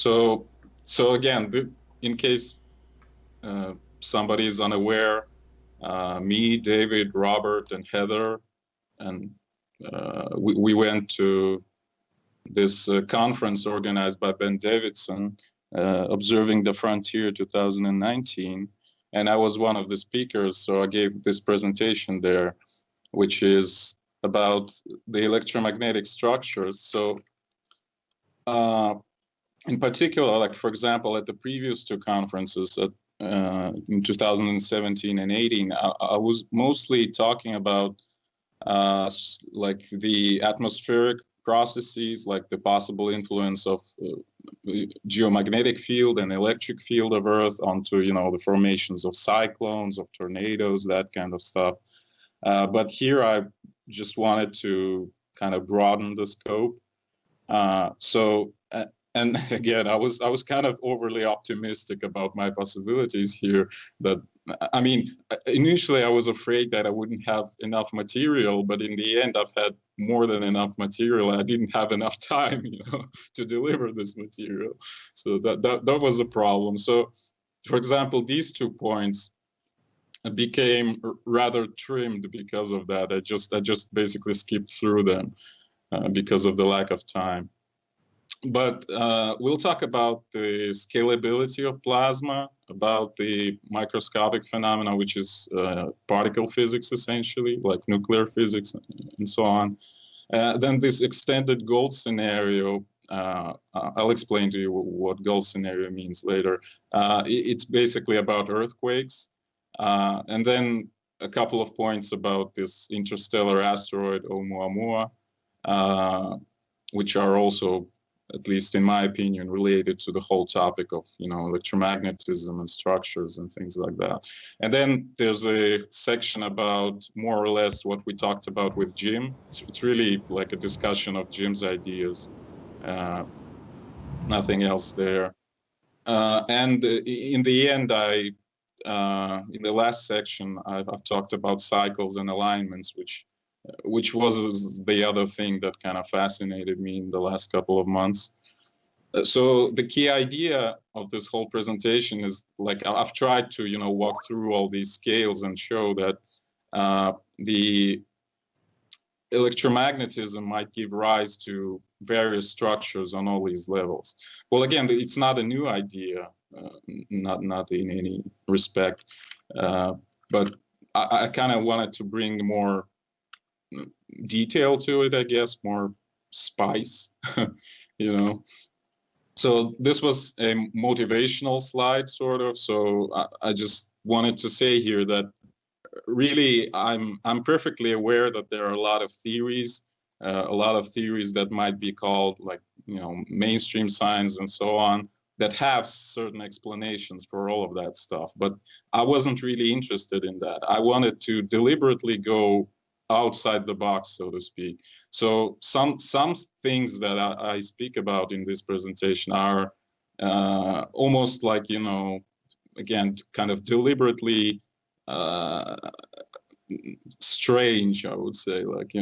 So again, in case somebody is unaware, me, David, Robert, and Heather, and we went to this conference organized by Ben Davidson, Observing the Frontier 2019, and I was one of the speakers, so I gave this presentation there, which is about the electromagnetic structures. So in particular, like for example, at the previous two conferences in 2017 and 18, I was mostly talking about like the atmospheric processes, like the possible influence of geomagnetic field and electric field of Earth onto, the formations of cyclones, of tornadoes, that kind of stuff. But here I just wanted to kind of broaden the scope. And again, I was kind of overly optimistic about my possibilities here. That, I mean, initially I was afraid that I wouldn't have enough material, but in the end, I've had more than enough material. I didn't have enough time, to deliver this material. So that was a problem. So, for example, these 2 points became rather trimmed because of that. I just basically skipped through them because of the lack of time. But we'll talk about the scalability of plasma, about the microscopic phenomena, which is particle physics, essentially, like nuclear physics and so on. Then this extended gold scenario, I'll explain to you what gold scenario means later. It's basically about earthquakes. And then a couple of points about this interstellar asteroid, Oumuamua, which are also, at least in my opinion, related to the whole topic of, electromagnetism and structures and things like that. And then there's a section about more or less what we talked about with Jim. It's really like a discussion of Jim's ideas, nothing else there. And in the end, in the last section, I've talked about cycles and alignments, which was the other thing that kind of fascinated me in the last couple of months. So the key idea of this whole presentation is, like, I've tried to, walk through all these scales and show that the electromagnetism might give rise to various structures on all these levels. Well, again, it's not a new idea, not in any respect, but I kind of wanted to bring more detail to it, I guess, more spice, So this was a motivational slide, sort of. So I just wanted to say here that really I'm perfectly aware that there are a lot of theories that might be called, like, mainstream science and so on, that have certain explanations for all of that stuff. But I wasn't really interested in that. I wanted to deliberately go outside the box, so to speak. So some things that I speak about in this presentation are almost like, again, kind of deliberately strange, I would say, like,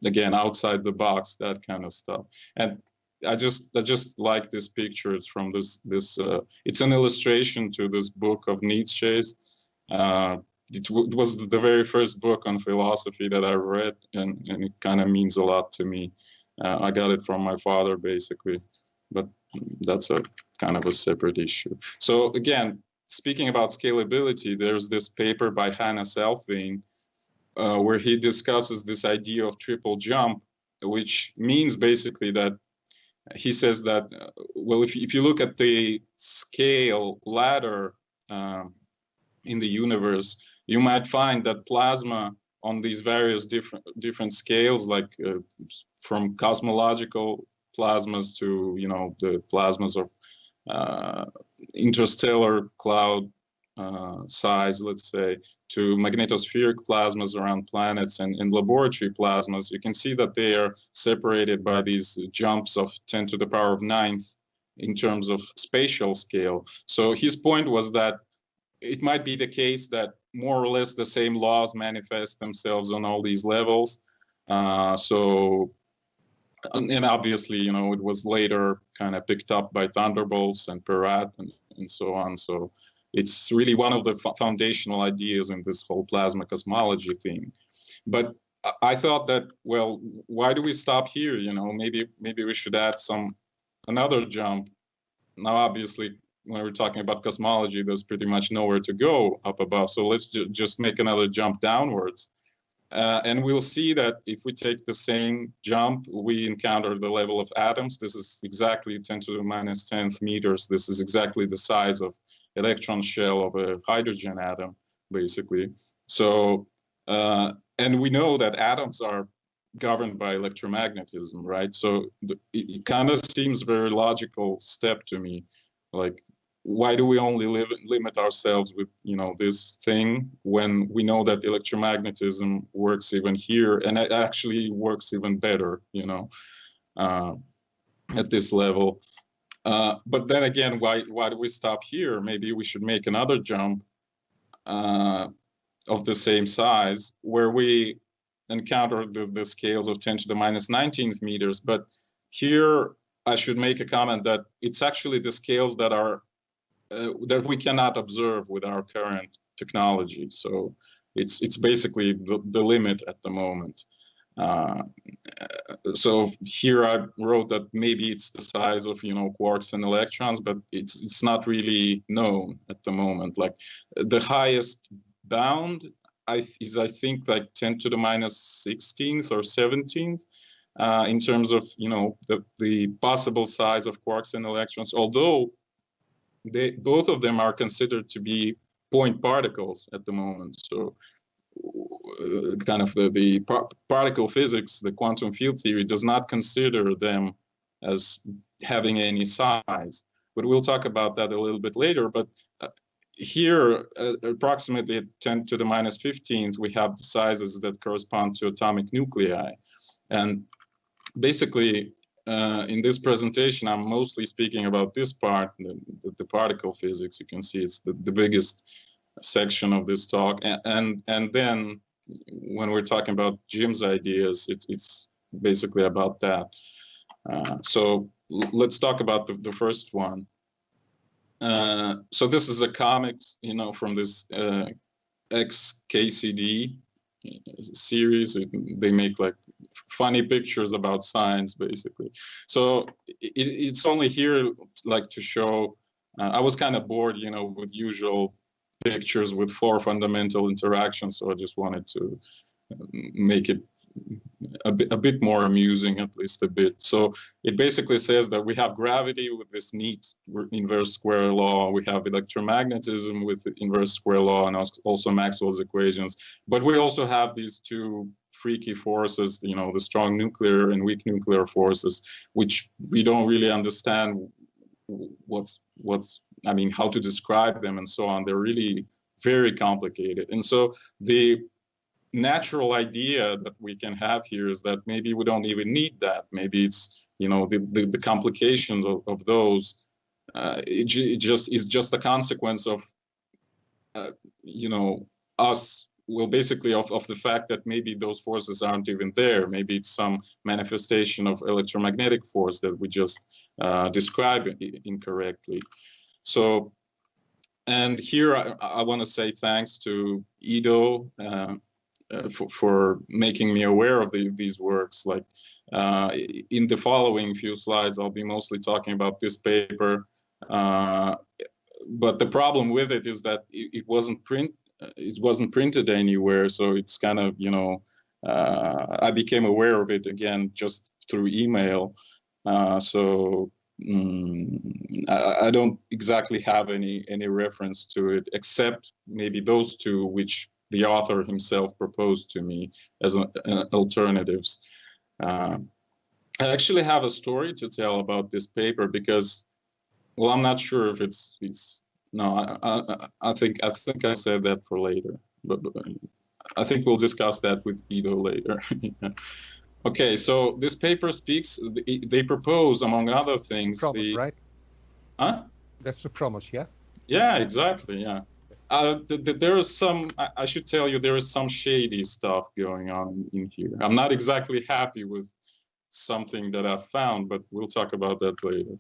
again, outside the box, that kind of stuff. And I just like this picture. It's from this it's an illustration to this book of Nietzsche's. It was the very first book on philosophy that I read, and it kind of means a lot to me. I got it from my father, basically, but that's a kind of a separate issue. So again, speaking about scalability, there's this paper by Hannes Alfvén where he discusses this idea of triple jump, which means basically that he says that, well, if you look at the scale ladder in the universe, you might find that plasma on these various different scales, like from cosmological plasmas to, the plasmas of interstellar cloud size, let's say, to magnetospheric plasmas around planets and laboratory plasmas, you can see that they are separated by these jumps of 10 to the power of 9th in terms of spatial scale. So his point was that it might be the case that more or less the same laws manifest themselves on all these levels. So And obviously, you know, it was later kind of picked up by thunderbolts and Perrat and so on. So it's really one of the foundational ideas in this whole plasma cosmology thing. But I thought that, well, why do we stop here? You know, maybe we should add another jump. Now, obviously, when we're talking about cosmology, there's pretty much nowhere to go up above. So let's just make another jump downwards. And we'll see that if we take the same jump, we encounter the level of atoms. This is exactly 10 to the minus 10th meters. This is exactly the size of electron shell of a hydrogen atom, basically. So, and we know that atoms are governed by electromagnetism, right? So it kind of seems very logical step to me. Like, why do we only limit ourselves with, you know, this thing when we know that electromagnetism works even here, and it actually works even better, you know, at this level. But then again, why do we stop here? Maybe we should make another jump of the same size, where we encounter the scales of 10 to the minus 19th meters. But here I should make a comment that it's actually the scales that are that we cannot observe with our current technology. So it's basically the limit at the moment. So here I wrote that maybe it's the size of, you know, quarks and electrons, but it's not really known at the moment. Like the highest bound is I think like 10 to the minus 16th or 17th in terms of, you know, the possible size of quarks and electrons, although both of them are considered to be point particles at the moment. So kind of the particle physics, the quantum field theory, does not consider them as having any size. But we'll talk about that a little bit later. But here, approximately at 10 to the minus 15th, we have the sizes that correspond to atomic nuclei. And basically, in this presentation, I'm mostly speaking about this part, the particle physics. You can see it's the biggest section of this talk. And then when we're talking about Jim's ideas, it's basically about that. So let's talk about the first one. So this is a comic, you know, from this XKCD series. They make like funny pictures about science, basically. So it's only here like to show, I was kind of bored, you know, with usual pictures with 4 fundamental interactions. So I just wanted to make it a bit more amusing, at least a bit. So it basically says that we have gravity with this neat inverse square law. We have electromagnetism with the inverse square law, and also Maxwell's equations. But we also have these 2 freaky forces, you know, the strong nuclear and weak nuclear forces, which we don't really understand I mean, how to describe them and so on. They're really very complicated. And so the natural idea that we can have here is that maybe we don't even need that. Maybe it's, you know, the complications of those, it just is just a consequence of, you know, us, well, basically of the fact that maybe those forces aren't even there. Maybe it's some manifestation of electromagnetic force that we just describe incorrectly. So, and here I want to say thanks to Ido for making me aware of these works. Like in the following few slides, I'll be mostly talking about this paper. But the problem with it is that it wasn't printed anywhere. So it's kind of, you know, I became aware of it again just through email. So I don't exactly have any reference to it, except maybe those 2 which the author himself proposed to me as alternatives. I actually have a story to tell about this paper because, well, I'm not sure if it's no, I think I said that for later, but I think we'll discuss that with Ido later. Okay, so this paper speaks, they propose, among other things, promise, right? Huh? That's the promise, yeah? Yeah, exactly, yeah. There is some, I should tell you, there is some shady stuff going on in here. I'm not exactly happy with something that I've found, but we'll talk about that later.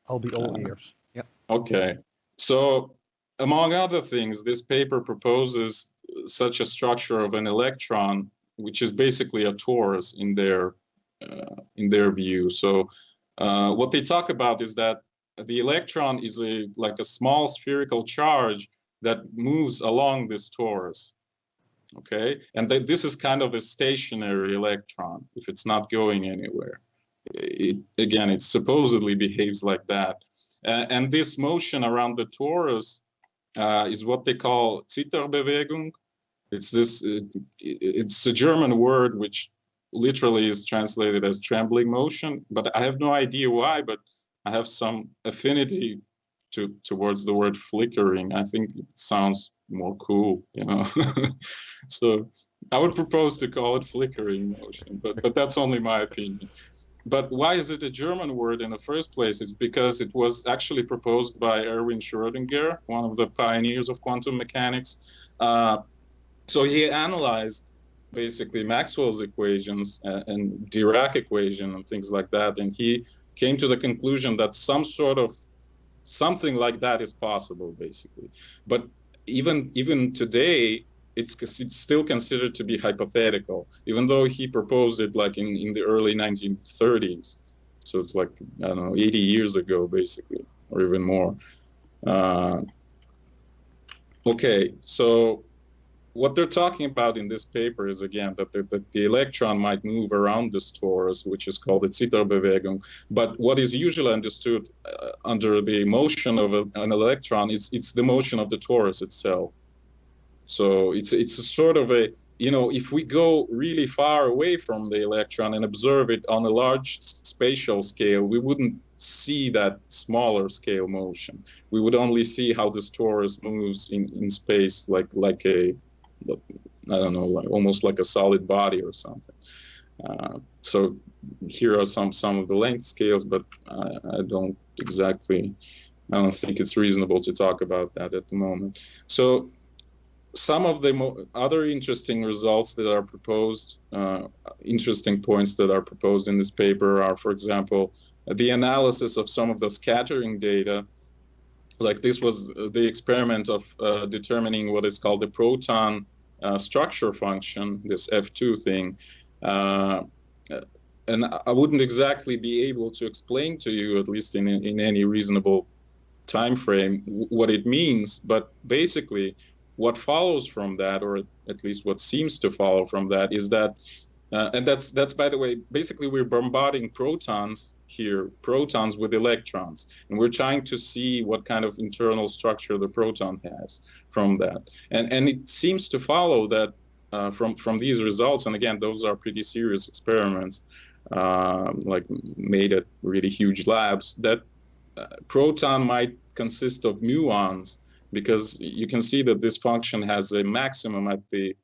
I'll be all ears. Yeah. Okay. So among other things, this paper proposes such a structure of an electron, which is basically a torus in their view. So what they talk about is that the electron is like a small spherical charge that moves along this torus. Okay, and this is kind of a stationary electron if it's not going anywhere. Again, it supposedly behaves like that. And this motion around the torus is what they call Zitterbewegung. It's a German word which literally is translated as trembling motion, but I have no idea why, but I have some affinity towards the word flickering. I think it sounds more cool, you know. So I would propose to call it flickering motion, but that's only my opinion. But why is it a German word in the first place? It's because it was actually proposed by Erwin Schrödinger, one of the pioneers of quantum mechanics. So he analyzed basically Maxwell's equations and Dirac equation and things like that, and he came to the conclusion that something like that is possible, basically. But even today, it's still considered to be hypothetical, even though he proposed it like in the early 1930s. So it's like, I don't know, 80 years ago, basically, or even more. Okay, so what they're talking about in this paper is, again, that the electron might move around this torus, which is called the Zitterbewegung. But what is usually understood under the motion of an electron is it's the motion of the torus itself. So it's a sort of a, you know, if we go really far away from the electron and observe it on a large spatial scale, we wouldn't see that smaller scale motion. We would only see how this torus moves in space, like a, I don't know, like almost like a solid body or something. So here are some of the length scales, but I don't think it's reasonable to talk about that at the moment. So some of the other interesting results that are proposed, interesting points that are proposed in this paper are, for example, the analysis of some of the scattering data. Like this was the experiment of determining what is called the proton structure function, this F2 thing. And I wouldn't exactly be able to explain to you, at least in any reasonable time frame, what it means, but basically what follows from that, or at least what seems to follow from that, is that, and that's by the way, basically we're bombarding protons here, protons with electrons, and we're trying to see what kind of internal structure the proton has from that. And it seems to follow that from these results, and again, those are pretty serious experiments, like made at really huge labs, that proton might consist of muons, because you can see that this function has a maximum at the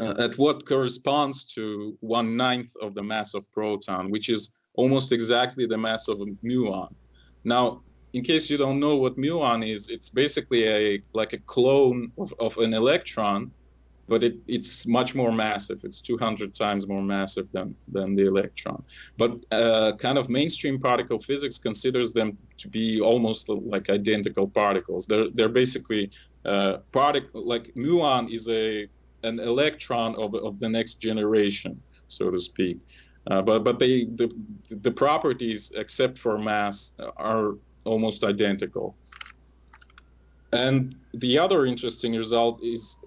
at what corresponds to 1/9 of the mass of proton, which is almost exactly the mass of a muon. Now, in case you don't know what muon is, it's basically like a clone of an electron, but it's much more massive. It's 200 times more massive than the electron. But kind of mainstream particle physics considers them to be almost like identical particles. They're basically like muon is an electron of the next generation, so to speak. But the properties, except for mass, are almost identical. And the other interesting result is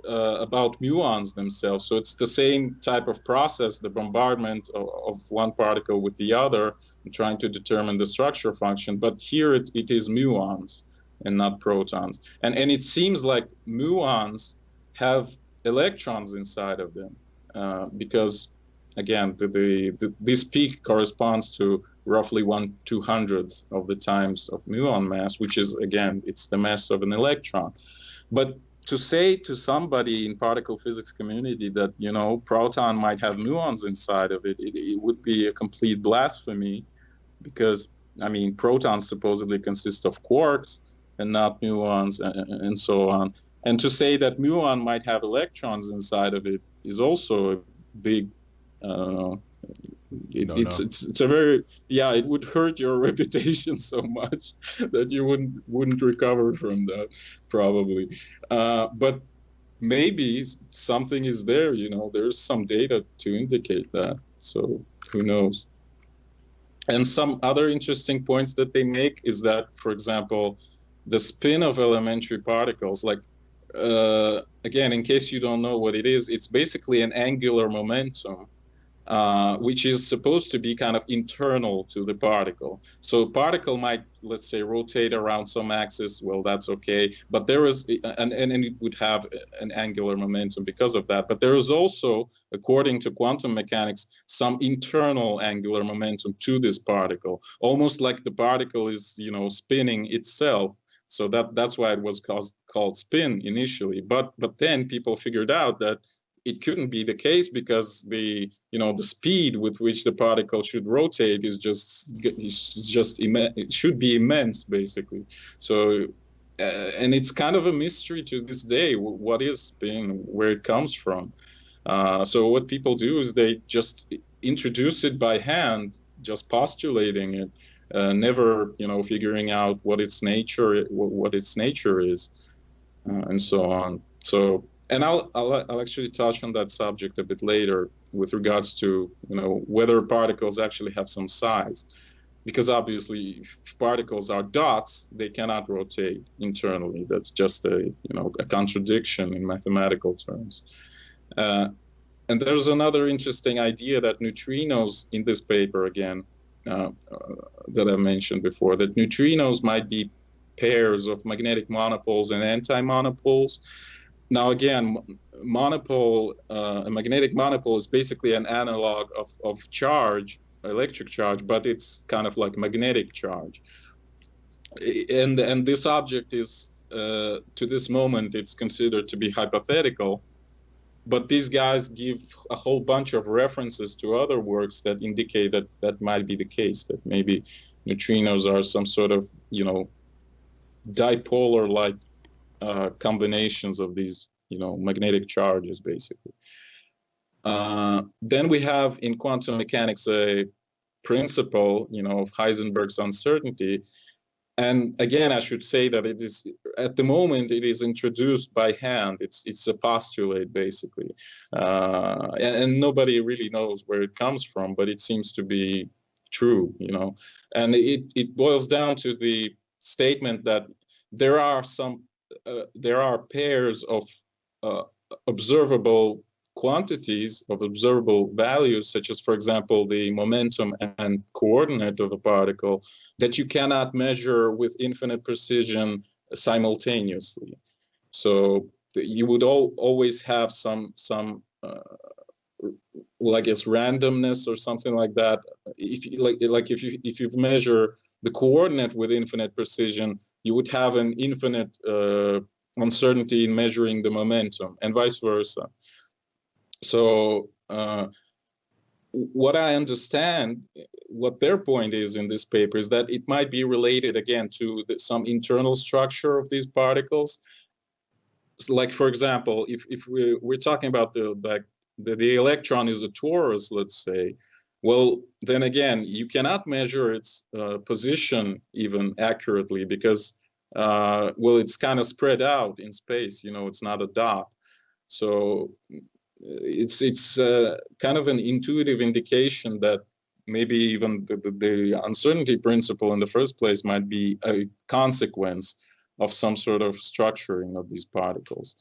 about muons themselves. So it's the same type of process, the bombardment of one particle with the other, and trying to determine the structure function. But here it is muons and not protons. And it seems like muons have electrons inside of them because, again, this peak corresponds to roughly 1/200th of the times of muon mass, which is, again, it's the mass of an electron. But to say to somebody in particle physics community that, you know, proton might have muons inside of it, it would be a complete blasphemy, because, I mean, protons supposedly consist of quarks and not muons, and so on. And to say that muon might have electrons inside of it is also a big, It's a very, yeah, it would hurt your reputation so much that you wouldn't recover from that probably. But maybe something is there, you know, there's some data to indicate that. So who knows? And some other interesting points that they make is that, for example, the spin of elementary particles, like, again, in case you don't know what it is, it's basically an angular momentum, which is supposed to be kind of internal to the particle. So particle might, let's say, rotate around some axis. Well, that's okay. But there is, and it would have an angular momentum because of that. But there is also, according to quantum mechanics, some internal angular momentum to this particle, almost like the particle is, you know, spinning itself. So that's why it was called spin initially. But then people figured out that it couldn't be the case because the speed with which the particle should rotate is just it should be immense, basically. So and it's kind of a mystery to this day, what is spin, where it comes from. So what people do is they just introduce it by hand, just postulating it, never figuring out what its nature is, and so on. So. And I'll actually touch on that subject a bit later with regards to whether particles actually have some size, because obviously if particles are dots, they cannot rotate internally. That's just a contradiction in mathematical terms. And there's another interesting idea that neutrinos, in this paper again that I mentioned before, that neutrinos might be pairs of magnetic monopoles and anti-monopoles. Now, again, a magnetic monopole is basically an analog of charge, electric charge, but it's kind of like magnetic charge. And this object is, to this moment, it's considered to be hypothetical. But these guys give a whole bunch of references to other works that indicate that that might be the case, that maybe neutrinos are some sort of, dipolar-like combinations of these, magnetic charges, basically. Then we have in quantum mechanics a principle, of Heisenberg's uncertainty. And again, I should say that it is, at the moment, it is introduced by hand. It's a postulate, basically. And nobody really knows where it comes from, but it seems to be true, And it boils down to the statement that there are pairs of observable quantities, of observable values, such as, for example, the momentum and coordinate of a particle, that you cannot measure with infinite precision simultaneously. So you would always have some well, I guess randomness or something like that. If you measure the coordinate with infinite precision, you would have an infinite uncertainty in measuring the momentum, and vice versa. So what I understand, what their point is in this paper, is that it might be related again to some internal structure of these particles. Like, for example, if we're talking about the electron is a torus, let's say, well, then again, you cannot measure its position even accurately because, well, it's kind of spread out in space, it's not a dot. So it's kind of an intuitive indication that maybe even the uncertainty principle in the first place might be a consequence of some sort of structuring of these particles.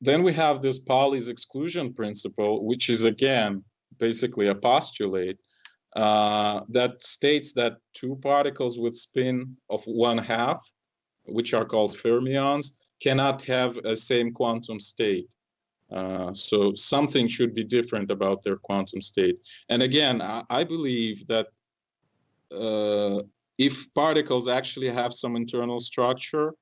Then we have this Pauli's exclusion principle, which is, again, basically a postulate that states that two particles with spin of 1/2, which are called fermions, cannot have a same quantum state. So something should be different about their quantum state. And again, I believe that if particles actually have some internal structure,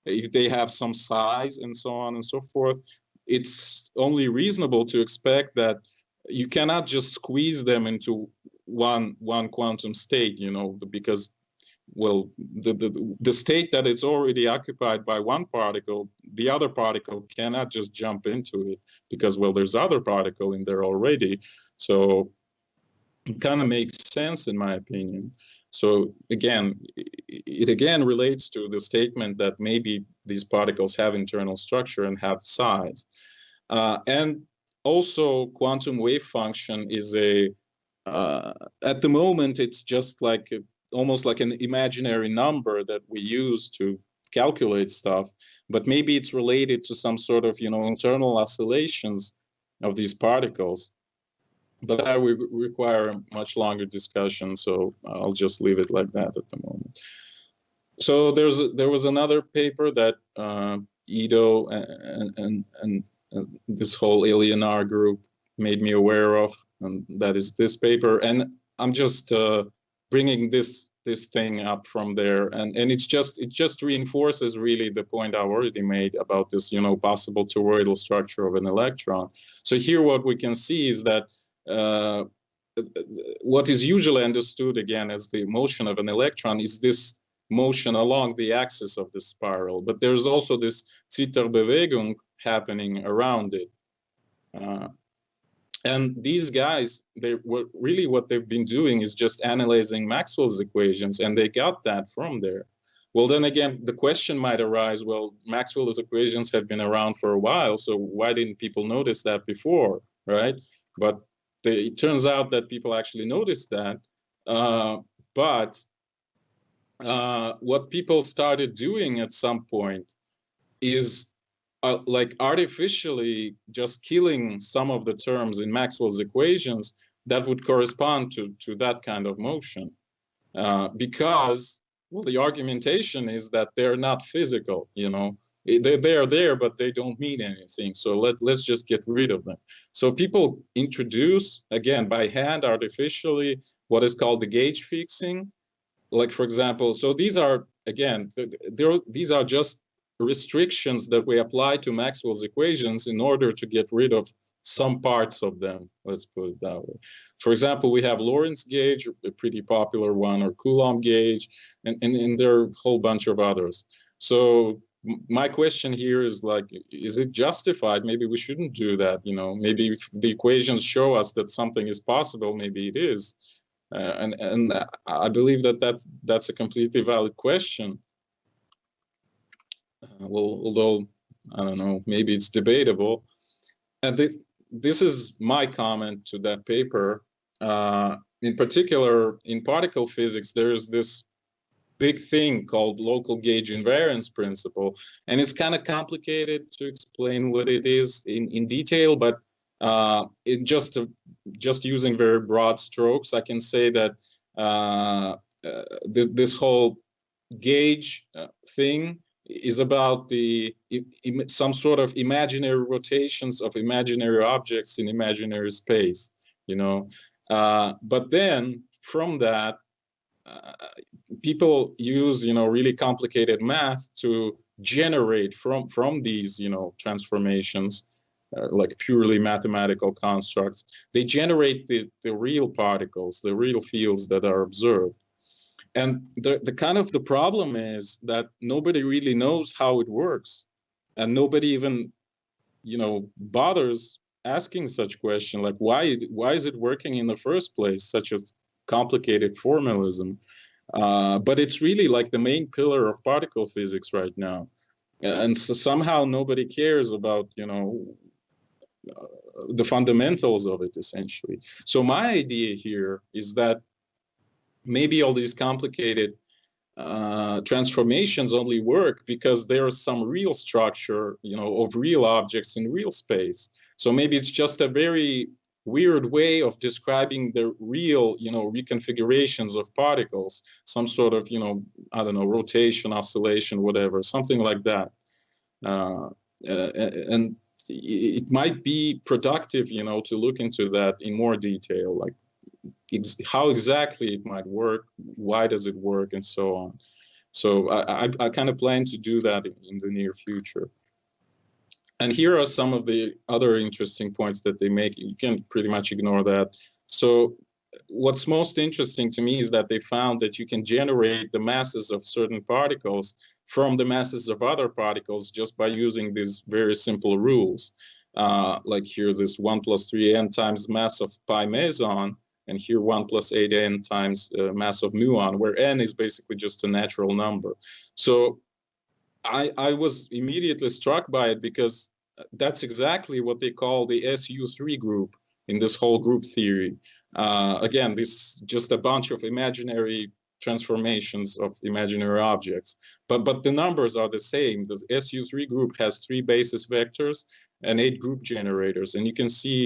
if they have some size and so on and so forth, it's only reasonable to expect that you cannot just squeeze them into one quantum state, because, well, the state that is already occupied by one particle, the other particle cannot just jump into it because, well, there's other particle in there already. So kind of makes sense in my opinion. So again, it again relates to the statement that maybe these particles have internal structure and have size. And also quantum wave function is at the moment, it's just like almost like an imaginary number that we use to calculate stuff, but maybe it's related to some sort of, internal oscillations of these particles. But that would require a much longer discussion, so I'll just leave it like that at the moment. So there was another paper that Ido and this whole Alienar group made me aware of, and that is this paper. And I'm just bringing this thing up from there, and it just reinforces really the point I already made about this, possible toroidal structure of an electron. So here, what we can see is that what is usually understood again as the motion of an electron is this motion along the axis of the spiral, but there's also this Zitterbewegung happening around it. And these guys, what they've been doing is just analyzing Maxwell's equations, and they got that from there. Well, then again, the question might arise, well, Maxwell's equations have been around for a while, so why didn't people notice that before, right? But it turns out that people actually noticed that. But what people started doing at some point is like artificially just killing some of the terms in Maxwell's equations that would correspond to that kind of motion. Because, well, the argumentation is that they're not physical, They're there, but they don't mean anything. So let's just get rid of them. So people introduce, again, by hand, artificially, what is called the gauge fixing. Like, for example, so these are, again, these are just restrictions that we apply to Maxwell's equations in order to get rid of some parts of them, let's put it that way. For example, we have Lorentz gauge, a pretty popular one, or Coulomb gauge, and there are a whole bunch of others. So my question here is, like, is it justified? Maybe we shouldn't do that, maybe if the equations show us that something is possible, maybe it is. And I believe that that's a completely valid question. Well, although, I don't know, maybe it's debatable. And this is my comment to that paper. In particular, in particle physics, there's this big thing called local gauge invariance principle. And it's kind of complicated to explain what it is in detail, but just using very broad strokes, I can say that this whole gauge thing is about some sort of imaginary rotations of imaginary objects in imaginary space, but then from that, people use, really complicated math to generate from these, transformations, like purely mathematical constructs. They generate the real particles, the real fields that are observed. And the kind of the problem is that nobody really knows how it works, and nobody even, bothers asking such question, like why is it working in the first place? Such a complicated formalism, but it's really like the main pillar of particle physics right now, and so somehow nobody cares about, the fundamentals of it, essentially. So my idea here is that maybe all these complicated transformations only work because there is some real structure, of real objects in real space. So maybe it's just a very weird way of describing the real, reconfigurations of particles, some sort of, I don't know, rotation, oscillation, whatever, something like that. And it might be productive, to look into that in more detail, like how exactly it might work, why does it work, and so on. So I kind of plan to do that in the near future. And here are some of the other interesting points that they make. You can pretty much ignore that. So what's most interesting to me is that they found that you can generate the masses of certain particles from the masses of other particles just by using these very simple rules. Like here, this 1 + 3n times mass of pi meson, and here 1 + 8n times mass of muon, where n is basically just a natural number. So I was immediately struck by it because that's exactly what they call the SU3 group in this whole group theory. Again, this is just a bunch of imaginary transformations of imaginary objects, but the numbers are the same. The SU3 group has 3 basis vectors and 8 group generators, and you can see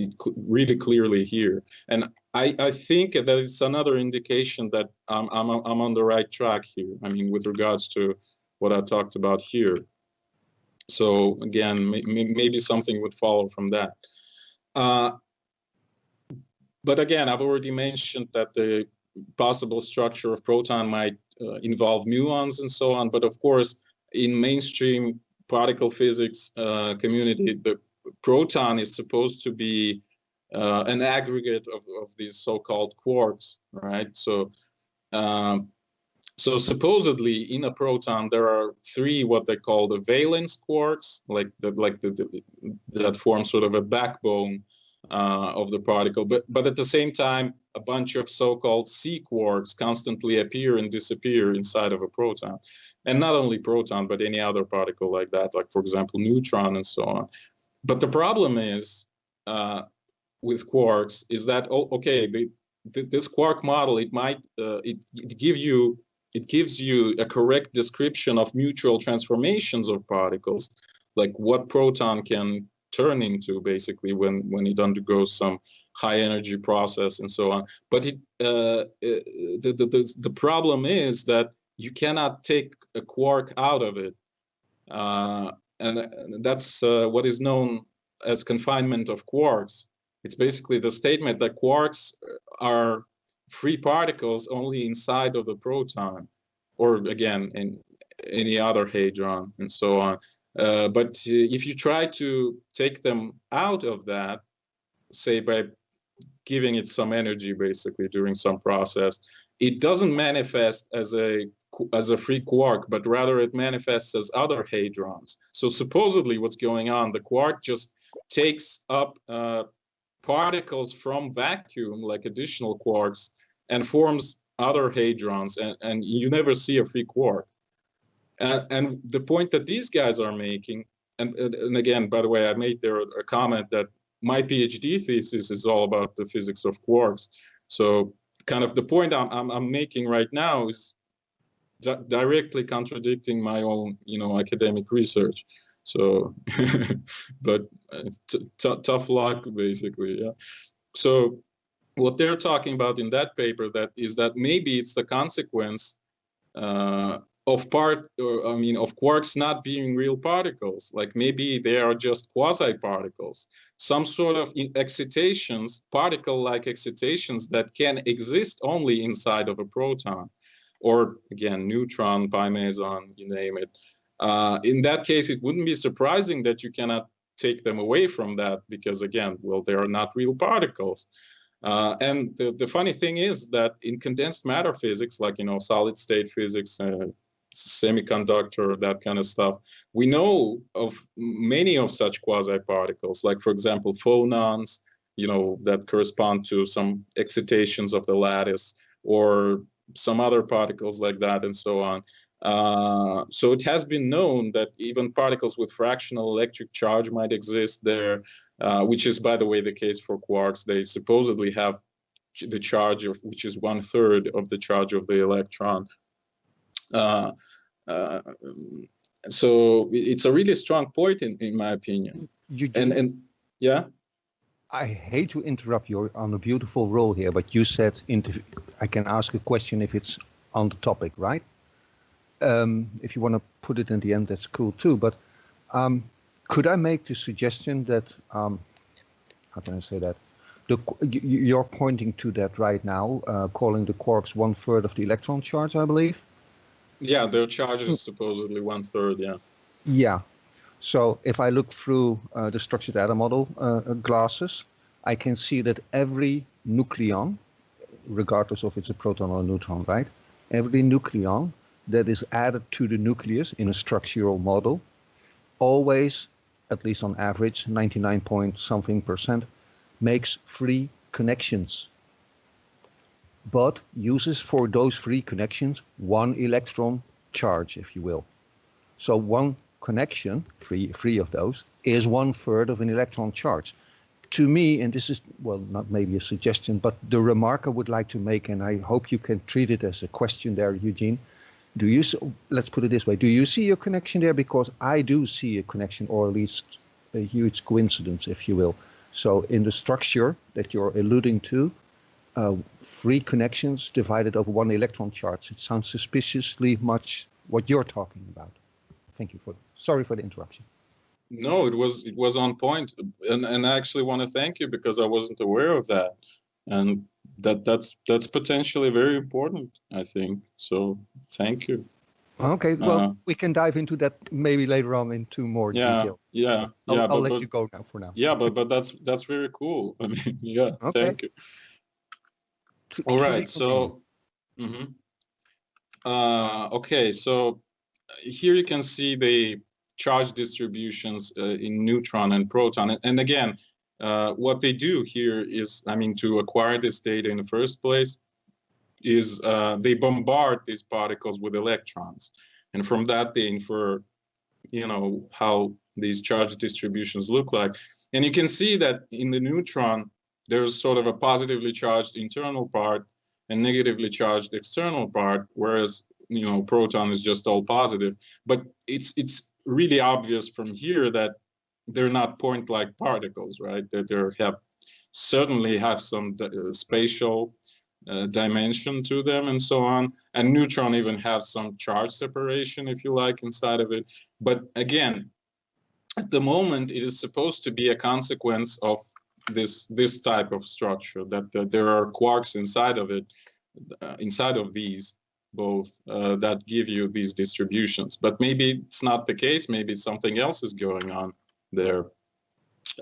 it really clearly here. And I think that it's another indication that I'm on the right track here. I mean, with regards to what I talked about here. So again, maybe something would follow from that. But again, I've already mentioned that the possible structure of proton might involve muons and so on. But of course, in mainstream particle physics community, the proton is supposed to be an aggregate of these so-called quarks, right? So, so supposedly in a proton there are 3 what they call the valence quarks, that form sort of a backbone of the particle, but at the same time a bunch of so-called C quarks constantly appear and disappear inside of a proton, and not only proton but any other particle like that, like for example neutron and so on. But the problem is with quarks is that this quark model, it might it gives you a correct description of mutual transformations of particles, like what proton can turn into basically when it undergoes some high energy process and so on. But the problem is that you cannot take a quark out of it, and that's what is known as confinement of quarks. It's basically the statement that quarks are free particles only inside of the proton, or again in any other hadron and so on. But if you try to take them out of that, say by giving it some energy basically during some process, it doesn't manifest as a free quark, but rather it manifests as other hadrons. So supposedly what's going on, the quark just takes up particles from vacuum, like additional quarks, and forms other hadrons, and you never see a free quark. And the point that these guys are making, and again, by the way, I made there a comment that my PhD thesis is all about the physics of quarks. So kind of the point I'm making right now is directly contradicting my own, academic research. So, but tough luck, basically, yeah. So what they're talking about in that paper is that maybe it's the consequence of quarks not being real particles. Like maybe they are just quasi-particles, some sort of excitations, particle-like excitations that can exist only inside of a proton, or again, neutron, pi meson, you name it. In that case, it wouldn't be surprising that you cannot take them away from that because, again, well, they are not real particles. And the funny thing is that in condensed matter physics, like, solid state physics, semiconductor, that kind of stuff, we know of many of such quasi-particles, like, for example, phonons, that correspond to some excitations of the lattice, or some other particles like that, and so on. So it has been known that even particles with fractional electric charge might exist there, which is, by the way, the case for quarks. They supposedly have the charge of, which is 1/3 of the charge of the electron. So it's a really strong point in my opinion. And yeah. I hate to interrupt you on a beautiful roll here, but you said I can ask a question if it's on the topic, right? If you want to put it in the end, that's cool too. But could I make the suggestion that, how can I say that? You're pointing to that right now, calling the quarks 1/3 of the electron charge, I believe? Yeah, their charge is supposedly 1/3, yeah. Yeah. So if I look through the structured atom model glasses, I can see that every nucleon, regardless of it's a proton or a neutron, right? Every nucleon that is added to the nucleus in a structural model always, at least on average, 99 point something %, makes 3 connections but uses for those free connections 1 electron charge, if you will. So one connection, free of those, is 1/3 of an electron charge. To me, and this is, well, not maybe a suggestion, but the remark I would like to make, and I hope you can treat it as a question there, Eugene. Let's put it this way, do you see a connection there? Because I do see a connection, or at least a huge coincidence, if you will. So in the structure that you're alluding to, free connections divided over 1 electron charge, it sounds suspiciously much what you're talking about. Thank you sorry for the interruption. No, it was on point, and I actually want to thank you because I wasn't aware of that, and that's potentially very important, I think. So thank you. Okay, well, we can dive into that maybe later on into more detail. I'll let you go now for now. Yeah, but that's very cool. I mean, yeah, okay. Thank you. All right, so okay, so here you can see the charge distributions in neutron and proton. And again, what they do here is, I mean, to acquire this data in the first place, is they bombard these particles with electrons. And from that, they infer, you know, how these charge distributions look like. And you can see that in the neutron, there's sort of a positively charged internal part and negatively charged external part, whereas, you know, proton is just all positive. But it's really obvious from here that they're not point-like particles, right? That they certainly have some spatial dimension to them and so on. And neutron even has some charge separation, if you like, inside of it. But again, at the moment, it is supposed to be a consequence of this type of structure, that there are quarks inside of it, inside of these both that give you these distributions. But maybe it's not the case. Maybe something else is going on there.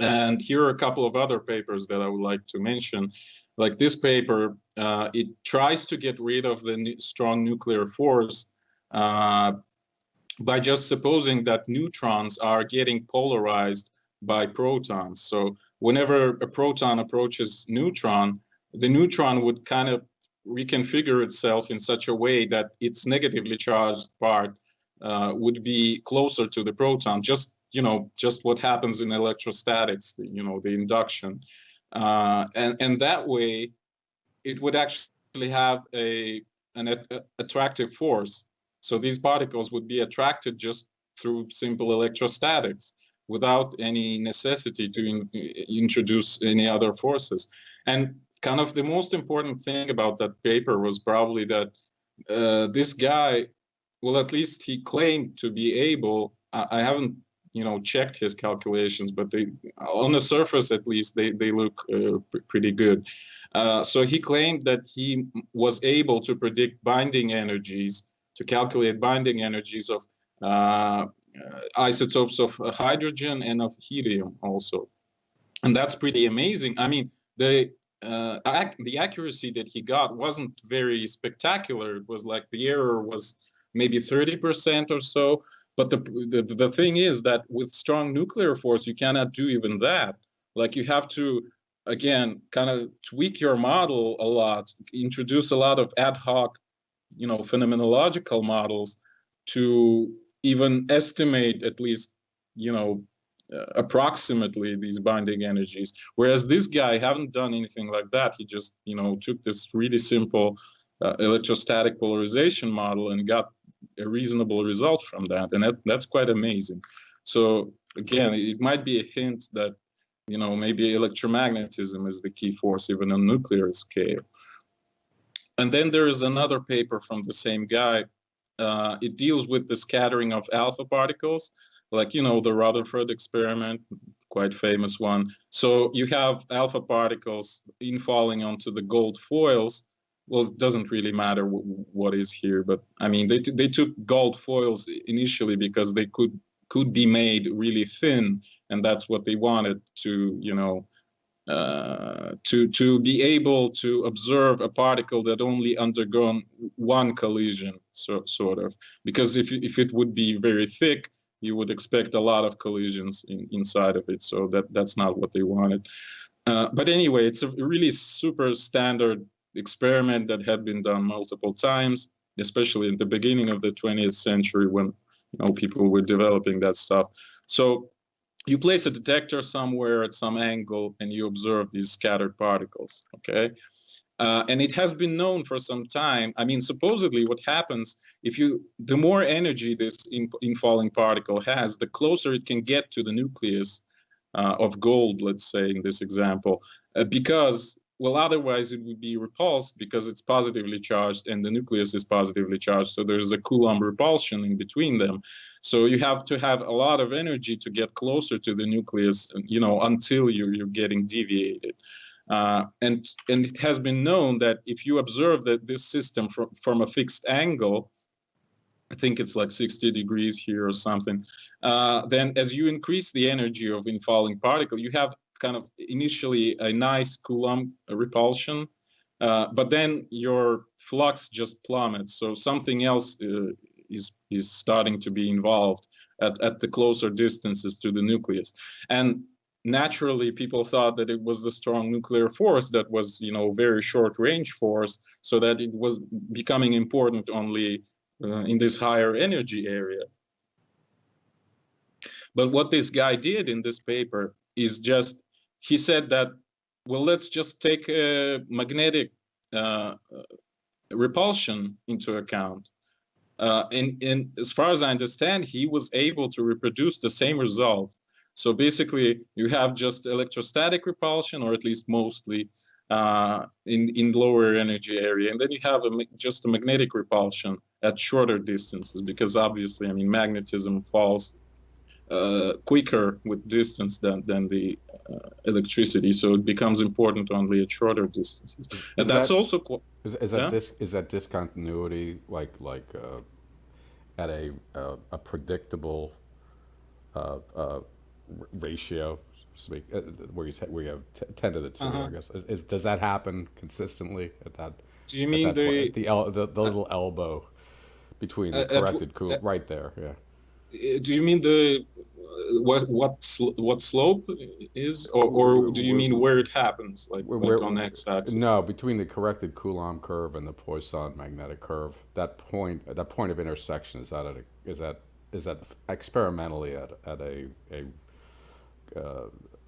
And here are a couple of other papers that I would like to mention. Like this paper, it tries to get rid of the strong nuclear force by just supposing that neutrons are getting polarized by protons. So whenever a proton approaches neutron, the neutron would kind of reconfigure itself in such a way that its negatively charged part would be closer to the proton. Just, you know, just what happens in electrostatics, you know, the induction. And that way, it would actually have an attractive force. So these particles would be attracted just through simple electrostatics without any necessity to introduce any other forces. And kind of the most important thing about that paper was probably that this guy, well, at least he claimed to be able, I haven't, you know, checked his calculations, but they, on the surface at least, they look pretty good. So he claimed that he was able to predict binding energies, to calculate binding energies of isotopes of hydrogen and of helium also. And that's pretty amazing. I mean, the accuracy that he got wasn't very spectacular. It was like the error was maybe 30% or so. But the thing is that with strong nuclear force, you cannot do even that. Like you have to, again, kind of tweak your model a lot, introduce a lot of ad hoc, you know, phenomenological models to even estimate at least, you know, approximately these binding energies. Whereas this guy haven't done anything like that. He just, you know, took this really simple electrostatic polarization model and got a reasonable result from that. And that's quite amazing. So again, it might be a hint that, you know, maybe electromagnetism is the key force even on nuclear scale. And then there is another paper from the same guy. It deals with the scattering of alpha particles, like, you know, the Rutherford experiment, quite famous one. So you have alpha particles infalling onto the gold foils. Well, it doesn't really matter what is here, but I mean, they took gold foils initially because they could be made really thin, and that's what they wanted to, you know, to be able to observe a particle that only undergone one collision, sort of. Because if it would be very thick, you would expect a lot of collisions inside of it. So that's not what they wanted. But anyway, it's a really super standard experiment that had been done multiple times, especially in the beginning of the 20th century when people were developing that stuff. So you place a detector somewhere at some angle and you observe these scattered particles, okay? And it has been known for some time. I mean, supposedly what happens the more energy this infalling particle has, the closer it can get to the nucleus of gold, let's say in this example, because, well, otherwise it would be repulsed because it's positively charged and the nucleus is positively charged. So there's a Coulomb repulsion in between them. So you have to have a lot of energy to get closer to the nucleus, until you're getting deviated. And it has been known that if you observe that this system from a fixed angle, I think it's like 60 degrees here or something, then as you increase the energy of infalling particle, you have kind of initially a nice Coulomb repulsion, but then your flux just plummets. So something else is starting to be involved at the closer distances to the nucleus. And naturally, people thought that it was the strong nuclear force that was, very short range force, so that it was becoming important only in this higher energy area. But what this guy did in this paper is he said that, well, let's just take magnetic repulsion into account. And as far as I understand, he was able to reproduce the same result. So basically, you have just electrostatic repulsion, or at least mostly, in lower energy area, and then you have just a magnetic repulsion at shorter distances, because obviously, I mean, magnetism falls quicker with distance than the electricity, so it becomes important only at shorter distances. And that's also is that discontinuity like at a predictable ratio, speak, where you have 10 to the 2, I guess. Does that happen consistently at that? Do you mean the little elbow between the corrected Coulomb right there? Yeah. Do you mean what slope is, or do you mean where it happens, like on x-axis? No, between the corrected Coulomb curve and the Poisson magnetic curve, that point of intersection is that experimentally at a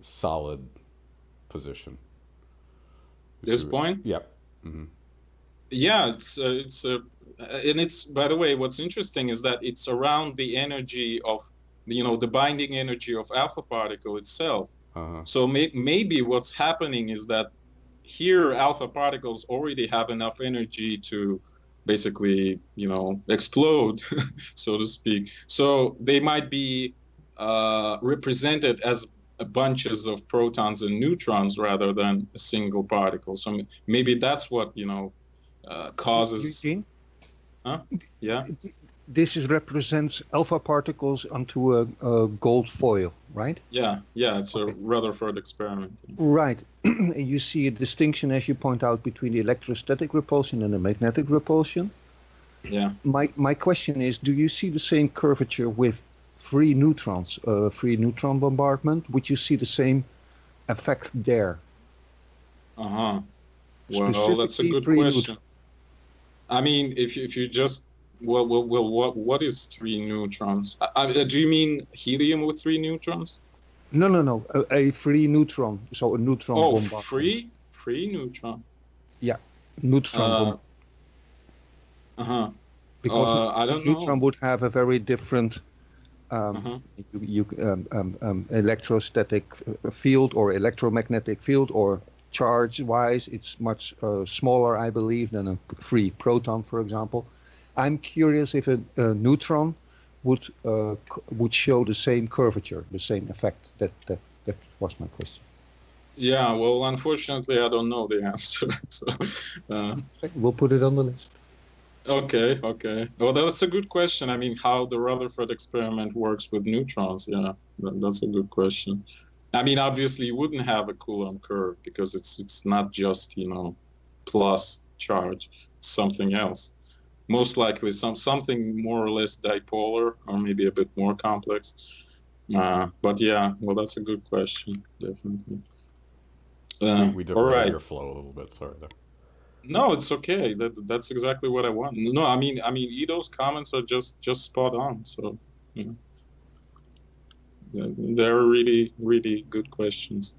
solid position. This point? Yep. Mm-hmm. Yeah, and it's, by the way, what's interesting is that it's around the energy of, the binding energy of alpha particle itself. So maybe what's happening is that here alpha particles already have enough energy to basically, explode, so to speak. So they might be represented as bunches of protons and neutrons rather than a single particle. So maybe that's what, causes. Eugene? Huh? Yeah. This represents alpha particles onto a gold foil, right? Yeah, it's a Rutherford experiment. Right. You see a distinction, as you point out, between the electrostatic repulsion and the magnetic repulsion. Yeah. My question is, do you see the same curvature with free neutrons, free neutron bombardment? Would you see the same effect there? Well, that's a good question. I mean, if you just what is 3 neutrons? Do you mean helium with 3 neutrons? No. A free neutron, so a neutron bombardment. Free neutron. Yeah, neutron bombardment. Because I don't know. Neutron would have a very different electrostatic field or electromagnetic field, or charge-wise, it's much smaller, I believe, than a free proton, for example. I'm curious if a neutron would show the same curvature, the same effect. That was my question. Yeah, well, unfortunately, I don't know the answer. So, we'll put it on the list. Okay. Well, that's a good question. I mean, how the Rutherford experiment works with neutrons. Yeah, that's a good question. I mean, obviously, you wouldn't have a Coulomb curve because it's not just, plus charge, it's something else. Most likely something more or less dipolar, or maybe a bit more complex. But yeah, well, that's a good question, definitely. We deferred your flow a little bit, sorry there. No, it's okay. That's exactly what I want. No, I mean, Ido's comments are just spot on. So, you know, they're really, really good questions.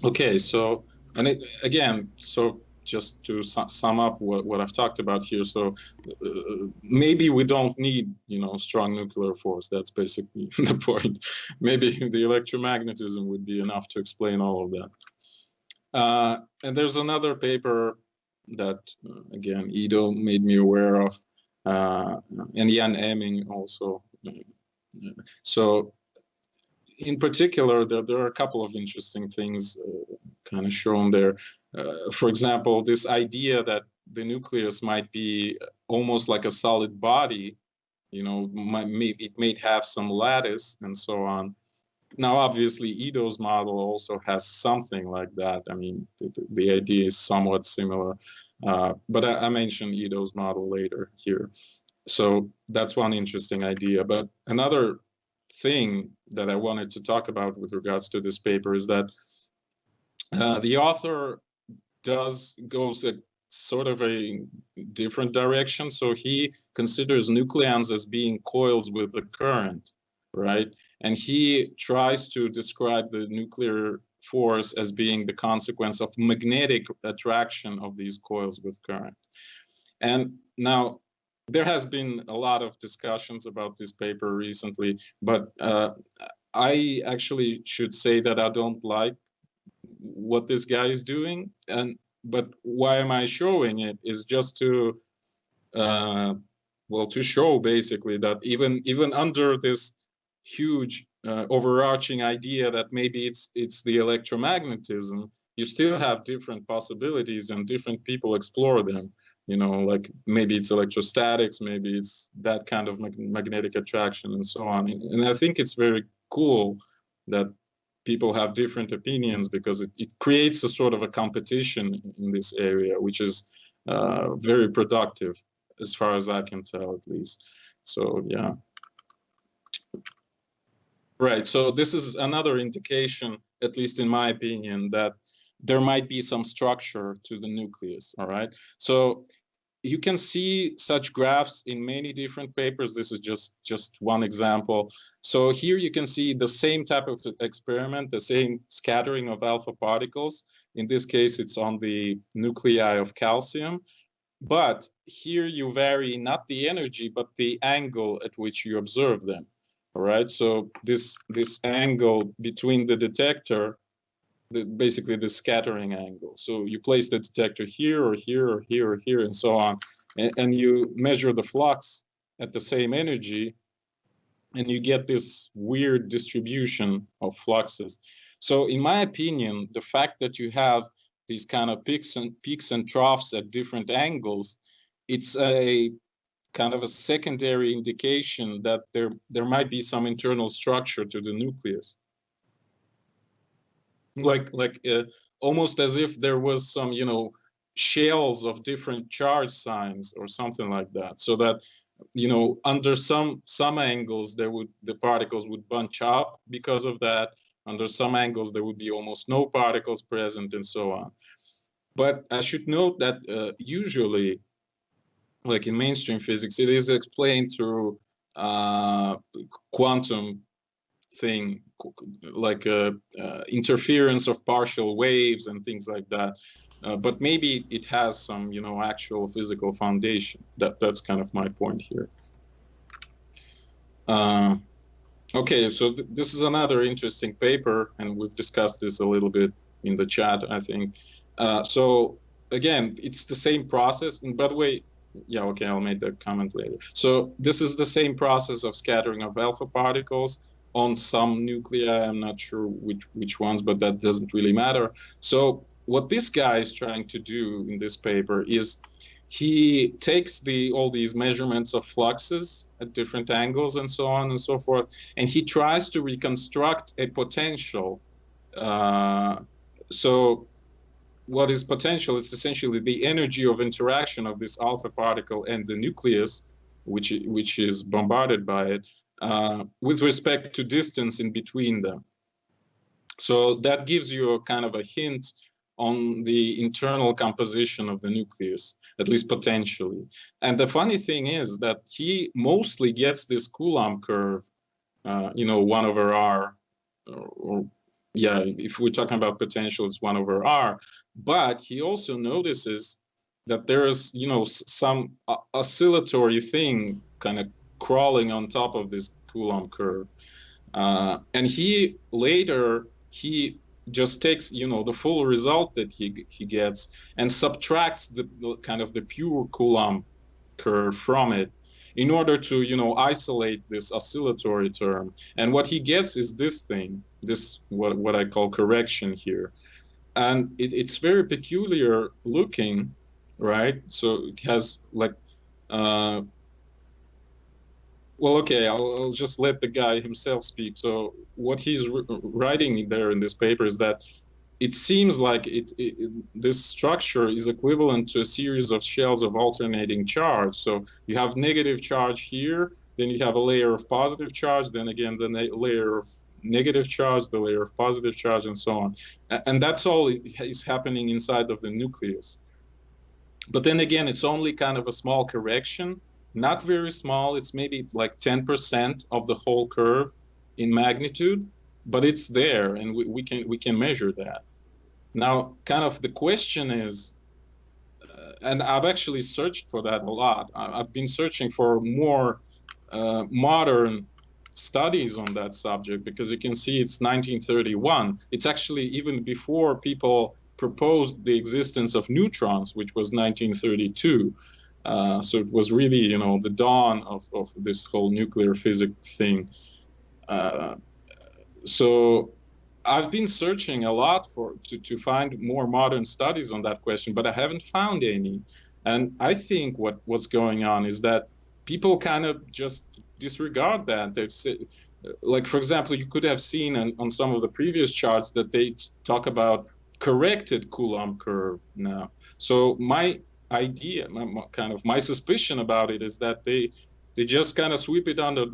Okay, so, and again, so just to sum up what I've talked about here. So maybe we don't need, you know, strong nuclear force. That's basically the point. Maybe the electromagnetism would be enough to explain all of that. And there's another paper that, again, Ido made me aware of, and Jan Emming also. So in particular, there are a couple of interesting things kind of shown there. For example, this idea that the nucleus might be almost like a solid body, you know, it may have some lattice and so on. Now, obviously, Ido's model also has something like that. I mean, the idea is somewhat similar, but I mentioned Ido's model later here. So that's one interesting idea. But another thing that I wanted to talk about with regards to this paper is that the author goes a sort of a different direction. So he considers nucleons as being coils with a current, right? And he tries to describe the nuclear force as being the consequence of magnetic attraction of these coils with current. And now there has been a lot of discussions about this paper recently, but I actually should say that I don't like what this guy is doing. But why am I showing it is just to, well, to show basically that even under this huge overarching idea that maybe it's the electromagnetism, you still have different possibilities and different people explore them. You know, like maybe it's electrostatics, maybe it's that kind of magnetic attraction and so on. And I think it's very cool that people have different opinions, because it creates a sort of a competition in this area, which is very productive as far as I can tell, at least. So, yeah. Right, so this is another indication, at least in my opinion, that there might be some structure to the nucleus, all right? So you can see such graphs in many different papers. This is just one example. So here you can see the same type of experiment, the same scattering of alpha particles. In this case, it's on the nuclei of calcium. But here you vary not the energy, but the angle at which you observe them. All right, so this angle between the detector, basically the scattering angle. So you place the detector here or here or here or here and so on, and you measure the flux at the same energy, and you get this weird distribution of fluxes. So in my opinion, the fact that you have these kind of peaks and troughs at different angles, it's a kind of a secondary indication that there might be some internal structure to the nucleus. Like almost as if there was some, you know, shells of different charge signs or something like that, so that, you know, under some angles the particles would bunch up because of that. Under some angles there would be almost no particles present and so on. But I should note that usually, like in mainstream physics, it is explained through quantum thing, like interference of partial waves and things like that. But maybe it has some, you know, actual physical foundation. That's kind of my point here. Okay, so this is another interesting paper, and we've discussed this a little bit in the chat, I think. So again, it's the same process. And by the way, yeah, okay, I'll make that comment later. So this is the same process of scattering of alpha particles on some nuclei. I'm not sure which ones, but that doesn't really matter. So what this guy is trying to do in this paper is he takes all these measurements of fluxes at different angles and so on and so forth, and he tries to reconstruct a potential. So what is potential is essentially the energy of interaction of this alpha particle and the nucleus, which is bombarded by it, with respect to distance in between them. So that gives you a kind of a hint on the internal composition of the nucleus, at least potentially. And the funny thing is that he mostly gets this Coulomb curve, 1/r, or yeah, if we're talking about potential, it's 1/r. But he also notices that there is, some oscillatory thing kind of crawling on top of this Coulomb curve. And he just takes, the full result that he gets and subtracts the kind of the pure Coulomb curve from it in order to, isolate this oscillatory term. And what he gets is this thing, this what I call correction here. And it's very peculiar looking, right? So it has like, well, okay, I'll just let the guy himself speak. So what he's writing there in this paper is that it seems like this structure is equivalent to a series of shells of alternating charge. So you have negative charge here, then you have a layer of positive charge, then again the layer of negative charge, the layer of positive charge, and so on. And that's all is happening inside of the nucleus. But then again, it's only kind of a small correction. Not very small, it's maybe like 10% of the whole curve in magnitude, but it's there, and we can measure that. Now, kind of the question is, and I've actually searched for that a lot. I've been searching for more modern studies on that subject, because you can see it's 1931. It's actually even before people proposed the existence of neutrons, which was 1932. So it was really, the dawn of this whole nuclear physics thing. So I've been searching a lot to find more modern studies on that question, but I haven't found any. And I think what's going on is that people kind of just disregard that. They say, like, for example, you could have seen on some of the previous charts that they talk about corrected Coulomb curve now. So my idea, my suspicion about it is that they just kind of sweep it under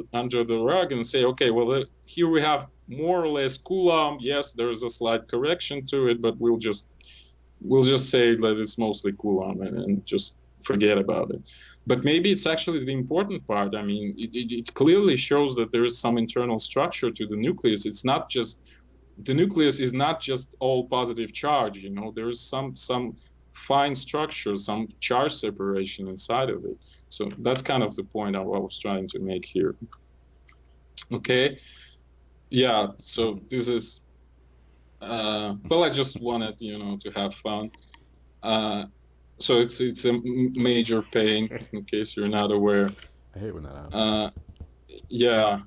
the rug and say, okay, well, here we have more or less Coulomb. Yes, there's a slight correction to it, but we'll just say that it's mostly Coulomb and just forget about it. But maybe it's actually the important part. I mean, it clearly shows that there is some internal structure to the nucleus. It's not just, the nucleus is not just all positive charge, there is some fine structure, some charge separation inside of it. So that's kind of the point I was trying to make here. Okay. Yeah, so this is, well, I just wanted, to have fun. So it's a major pain, in case you're not aware. I hate when that happens. Yeah,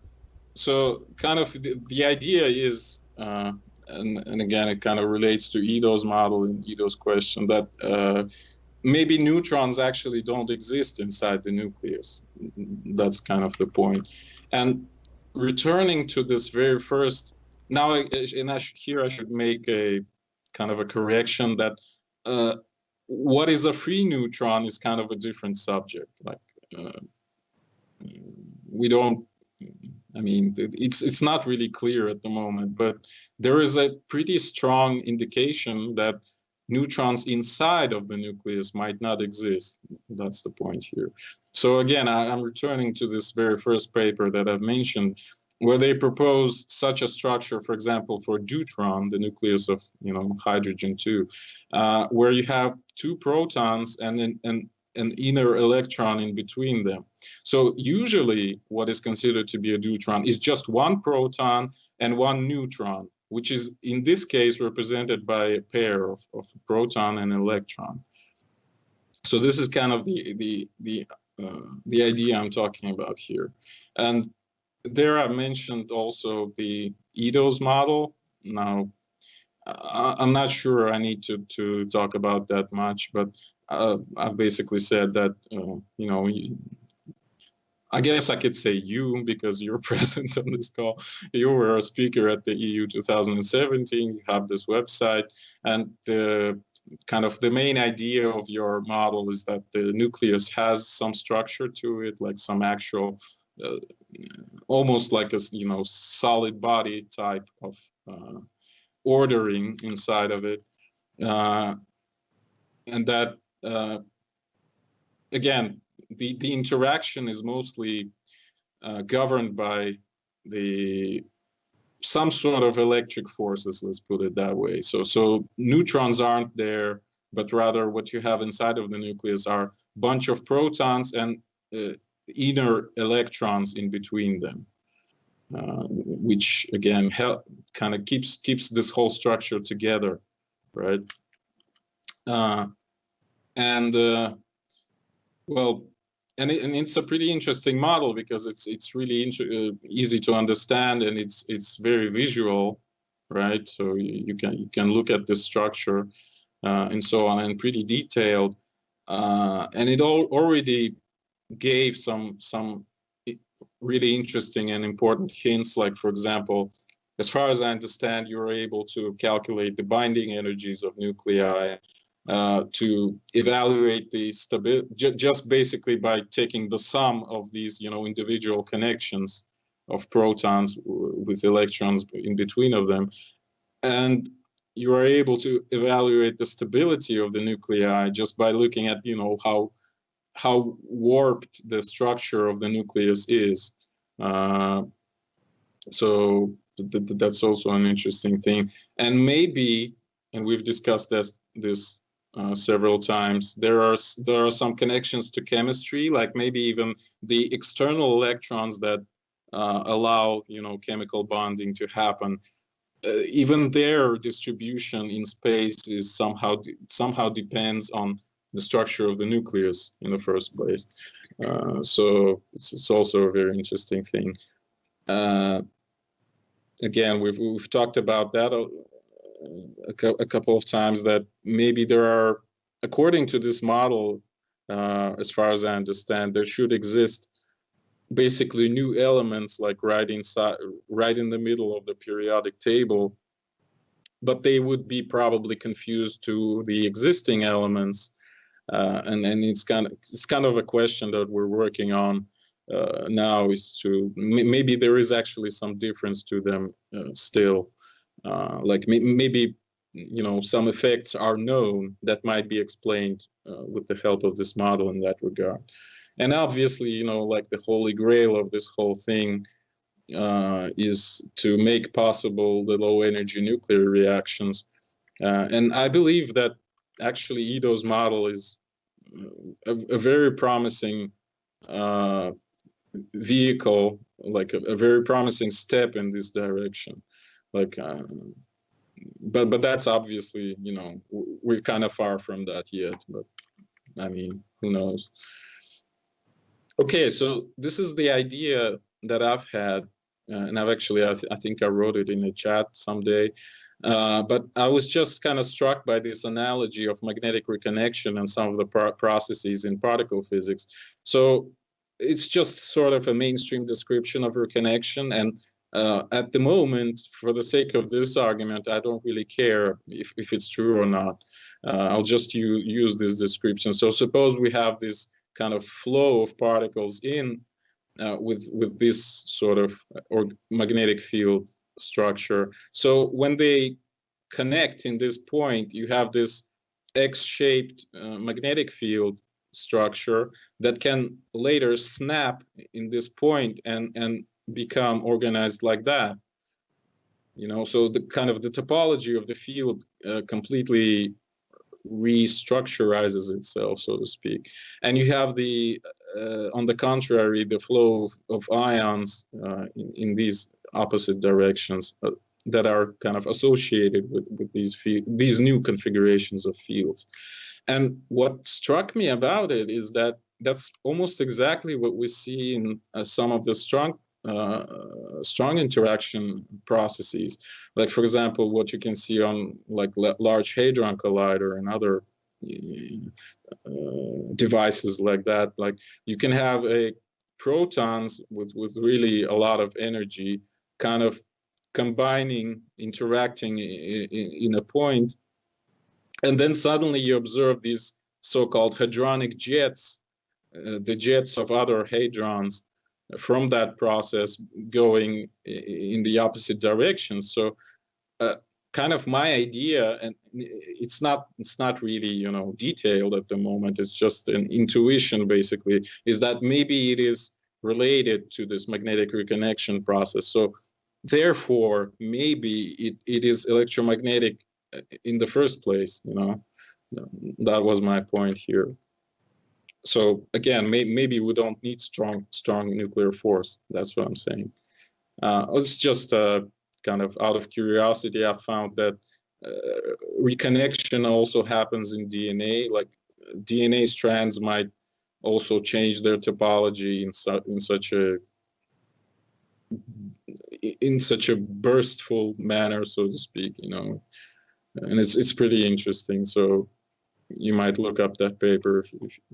so kind of the idea is, and again, it kind of relates to Ido's model and Ido's question, that maybe neutrons actually don't exist inside the nucleus. That's kind of the point. And returning to this very first, now, here I should make a kind of a correction that what is a free neutron is kind of a different subject. Like, we don't, I mean, it's not really clear at the moment, but there is a pretty strong indication that neutrons inside of the nucleus might not exist. That's the point here. So again, I'm returning to this very first paper that I've mentioned, where they propose such a structure, for example, for deuteron, the nucleus of hydrogen-2, where you have two protons and an inner electron in between them. So usually what is considered to be a deuteron is just one proton and one neutron, which is in this case represented by a pair of proton and electron. So this is kind of the idea I'm talking about here. And there I mentioned also the Ido's model. Now, I'm not sure I need to talk about that much, but I basically said that, I guess I could say you, because you're present on this call. You were a speaker at the EU 2017, you have this website, and kind of the main idea of your model is that the nucleus has some structure to it, like some actual, almost like a solid body type of ordering inside of it. and that again, the interaction is mostly governed by some sort of electric forces, let's put it that way. So neutrons aren't there, but rather what you have inside of the nucleus are a bunch of protons and inner electrons in between them, which again kind of keeps this whole structure together, right? Well, and it's a pretty interesting model because it's really easy to understand, and it's very visual, right? So you can look at this structure and so on, and pretty detailed, and it already gave some really interesting and important hints. Like, for example, as far as I understand, you're able to calculate the binding energies of nuclei. To evaluate the stability, just basically by taking the sum of these, individual connections of protons with electrons in between of them, and you are able to evaluate the stability of the nuclei just by looking at, how warped the structure of the nucleus is. So that's also an interesting thing, and maybe, and we've discussed this several times, there are some connections to chemistry, like maybe even the external electrons that allow chemical bonding to happen. Even their distribution in space is somehow depends on the structure of the nucleus in the first place. So it's also a very interesting thing. Again, we've talked about that a couple of times, that maybe there are, according to this model, as far as I understand, there should exist basically new elements, like right in the middle of the periodic table, but they would be probably confused to the existing elements, and it's kind of a question that we're working on now, is to maybe there is actually some difference to them still. Like maybe some effects are known that might be explained with the help of this model in that regard. And obviously, like the holy grail of this whole thing is to make possible the low energy nuclear reactions. And I believe that actually Ido's model is a very promising vehicle, like a very promising step in this direction. Like, but that's obviously, we're kind of far from that yet, but I mean, who knows? Okay, so this is the idea that I've had, and I've actually, I think I wrote it in the chat someday, but I was just kind of struck by this analogy of magnetic reconnection and some of the processes in particle physics. So it's just sort of a mainstream description of reconnection, and at the moment, for the sake of this argument, I don't really care if it's true or not. I'll just use this description. So suppose we have this kind of flow of particles in with this sort of magnetic field structure. So when they connect in this point, you have this X-shaped magnetic field structure that can later snap in this point and become organized like that. So the kind of the topology of the field completely restructurizes itself, so to speak. And you have the on the contrary, the flow of ions in these opposite directions that are kind of associated with these new configurations of fields. And what struck me about it is that that's almost exactly what we see in some of the strong interaction processes. Like, for example, what you can see on like Large Hadron Collider and other devices like that. Like, you can have protons with really a lot of energy kind of combining, interacting in a point, and then suddenly you observe these so-called hadronic jets, the jets of other hadrons from that process going in the opposite direction. So kind of my idea, and it's not really, you know, detailed at the moment. It's just an intuition, basically, is that maybe it is related to this magnetic reconnection process. So therefore, maybe it is electromagnetic in the first place, you know. That was my point here. So again, maybe we don't need strong nuclear force. That's what I'm saying. It's just kind of out of curiosity. I found that reconnection also happens in DNA. Like DNA strands might also change their topology in such a burstful manner, so to speak, you know. And it's pretty interesting. So you might look up that paper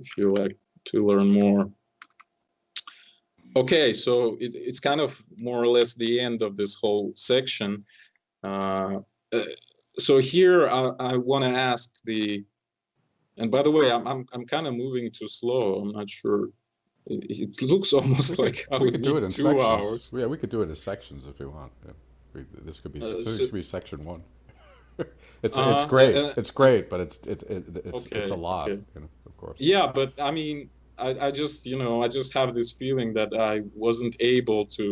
if you like to learn more. Okay, so it's kind of more or less the end of this whole section. So here I want to ask and by the way, I'm kind of moving too slow. I'm not sure. It looks almost like I would do it need in 2 sections. hours. Yeah, we could do it in sections if you want. Yeah. This could be this could be section 1. It's great. It's great, but it's a lot, okay. you know, of course. Yeah, but I mean, I just, you know, I just have this feeling that I wasn't able to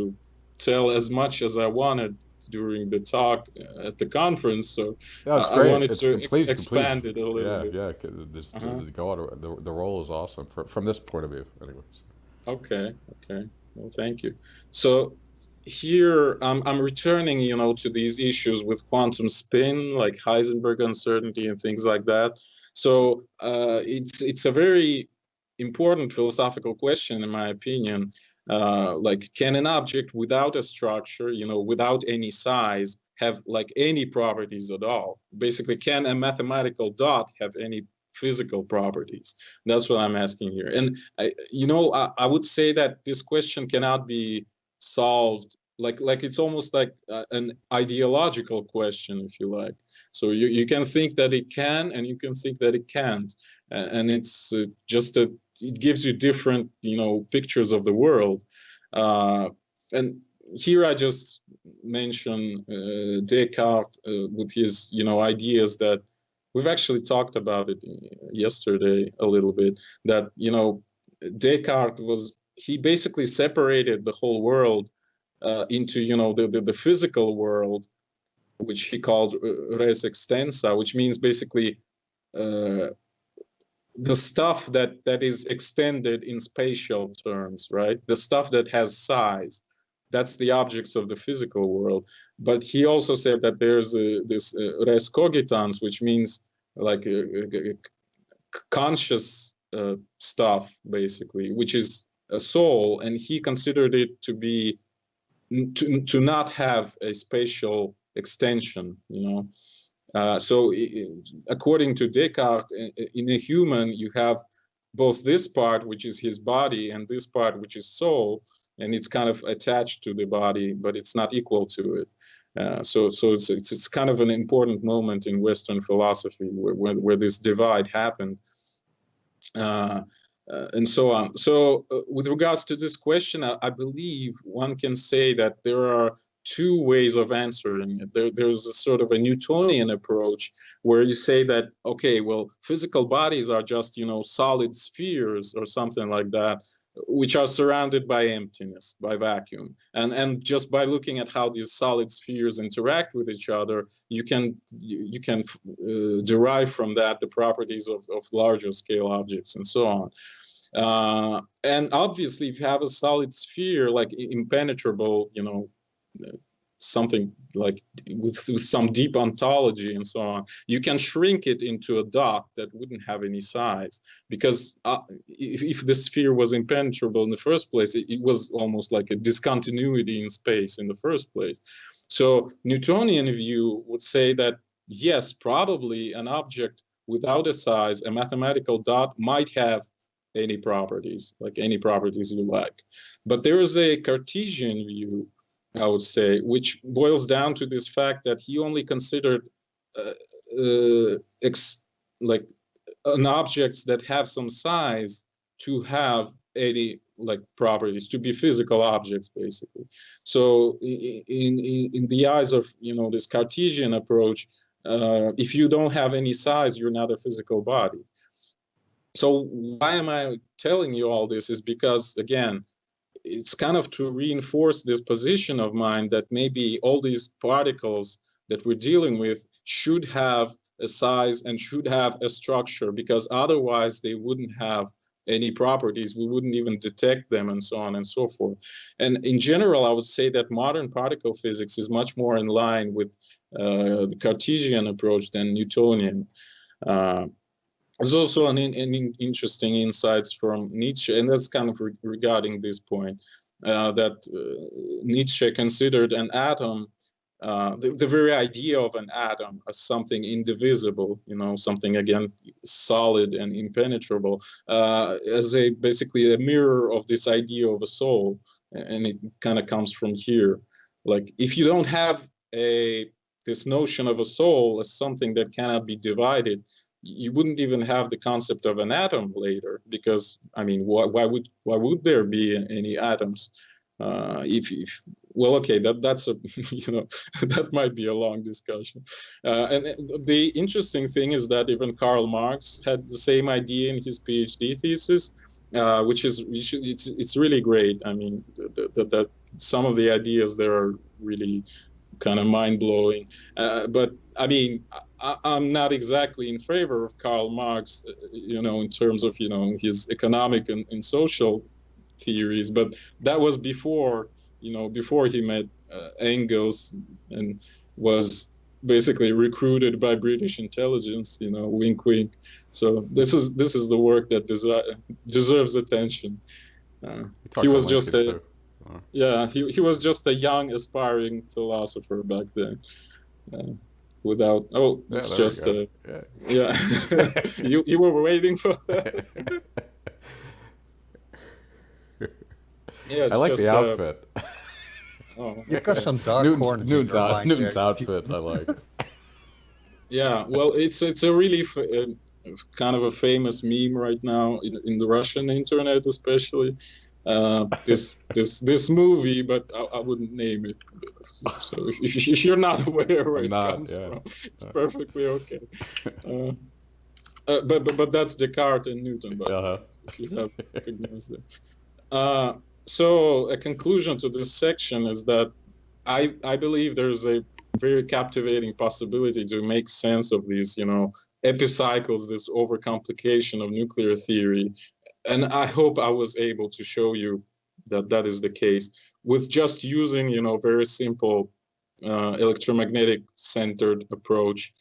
tell as much as I wanted during the talk at the conference. So Yeah, it's I great. wanted to expand it a little bit. Yeah. The role is awesome from this point of view, anyways. Okay. Well, thank you. So here I'm returning, you know, to these issues with quantum spin, like Heisenberg uncertainty and things like that. So it's a very important philosophical question, in my opinion. Like, can an object without a structure, you know, without any size, have like any properties at all? Basically, can a mathematical dot have any physical properties? That's what I'm asking here. And I would say that this question cannot be solved like it's almost like an ideological question, if you like. So you can think that it can, and you can think that it can't, and it's just that it gives you different, you know, pictures of the world. And here I just mention Descartes with his, you know, ideas that we've actually talked about it yesterday a little bit, that, you know, Descartes he basically separated the whole world into, you know, the physical world, which he called res extensa, which means basically the stuff that is extended in spatial terms, right? The stuff that has size. That's the objects of the physical world. But he also said that there's this res cogitans, which means like conscious stuff, basically, which is a soul, and he considered it to be to not have a spatial extension, you know. So according to Descartes, in a human, you have both this part, which is his body, and this part, which is soul, and it's kind of attached to the body, but it's not equal to it. So it's kind of an important moment in Western philosophy where this divide happened. And so on. So with regards to this question, I believe one can say that there are 2 ways of answering it. There's a sort of a Newtonian approach where you say that, okay, well, physical bodies are just, you know, solid spheres or something like that, which are surrounded by emptiness, by vacuum. And just by looking at how these solid spheres interact with each other, you can derive from that the properties of larger scale objects and so on. And obviously, if you have a solid sphere, like impenetrable, you know, something like with some deep ontology and so on, you can shrink it into a dot that wouldn't have any size, because if the sphere was impenetrable in the first place, it was almost like a discontinuity in space in the first place. So Newtonian view would say that, yes, probably an object without a size, a mathematical dot, might have any properties, like any properties you like. But there is a Cartesian view, I would say, which boils down to this fact that he only considered like objects that have some size to have any like properties, to be physical objects, basically. So in the eyes of, you know, this Cartesian approach, if you don't have any size, you're not a physical body. So why am I telling you all this? Is because, again, it's kind of to reinforce this position of mine that maybe all these particles that we're dealing with should have a size and should have a structure, because otherwise they wouldn't have any properties. We wouldn't even detect them, and so on and so forth. And in general, I would say that modern particle physics is much more in line with the Cartesian approach than Newtonian. There's also an interesting insights from Nietzsche, and that's kind of regarding this point, that Nietzsche considered an atom, the very idea of an atom, as something indivisible, you know, something, again, solid and impenetrable, as basically a mirror of this idea of a soul. And it kind of comes from here. Like, if you don't have this notion of a soul as something that cannot be divided, you wouldn't even have the concept of an atom later, because, I mean, why would there be any atoms? Well, okay, that's a, you know, that might be a long discussion. And the interesting thing is that even Karl Marx had the same idea in his PhD thesis, which is, it's really great. I mean, that some of the ideas there are really kind of mind-blowing. But I mean, I'm not exactly in favor of Karl Marx, you know, in terms of, you know, his economic and social theories. But that was before, you know, before he met Engels and was basically recruited by British intelligence, you know, wink, wink. So this is the work that deserves attention. He was just he was just a young aspiring philosopher back then. Without it's just you were waiting for that. Yeah, I like the outfit. You got some dark corners. Newton's outfit, I like. Yeah, well, it's a really kind of a famous meme right now in the Russian internet, especially. This movie, but I wouldn't name it. So if you're not aware where it comes from, it's perfectly okay. But that's Descartes and Newton, but if you have recognized that. So a conclusion to this section is that I believe there's a very captivating possibility to make sense of these, you know, epicycles, this overcomplication of nuclear theory. And I hope I was able to show you that that is the case with just using, you know, very simple electromagnetic centered approach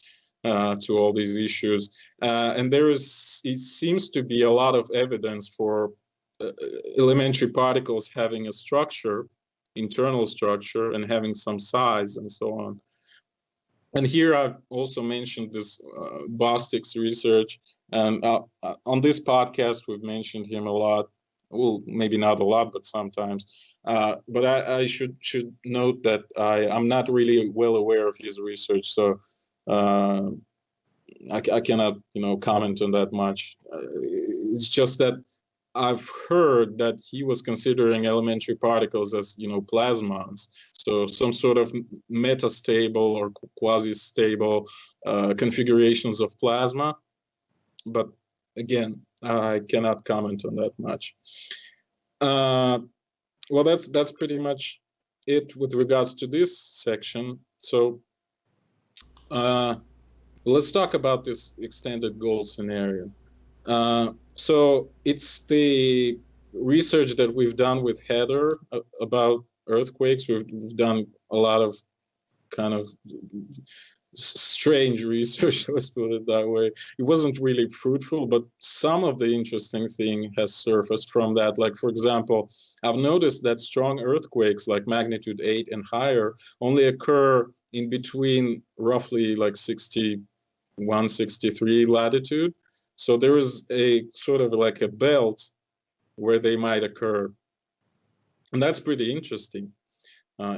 to all these issues. And it seems to be a lot of evidence for elementary particles having a structure, internal structure, and having some size and so on. And here I've also mentioned this Bostic's research. And on this podcast, we've mentioned him a lot. Well, maybe not a lot, but sometimes. But I should note that I'm not really well aware of his research, so I cannot, you know, comment on that much. It's just that I've heard that he was considering elementary particles as, you know, plasmons, so some sort of metastable or quasi-stable configurations of plasma. But again, I cannot comment on that much. Well, that's pretty much it with regards to this section. So let's talk about this extended goal scenario. So it's the research that we've done with Heather about earthquakes. We've done a lot of kind of strange research, let's put it that way. It wasn't really fruitful, but some of the interesting thing has surfaced from that. Like, for example, I've noticed that strong earthquakes like magnitude 8 and higher only occur in between roughly like 61, 63 latitude. So there is a sort of like a belt where they might occur. And that's pretty interesting.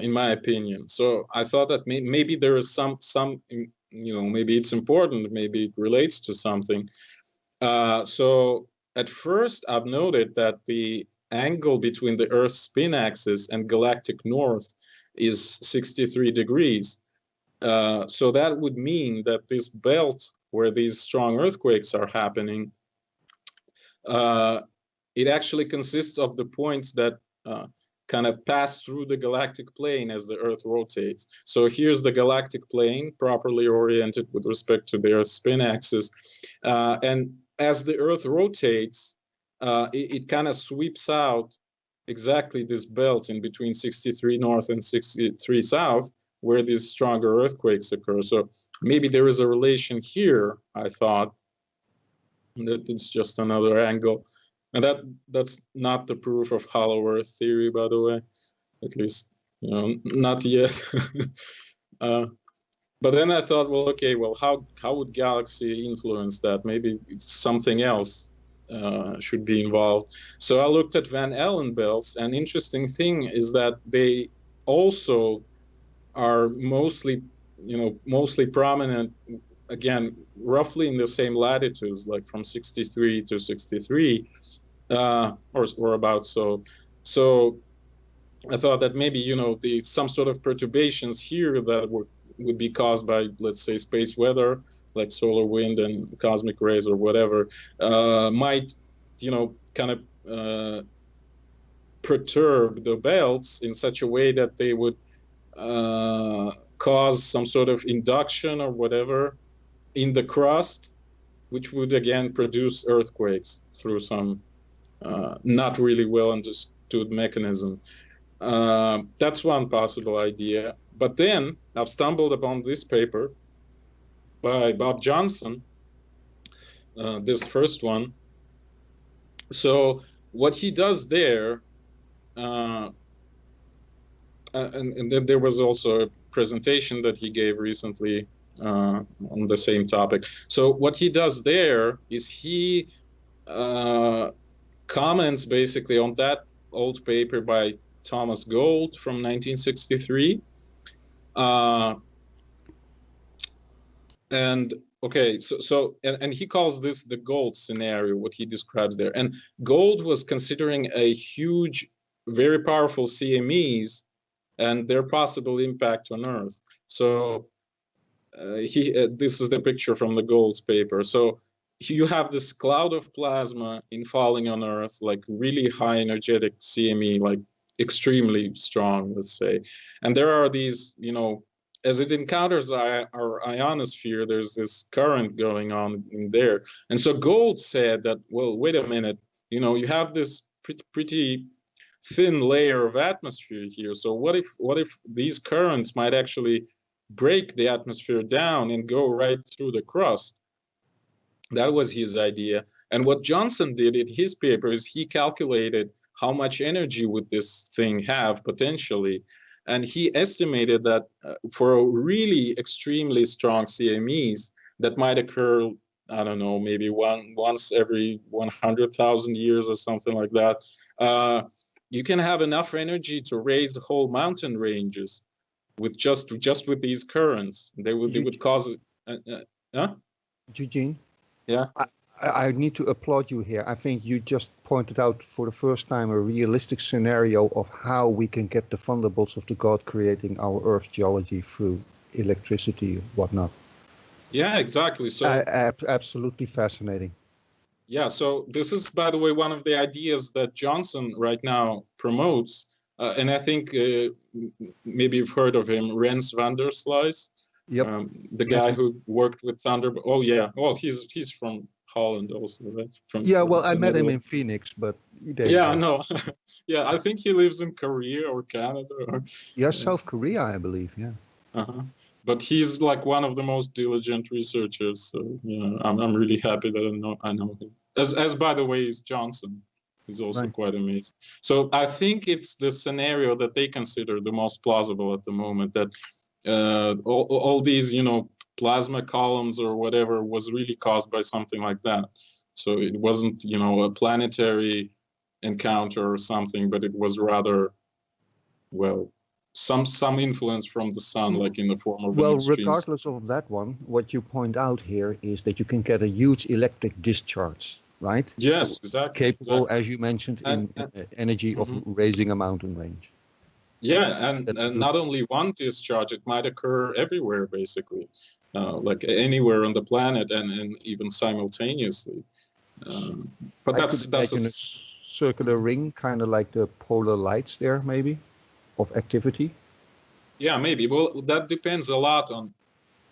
In my opinion. So I thought that maybe there is some, you know, maybe it's important, maybe it relates to something. So at first I've noted that the angle between the Earth's spin axis and galactic north is 63 degrees. So that would mean that this belt where these strong earthquakes are happening, it actually consists of the points that kind of pass through the galactic plane as the Earth rotates. So here's the galactic plane, properly oriented with respect to the Earth's spin axis. And as the Earth rotates, it kind of sweeps out exactly this belt in between 63 north and 63 south, where these stronger earthquakes occur. So maybe there is a relation here, I thought. That it's just another angle. And that's not the proof of hollow Earth theory, by the way, at least, not yet. But then I thought, well, okay, well, how would galaxy influence that? Maybe something else should be involved. So I looked at Van Allen belts, and interesting thing is that they also are mostly prominent, again, roughly in the same latitudes, like from 63 to 63, or about so. So I thought that maybe, some sort of perturbations here that would be caused by, let's say, space weather, like solar wind and cosmic rays or whatever, might, kind of perturb the belts in such a way that they would cause some sort of induction or whatever in the crust, which would again produce earthquakes through some not really well understood mechanism. That's one possible idea. But then I've stumbled upon this paper by Bob Johnson, this first one. So what he does there, and then there was also a presentation that he gave recently on the same topic. So what he does there is he comments basically on that old paper by Thomas Gold from 1963. And okay, and he calls this the Gold scenario, what he describes there. And Gold was considering a huge, very powerful CMEs and their possible impact on Earth. So this is the picture from the Gold's paper. So you have this cloud of plasma falling on Earth, like really high energetic CME, like extremely strong, let's say. And there are these, as it encounters our ionosphere, there's this current going on in there. And so Gold said that, well, wait a minute, you have this pretty thin layer of atmosphere here. So what if these currents might actually break the atmosphere down and go right through the crust? That was his idea. And what Johnson did in his paper is he calculated how much energy would this thing have potentially. And he estimated that for a really extremely strong CMEs that might occur, I don't know, maybe once every 100,000 years or something like that, you can have enough energy to raise whole mountain ranges with just with these currents. They would cause Eugene? Yeah. I need to applaud you here. I think you just pointed out for the first time a realistic scenario of how we can get the thunderbolts of the God creating our Earth geology through electricity, whatnot. Yeah, exactly. So absolutely fascinating. Yeah, so this is, by the way, one of the ideas that Johnson right now promotes, and I think maybe you've heard of him, Rens van der Sluis. Yep. The guy who worked with Thunderbolt. Oh yeah, well he's from Holland also, right? I met him in Phoenix, but yeah, no, yeah, I think he lives in Korea or Canada or South Korea, I believe. Yeah. But he's like one of the most diligent researchers. So I'm really happy that I know him. As by the way, is Johnson. He's also quite amazing. So I think it's the scenario that they consider the most plausible at the moment, that all these plasma columns or whatever was really caused by something like that. So it wasn't a planetary encounter or something, but it was rather, well, some influence from the sun, like in the form of regardless of that one, what you point out here is that you can get a huge electric discharge right? Yes, exactly. Capable, Exactly. as you mentioned, in energy of Mhm. raising a mountain range. Yeah, That's and good. not only one discharge, it might occur everywhere, basically, like anywhere on the planet, and even simultaneously. Um, but I could that's imagine a circular ring, kind of like the polar lights there, maybe, of activity. yeah, maybe. Well, that depends a lot on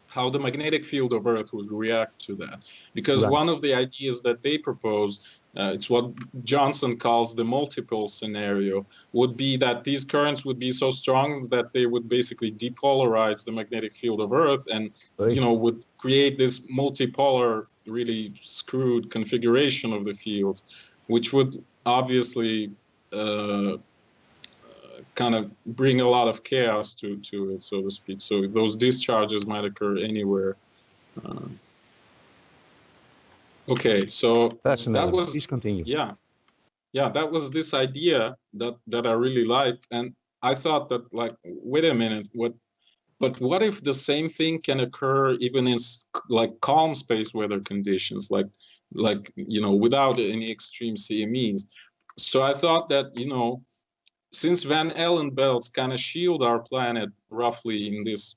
how the magnetic field of Earth would react to that. Because Right. one of the ideas that they propose, it's what Johnson calls the multiple scenario, would be that these currents would be so strong that they would basically depolarize the magnetic field of Earth, and would create this multipolar, really screwed configuration of the fields, which would obviously kind of bring a lot of chaos to it, so to speak. So those discharges might occur anywhere. Okay, so that Fascinating. was, Please continue. yeah, that was this idea that I really liked, and I thought that, like, wait a minute, but what if the same thing can occur even in like calm space weather conditions, like without any extreme CMEs? So I thought that since Van Allen belts kind of shield our planet roughly in this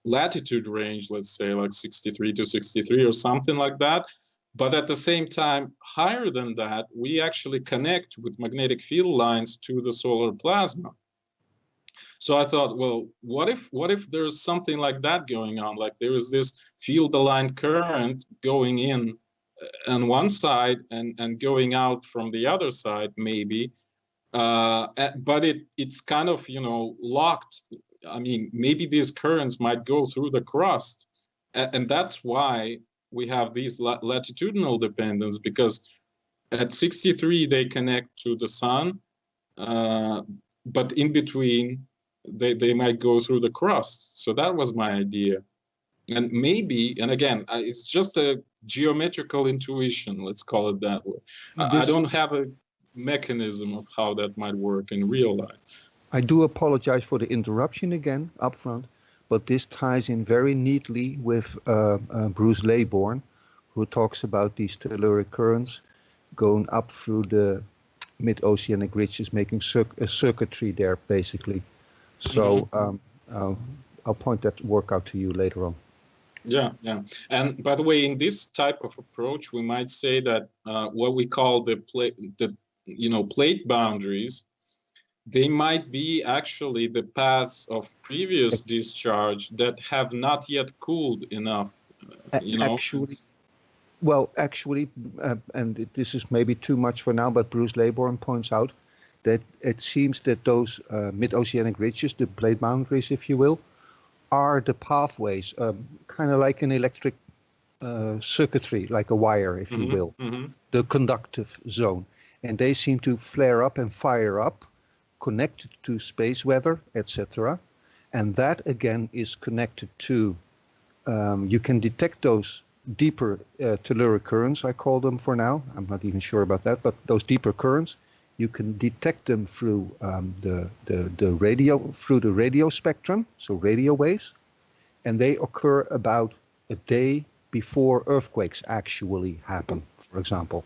latitude range, let's say like 63 to 63 or something like that, but at the same time, higher than that, we actually connect with magnetic field lines to the solar plasma. So I thought, well, what if there's something like that going on? Like there is this field-aligned current going in on one side and going out from the other side, maybe. But it's kind of locked. I mean, maybe these currents might go through the crust, and that's why we have these latitudinal dependence, because at 63 they connect to the sun, but in between they might go through the crust. So that was my idea. And maybe, and again, it's just a geometrical intuition, let's call it that way. I This don't have a mechanism of how that might work in real life. I do apologize for the interruption again up front, but this ties in very neatly with Bruce Laybourne, who talks about these telluric currents going up through the mid-oceanic ridges, making a circuitry there, basically. So I'll point that work out to you later on. Yeah, yeah. And by the way, in this type of approach, we might say that what we call the plate boundaries, they might be actually the paths of previous discharge that have not yet cooled enough, Actually, and this is maybe too much for now, but Bruce Laybourne points out that it seems that those mid-oceanic ridges, the plate boundaries, if you will, are the pathways, kind of like an electric circuitry, like a wire, if you will, the conductive zone. And they seem to flare up and fire up, connected to space weather, etc. And that, again, is connected to, you can detect those deeper telluric currents, I call them for now. I'm not even sure about that, but those deeper currents, you can detect them through the radio spectrum, so radio waves, and they occur about a day before earthquakes actually happen, for example.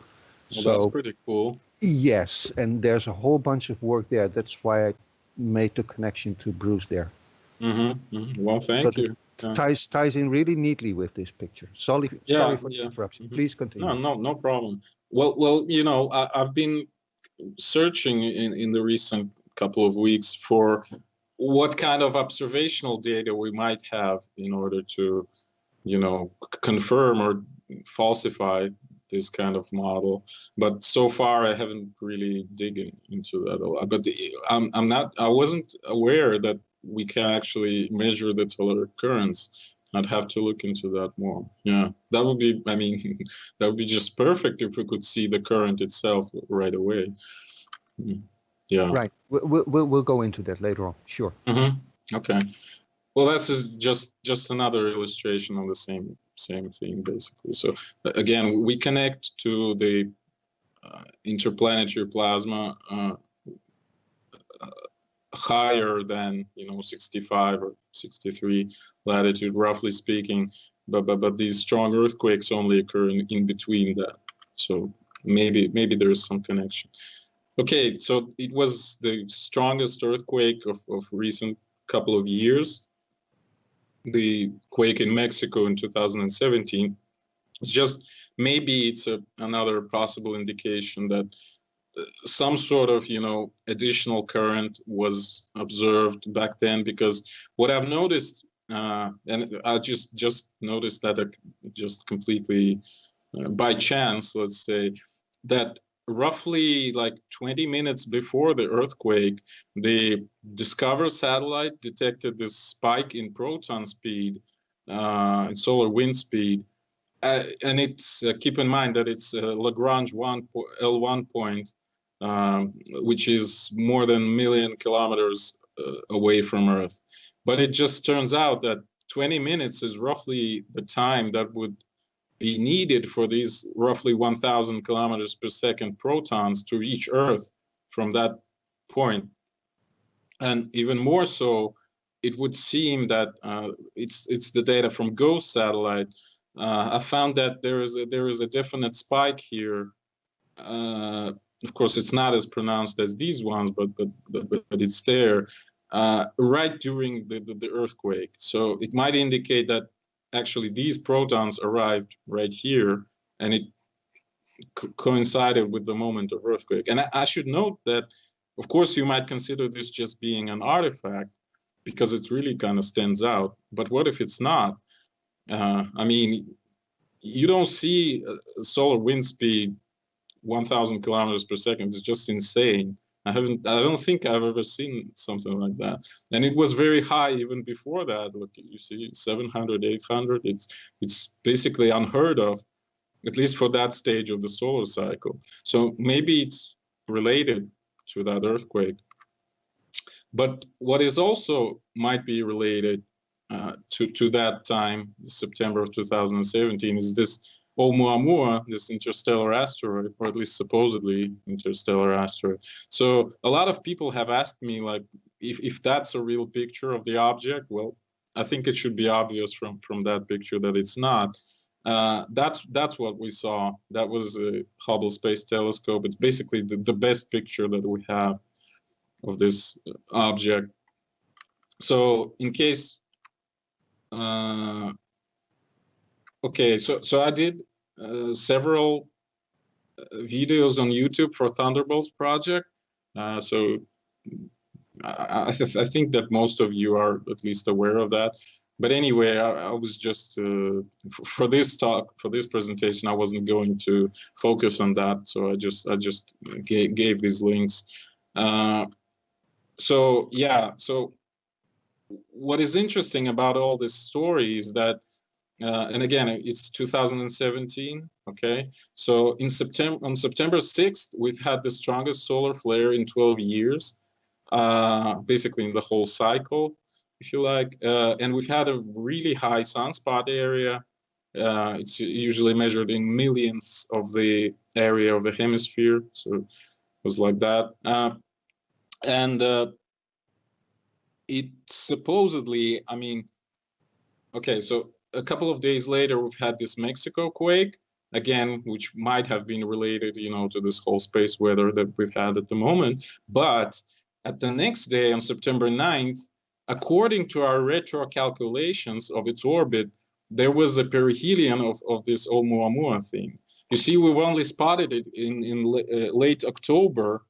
Well, that's pretty cool. Yes, and there's a whole bunch of work there. That's why I made the connection to Bruce there. Well, thank you. Ties in really neatly with this picture. Sorry for the interruption. Please continue. No problem. Well, I've been searching in the recent couple of weeks for what kind of observational data we might have in order to, confirm or falsify this kind of model. But so far, I haven't really digged into that a lot. But I wasn't aware that we can actually measure the telluric currents. I'd have to look into that more. Yeah, that would be, that would be just perfect if we could see the current itself right away. Yeah. Right. We'll go into that later on. Sure. Okay. Well, that's just another illustration of the same thing, basically. So again, we connect to the interplanetary plasma higher than 65 or 63 latitude, roughly speaking. But these strong earthquakes only occur in between that. So maybe there is some connection. Okay, so it was the strongest earthquake of recent couple of years. The quake in Mexico in 2017. It's just maybe it's another possible indication that some sort of additional current was observed back then, because what I've noticed, and I just noticed that just completely by chance, let's say, that roughly like 20 minutes before the earthquake, the Discover satellite detected this spike in proton speed, solar wind speed. And it's keep in mind that it's Lagrange L1 point, which is more than 1 million kilometers away from Earth. But it just turns out that 20 minutes is roughly the time that would be needed for these roughly 1,000 kilometers per second protons to reach Earth from that point. And even more so, it would seem that it's the data from GOES satellite. I found that there is a definite spike here. Of course, it's not as pronounced as these ones, but it's there right during the earthquake. So it might indicate that actually these protons arrived right here, and it coincided with the moment of earthquake. And I should note that, of course, you might consider this just being an artifact because it really kind of stands out. But what if it's not? I mean, you don't see solar wind speed 1,000 kilometers per second. It's just insane. I don't think I've ever seen something like that. And it was very high even before that. Look, you see 700, 800. It's basically unheard of, at least for that stage of the solar cycle. So maybe it's related to that earthquake. But what is also might be related to that time, September of 2017, is this Oumuamua, this interstellar asteroid, or at least supposedly interstellar asteroid. So a lot of people have asked me, like, if that's a real picture of the object. Well, I think it should be obvious from that picture that it's not. That's what we saw. That was a Hubble Space Telescope. It's basically the best picture that we have of this object. So in case, okay, so I did several videos on YouTube for Thunderbolts project. So I think that most of you are at least aware of that. But anyway, I was just for this talk, for this presentation, I wasn't going to focus on that. So I just gave these links. So yeah, so what is interesting about all this story is that, and again, it's 2017, okay? So on September 6th, we've had the strongest solar flare in 12 years, basically in the whole cycle, if you like. And we've had a really high sunspot area. It's usually measured in millions of the area of the hemisphere. So it was like that. And it supposedly, I mean, okay, so a couple of days later, we've had this Mexico quake, again, which might have been related, to this whole space weather that we've had at the moment. But at the next day, on September 9th, according to our retro calculations of its orbit, there was a perihelion of this Oumuamua thing. You see, we've only spotted it in late October,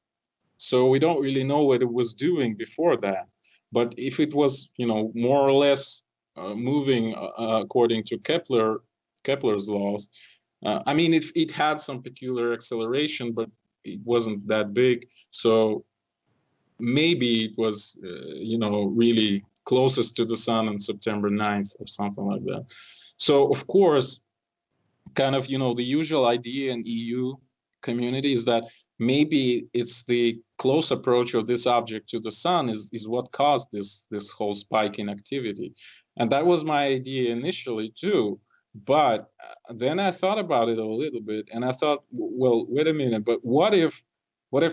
so we don't really know what it was doing before that. But if it was, more or less moving according to Kepler's laws, I mean, it had some peculiar acceleration, but it wasn't that big. So maybe it was, really closest to the sun on September 9th or something like that. So, of course, kind of, the usual idea in EU community is that maybe it's the close approach of this object to the sun is what caused this whole spike in activity. And that was my idea initially too. But then I thought about it a little bit and I thought, well, wait a minute, but what if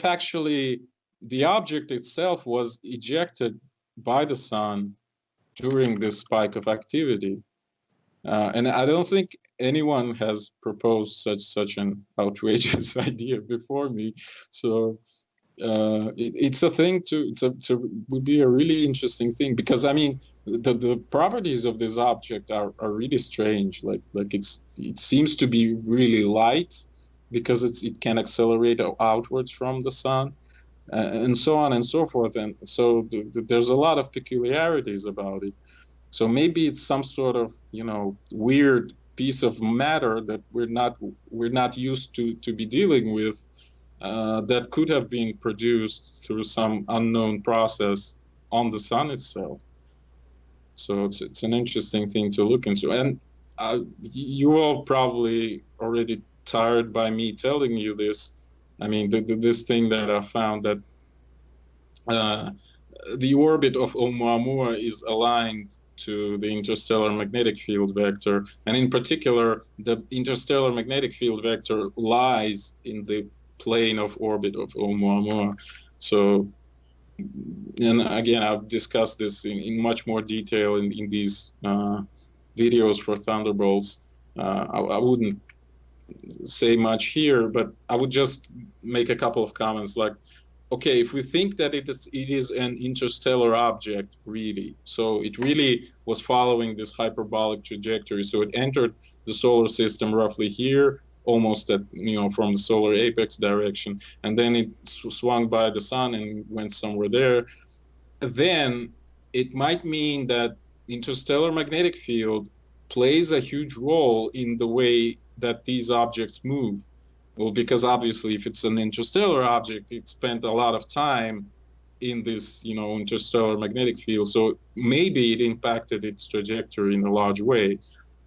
actually the object itself was ejected by the sun during this spike of activity. And I don't think anyone has proposed such an outrageous idea before me. So it's a thing would be a really interesting thing, because I mean the properties of this object are really strange. Like it seems to be really light because it can accelerate outwards from the sun, and so on and so forth. And so there's a lot of peculiarities about it. So maybe it's some sort of, you know, weird piece of matter that we're not used to be dealing with, that could have been produced through some unknown process on the sun itself. So it's an interesting thing to look into. And you all probably already tired by me telling you this. I mean, this thing that I found, that the orbit of Oumuamua is aligned to the interstellar magnetic field vector, and in particular, the interstellar magnetic field vector lies in the plane of orbit of Oumuamua. So, and again, I've discussed this in much more detail in these videos for Thunderbolts. I wouldn't say much here, but I would just make a couple of comments. Like, okay, if we think that it is an interstellar object, really, so it really was following this hyperbolic trajectory. So it entered the solar system roughly here, almost at, you know, from the solar apex direction, and then it swung by the sun and went somewhere there. Then it might mean that interstellar magnetic field plays a huge role in the way that these objects move. Well, because obviously, if it's an interstellar object, it spent a lot of time in this, you know, interstellar magnetic field. So maybe it impacted its trajectory in a large way.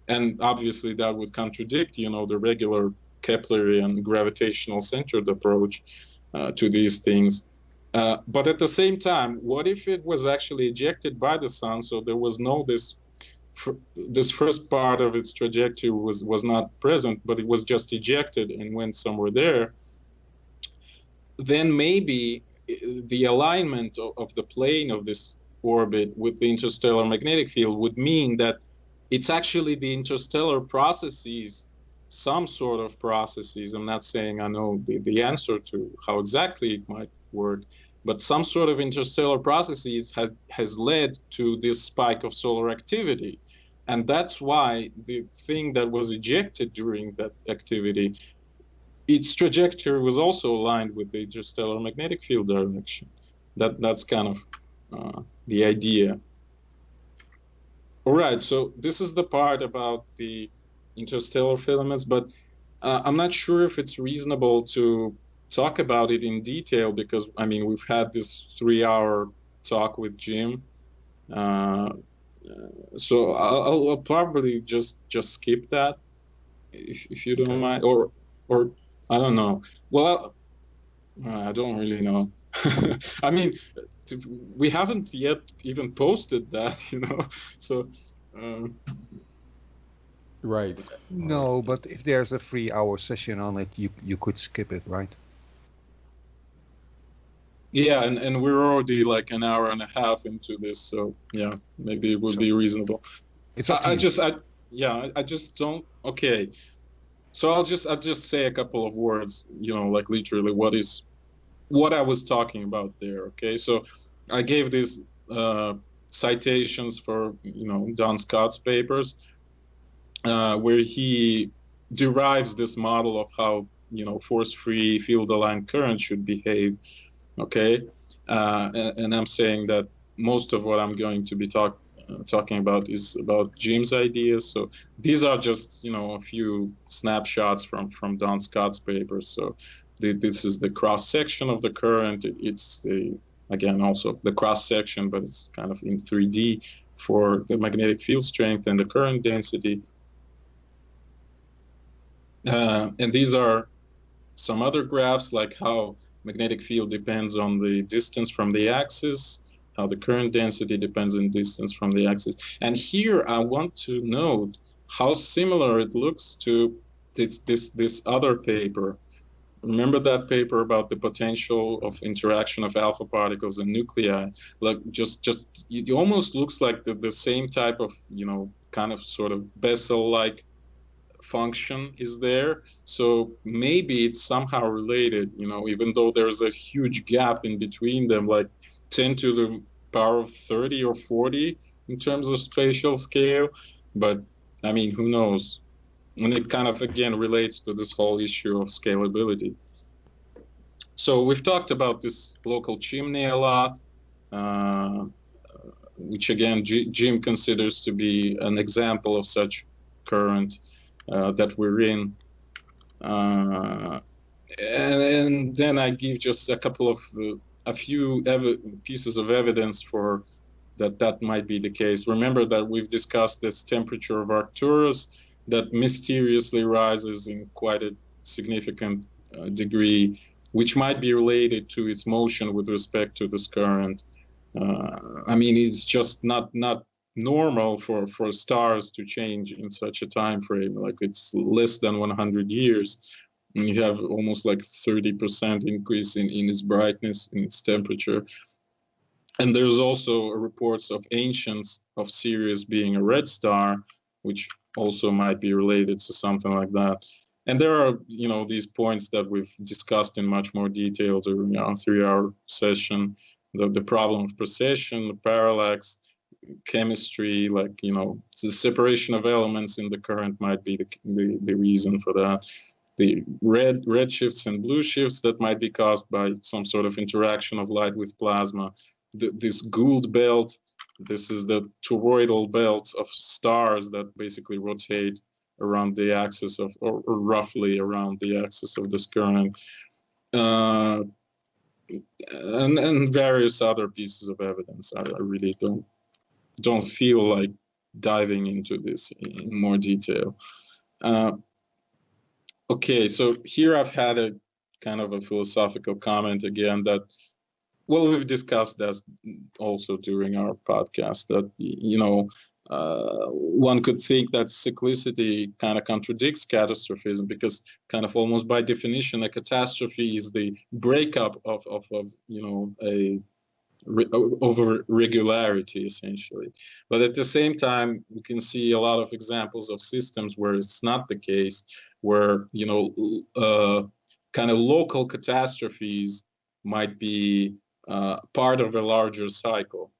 And obviously, that would contradict, you know, the regular Keplerian gravitational centered approach to these things. But at the same time, what if it was actually ejected by the sun? So there was no this first part of its trajectory was not present, but it was just ejected and went somewhere there. Then maybe the alignment of the plane of this orbit with the interstellar magnetic field would mean that it's actually the interstellar processes, some sort of processes. I'm not saying I know the answer to how exactly it might work, but some sort of interstellar processes has led to this spike of solar activity. And that's why the thing that was ejected during that activity, its trajectory was also aligned with the interstellar magnetic field direction. That's kind of the idea. All right, so this is the part about the interstellar filaments, but I'm not sure if it's reasonable to talk about it in detail, because, I mean, we've had this 3-hour talk with Jim. So I'll probably just skip that, if you don't mind, or I don't know. Well, I don't really know. I mean, we haven't yet even posted that, you know. So. Right. No, but if there's a 3-hour session on it, you could skip it, right? Yeah, and we're already like an hour and a half into this, so yeah, maybe it would be reasonable. It's up to you. I just don't. Okay, so I'll just say a couple of words, you know, like literally what I was talking about there. Okay, so I gave these citations for, you know, Don Scott's papers, where he derives this model of how, you know, force-free field-aligned current should behave. Okay, and I'm saying that most of what I'm going to be talking about is about Jim's ideas. So these are just, you know, a few snapshots from Don Scott's papers. So this is the cross section of the current. It's again also the cross section, but it's kind of in 3D for the magnetic field strength and the current density. And these are some other graphs, like how magnetic field depends on the distance from the axis, how the current density depends on distance from the axis. And here I want to note how similar it looks to this other paper, Remember that paper about the potential of interaction of alpha particles and nuclei? Like just it almost looks like the same type of, kind of sort of Bessel-like function is there. So maybe it's somehow related, even though there's a huge gap in between them, like 10 to the power of 30 or 40 in terms of spatial scale. But I mean, who knows? And it kind of, again, relates to this whole issue of scalability. So we've talked about this local chimney a lot, which again, Jim considers to be an example of such current that we're in. And then I give just a few pieces of evidence for that might be the case. Remember that we've discussed this temperature of Arcturus that mysteriously rises in quite a significant degree, which might be related to its motion with respect to this current. I mean, it's just not normal for stars to change in such a time frame. Like, it's less than 100 years, and you have almost like 30% increase in its brightness, in its temperature. And there's also reports of ancients of Sirius being a red star, which also might be related to something like that. And there are, these points that we've discussed in much more detail during our 3-hour session, the problem of precession, the parallax, chemistry, like, the separation of elements in the current might be the reason for that. The red shifts and blue shifts that might be caused by some sort of interaction of light with plasma. This Gould belt, this is the toroidal belt of stars that basically rotate around the axis of, or roughly around the axis of this current, and various other pieces of evidence. I really don't feel like diving into this in more detail. Okay, so here I've had a kind of a philosophical comment again that, well, we've discussed that also during our podcast, that, one could think that cyclicity kind of contradicts catastrophism, because kind of almost by definition, a catastrophe is the breakup of over regularity, essentially. But at the same time, we can see a lot of examples of systems where it's not the case, where, kind of local catastrophes might be part of a larger cycle.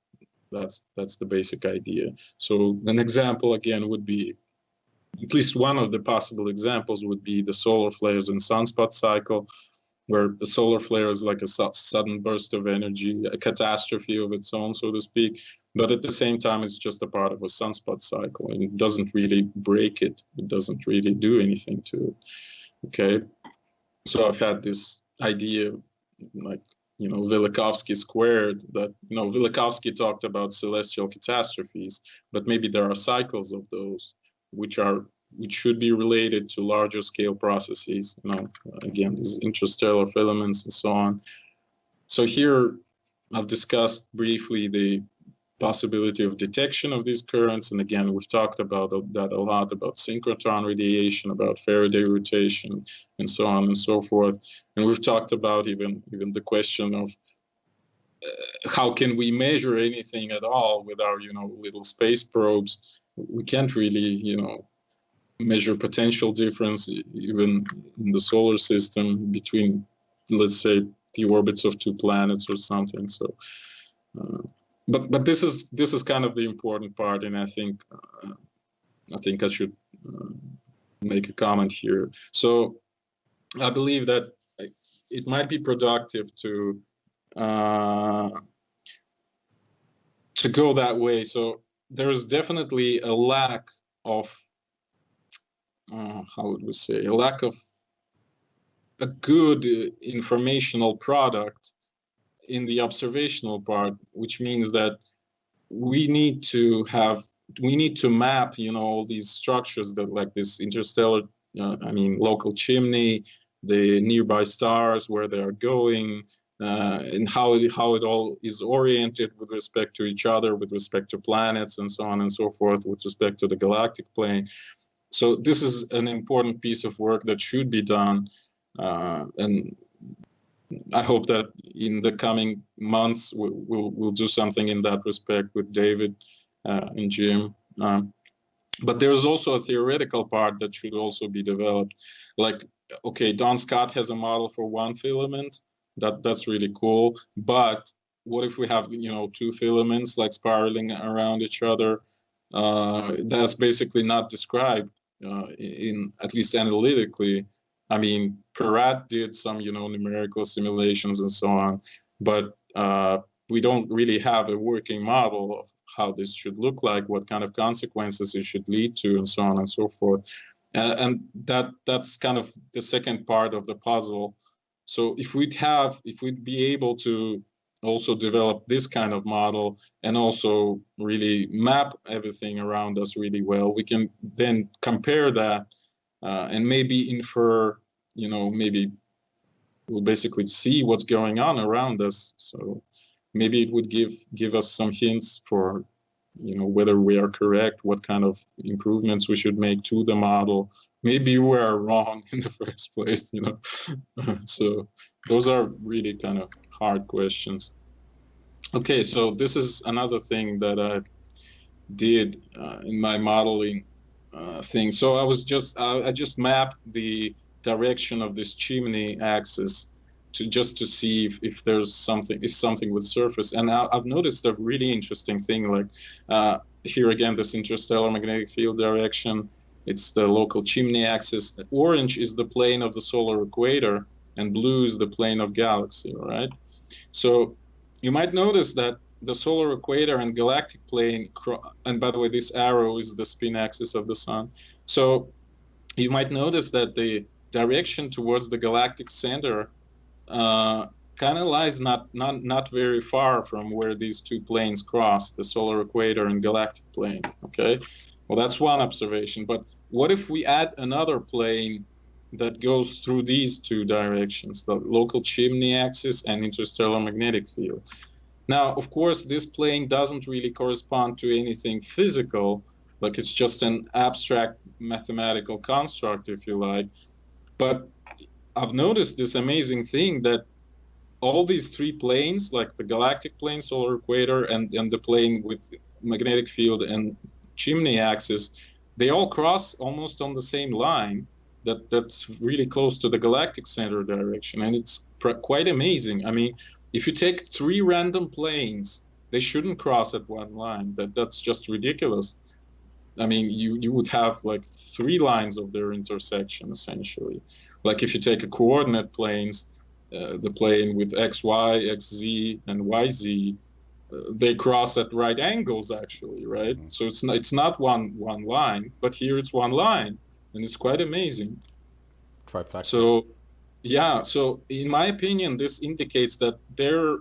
That's the basic idea. So an example, again, would be, at least one of the possible examples would be the solar flares and sunspot cycle, where the solar flare is like a sudden burst of energy, a catastrophe of its own, so to speak. But at the same time, it's just a part of a sunspot cycle, and it doesn't really break it. It doesn't really do anything to it. Okay, so I've had this idea, like, Velikovsky squared, that, Velikovsky talked about celestial catastrophes, but maybe there are cycles of those which should be related to larger scale processes, again, these interstellar filaments and so on. So here I've discussed briefly the possibility of detection of these currents. And again, we've talked about that a lot, about synchrotron radiation, about Faraday rotation, and so on and so forth. And we've talked about even the question of how can we measure anything at all with our, little space probes? We can't really, measure potential difference even in the solar system between, let's say, the orbits of two planets or something. So, but this is kind of the important part, and I think I should make a comment here. So I believe that it might be productive to go that way. So there is definitely a lack of how would we say, a lack of a good informational product in the observational part, which means that we need to map, all these structures that, like this interstellar, local chimney, the nearby stars, where they are going, and how it all is oriented with respect to each other, with respect to planets, and so on and so forth, with respect to the galactic plane. So this is an important piece of work that should be done. And I hope that in the coming months we'll do something in that respect with David and Jim. But there's also a theoretical part that should also be developed. Like, okay, Don Scott has a model for one filament. That's really cool. But what if we have, you know, two filaments like spiraling around each other? That's basically not described in, at least analytically. I mean, Peratt did some, you know, numerical simulations and so on, but we don't really have a working model of how this should look like, what kind of consequences it should lead to, and so on and so forth. And that's kind of the second part of the puzzle. So if we'd be able to also develop this kind of model and also really map everything around us really well, we can then compare that and maybe infer, you know, maybe we'll basically see what's going on around us. So maybe it would give us some hints for, you know, whether we are correct, what kind of improvements we should make to the model. Maybe we are wrong in the first place, you know. So those are really kind of hard questions. Okay, so this is another thing that I did in my modeling thing. So I just mapped the direction of this chimney axis to see if there's something would surface. And I've noticed a really interesting thing, like here again, this interstellar magnetic field direction. It's the local chimney axis. Orange is the plane of the solar equator, and blue is the plane of galaxy, right? So you might notice that the solar equator and galactic plane, and by the way, this arrow is the spin axis of the sun. So you might notice that the direction towards the galactic center kind of lies not very far from where these two planes cross, the solar equator and galactic plane, okay? Well, that's one observation. But what if we add another plane that goes through these two directions, the local chimney axis and interstellar magnetic field? Now, of course, this plane doesn't really correspond to anything physical, like it's just an abstract mathematical construct, if you like. But I've noticed this amazing thing that all these three planes, like the galactic plane, solar equator, and the plane with magnetic field and chimney axis, they all cross almost on the same line that's really close to the galactic center direction. And it's quite amazing. I mean, if you take three random planes, they shouldn't cross at one line. That's just ridiculous. I mean, you would have like three lines of their intersection, essentially. Like if you take a coordinate planes, the plane with XY, XZ, and YZ, they cross at right angles, actually, right? Mm-hmm. So it's not one line, but here it's one line, and it's quite amazing. Trifecta. So, yeah. So in my opinion, this indicates that their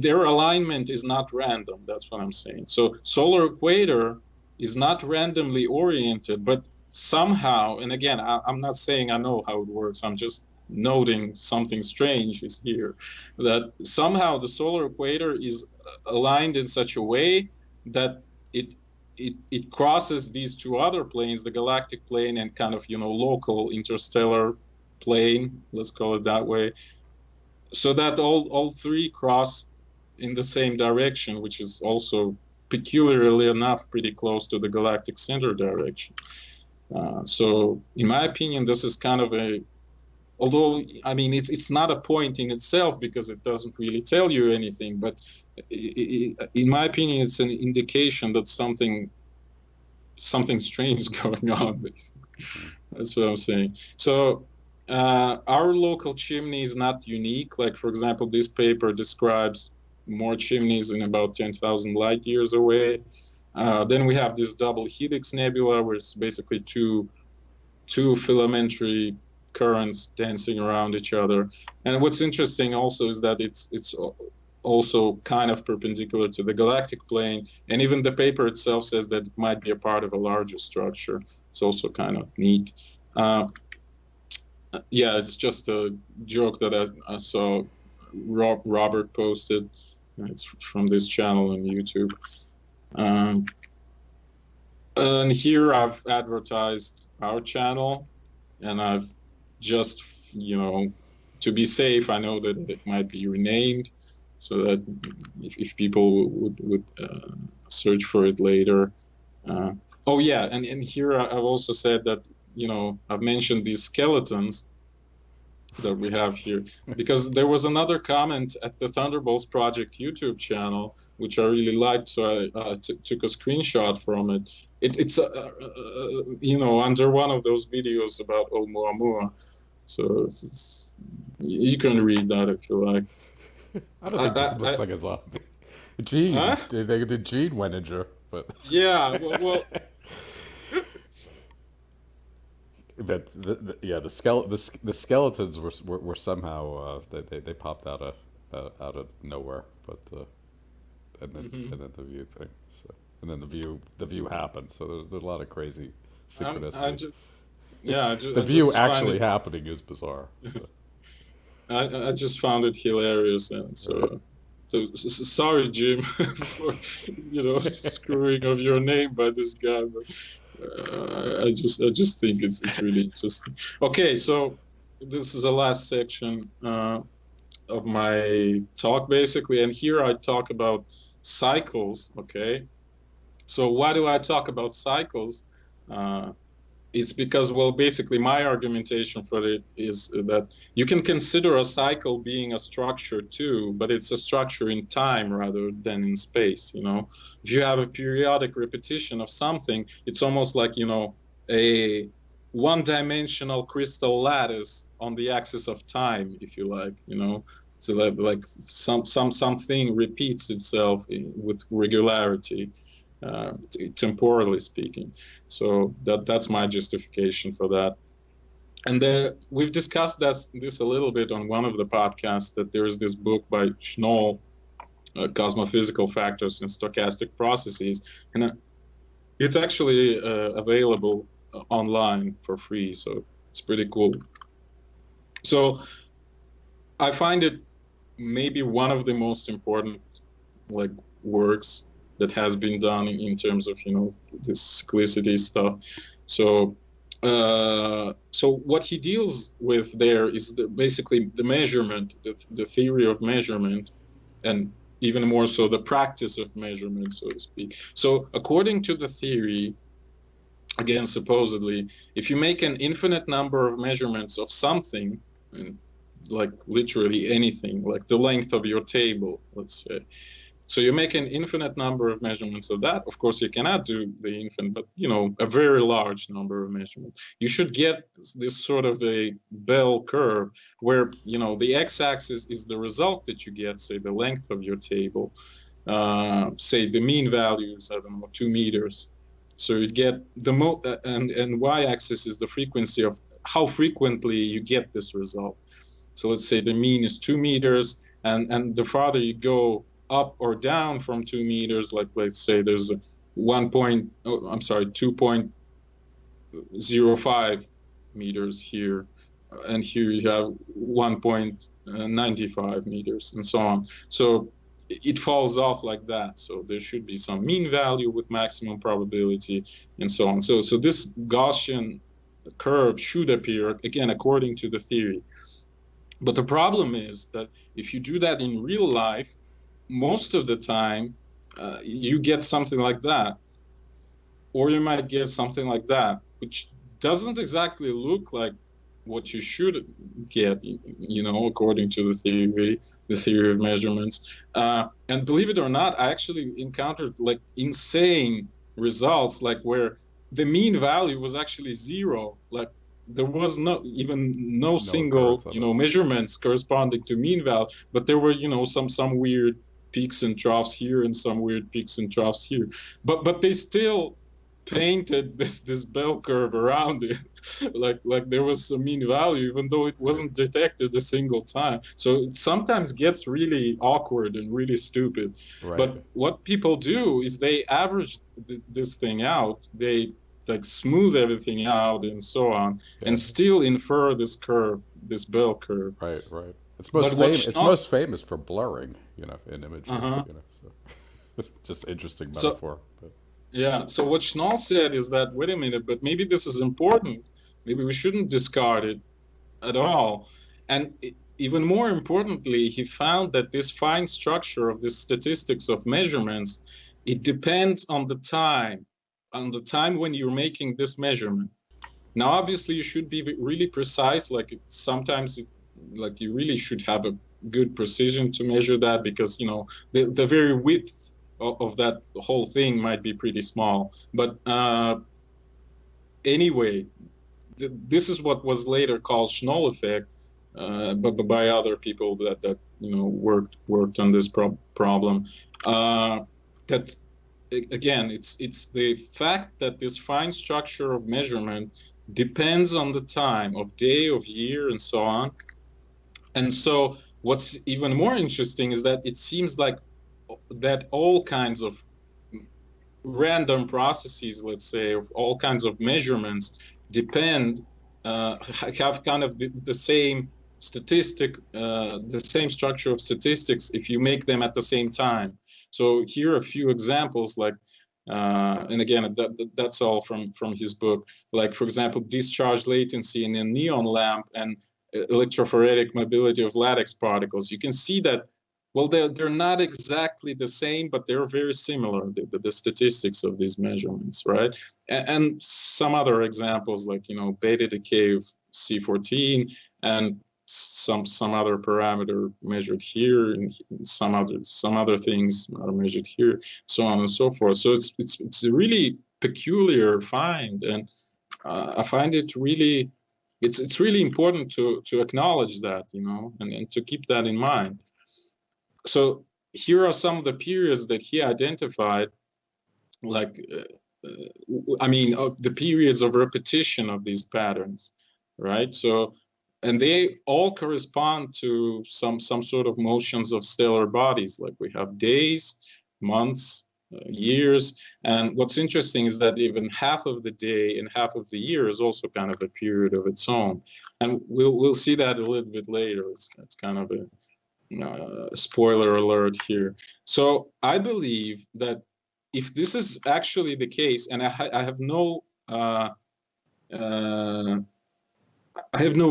alignment is not random. That's what I'm saying. So solar equator is not randomly oriented, but somehow, and again, I'm not saying I know how it works. I'm just noting something strange is here, that somehow the solar equator is aligned in such a way that it crosses these two other planes, the galactic plane and kind of, you know, local interstellar plane, let's call it that way, so that all three cross in the same direction, which is also peculiarly enough pretty close to the galactic center direction. So in my opinion, this is kind of although, I mean, it's not a point in itself because it doesn't really tell you anything, but in my opinion, it's an indication that something strange is going on, basically. That's what I'm saying. So our local chimney is not unique. Like, for example, this paper describes more chimneys in about 10,000 light years away. Then we have this double helix nebula, where it's basically two filamentary currents dancing around each other. And what's interesting also is that it's also kind of perpendicular to the galactic plane, and even the paper itself says that it might be a part of a larger structure. It's also kind of neat. Yeah, it's just a joke that I saw Robert posted. It's from this channel on YouTube. And here I've advertised our channel, and I've just, to be safe, I know that it might be renamed, so that if people would search for it later. Oh yeah, and here I've also said that, I've mentioned these skeletons that we have here, because there was another comment at the Thunderbolts Project YouTube channel, which I really liked, so I took a screenshot from it. It's under one of those videos about Oumuamua, so you can read that if you like. I don't think it looks like a zombie. Gene, Huh? they did Gene Wenninger, but yeah, well. But the skeletons were somehow they popped out of nowhere, but and then the view thing, so, and then the view happened. So there's a lot of crazy synchronicity. The view actually happening is bizarre. So. I just found it hilarious, and so sorry, Jim, for screwing of your name by this guy, but. I just think it's really interesting. Okay, so this is the last section of my talk, basically, and here I talk about cycles. Okay, so why do I talk about cycles? It's because, well, basically my argumentation for it is that you can consider a cycle being a structure too, but it's a structure in time rather than in space. If you have a periodic repetition of something, it's almost like, a one-dimensional crystal lattice on the axis of time, if you like, so that like something repeats itself with regularity. Temporally speaking, so that's my justification for that. And we've discussed this a little bit on one of the podcasts, that there is this book by Schnoll, Cosmophysical Factors and Stochastic Processes, and it's actually available online for free, so it's pretty cool. So I find it maybe one of the most important works that has been done in terms of this cyclicity stuff. So what he deals with there is basically the measurement, the theory of measurement, and even more so the practice of measurement, so to speak. So according to the theory, again, supposedly, if you make an infinite number of measurements of something, like literally anything, like the length of your table, let's say, so you make an infinite number of measurements of that. Of course, you cannot do the infinite, but a very large number of measurements. You should get this sort of a bell curve where the x-axis is the result that you get, say the length of your table, say the mean value is, I don't know, 2 meters. So you get the and y-axis is the frequency of how frequently you get this result. So let's say the mean is 2 meters, and the farther you go up or down from 2 meters, like let's say there's 2.05 meters here, and here you have 1.95 meters, and so on. So it falls off like that. So there should be some mean value with maximum probability, and so on. So this Gaussian curve should appear, again, according to the theory. But the problem is that if you do that in real life, most of the time, you get something like that, or you might get something like that, which doesn't exactly look like what you should get, according to the theory of measurements. And believe it or not, I actually encountered insane results, where the mean value was actually 0. There was no single, measurements corresponding to mean value, but there were, some weird peaks and troughs here and some weird peaks and troughs here, but they still painted this bell curve around it, like there was some mean value, even though it wasn't detected a single time. So it sometimes gets really awkward and really stupid. Right. But what people do is they average this thing out, they smooth everything out and so on, and still infer this curve, this bell curve. Right. It's most famous for blurring, in images. So just interesting metaphor. Yeah. So what Schnall said is that, wait a minute, but maybe this is important. Maybe we shouldn't discard it. at all. And even more importantly, he found that this fine structure of the statistics of measurements, it depends on the time when you're making this measurement. Now, obviously, you should be really precise. Like sometimes, like you really should have a good precision to measure that, because the very width of that whole thing might be pretty small. But anyway, this is what was later called Schnoll effect, but by other people that worked on this problem. That again, it's the fact that this fine structure of measurement depends on the time of day, of year, and so on. And so what's even more interesting is that it seems like that all kinds of random processes, let's say, of all kinds of measurements depend, have kind of the same statistic, the same structure of statistics if you make them at the same time. So here are a few examples, like, and again, that's all from his book. Like, for example, discharge latency in a neon lamp and electrophoretic mobility of lattice particles. You can see that, well, they're not exactly the same, but they're very similar, the statistics of these measurements, right? And some other examples, like, beta decay of C14 and some other parameter measured here, and some other things are measured here, so on and so forth. So it's a really peculiar find, and I find it really, it's really important to acknowledge that, and to keep that in mind. So here are some of the periods that he identified, like, the periods of repetition of these patterns, right? So, and they all correspond to some sort of motions of stellar bodies. Like, we have days, months, years. And what's interesting is that even half of the day and half of the year is also kind of a period of its own. And we'll see that a little bit later. It's kind of a spoiler alert here. So I believe that if this is actually the case, and I have no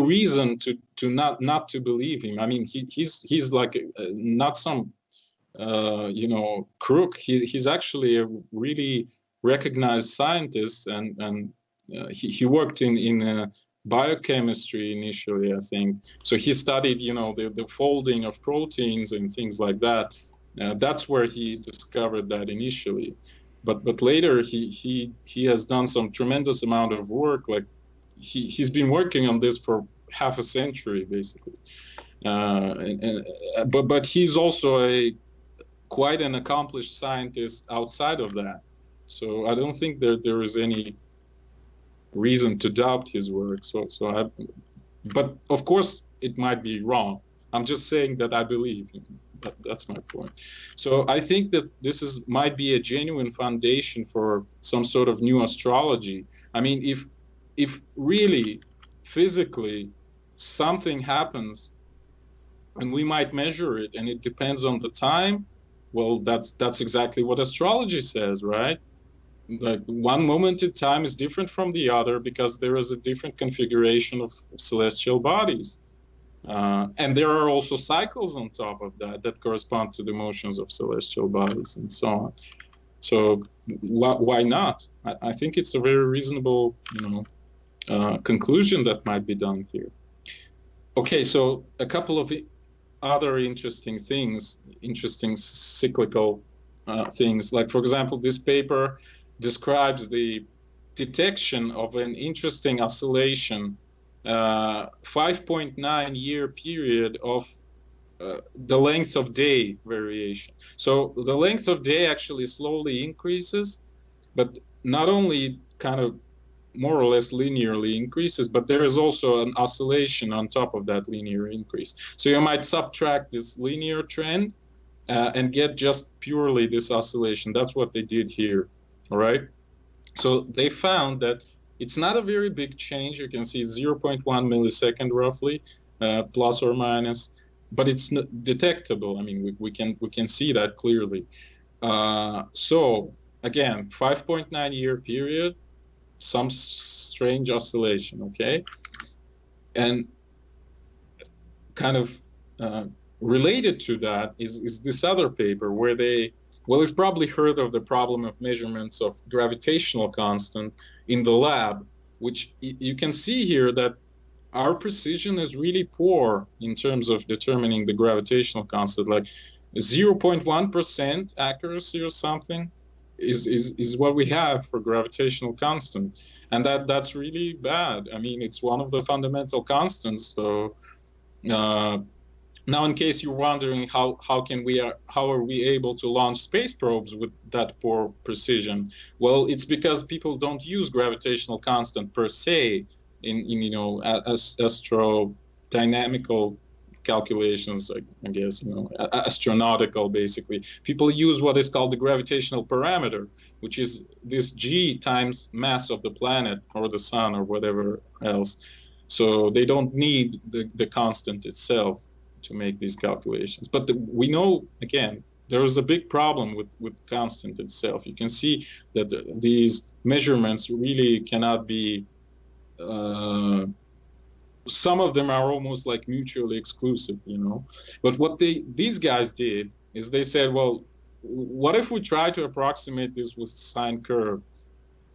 reason to not to believe him. I mean, he's like not some crook. He's actually a really recognized scientist, and he worked in biochemistry initially, I think. So he studied, the folding of proteins and things like that. That's where he discovered that initially. But later he has done some tremendous amount of work. Like, he's been working on this for half a century, basically. But he's also quite an accomplished scientist outside of that. So I don't think there is any reason to doubt his work. But of course it might be wrong. I'm just saying that I believe him. That's my point. So I think that this might be a genuine foundation for some sort of new astrology. I mean, if really physically something happens and we might measure it and it depends on the time, well, that's exactly what astrology says, right? Like, one moment in time is different from the other because there is a different configuration of celestial bodies. And there are also cycles on top of that correspond to the motions of celestial bodies and so on. So why not? I think it's a very reasonable, conclusion that might be done here. Okay, so a couple of other interesting cyclical things. Like, for example, this paper describes the detection of an interesting oscillation, 5.9 year period of the length of day variation. So the length of day actually slowly increases, but not only kind of more or less linearly increases, but there is also an oscillation on top of that linear increase. So you might subtract this linear trend and get just purely this oscillation. That's what they did here, all right? So they found that it's not a very big change. You can see 0.1 millisecond roughly, plus or minus, but it's detectable. I mean, we can see that clearly. So again, 5.9 year period, some strange oscillation, okay? And kind of related to that is this other paper where well, you've probably heard of the problem of measurements of gravitational constant in the lab, which you can see here that our precision is really poor in terms of determining the gravitational constant, like 0.1% accuracy or something is what we have for gravitational constant. And that's really bad. I mean, it's one of the fundamental constants. So now, in case you're wondering how are we able to launch space probes with that poor precision? Well, it's because people don't use gravitational constant per se in astrodynamical calculations, I guess, astronautical basically. People use what is called the gravitational parameter, which is this g times mass of the planet or the sun or whatever else. So they don't need the constant itself to make these calculations. But we know, again, there is a big problem with constant itself. You can see that these measurements really cannot be, some of them are almost like mutually exclusive, But what these guys did is they said, well, what if we try to approximate this with sine curve?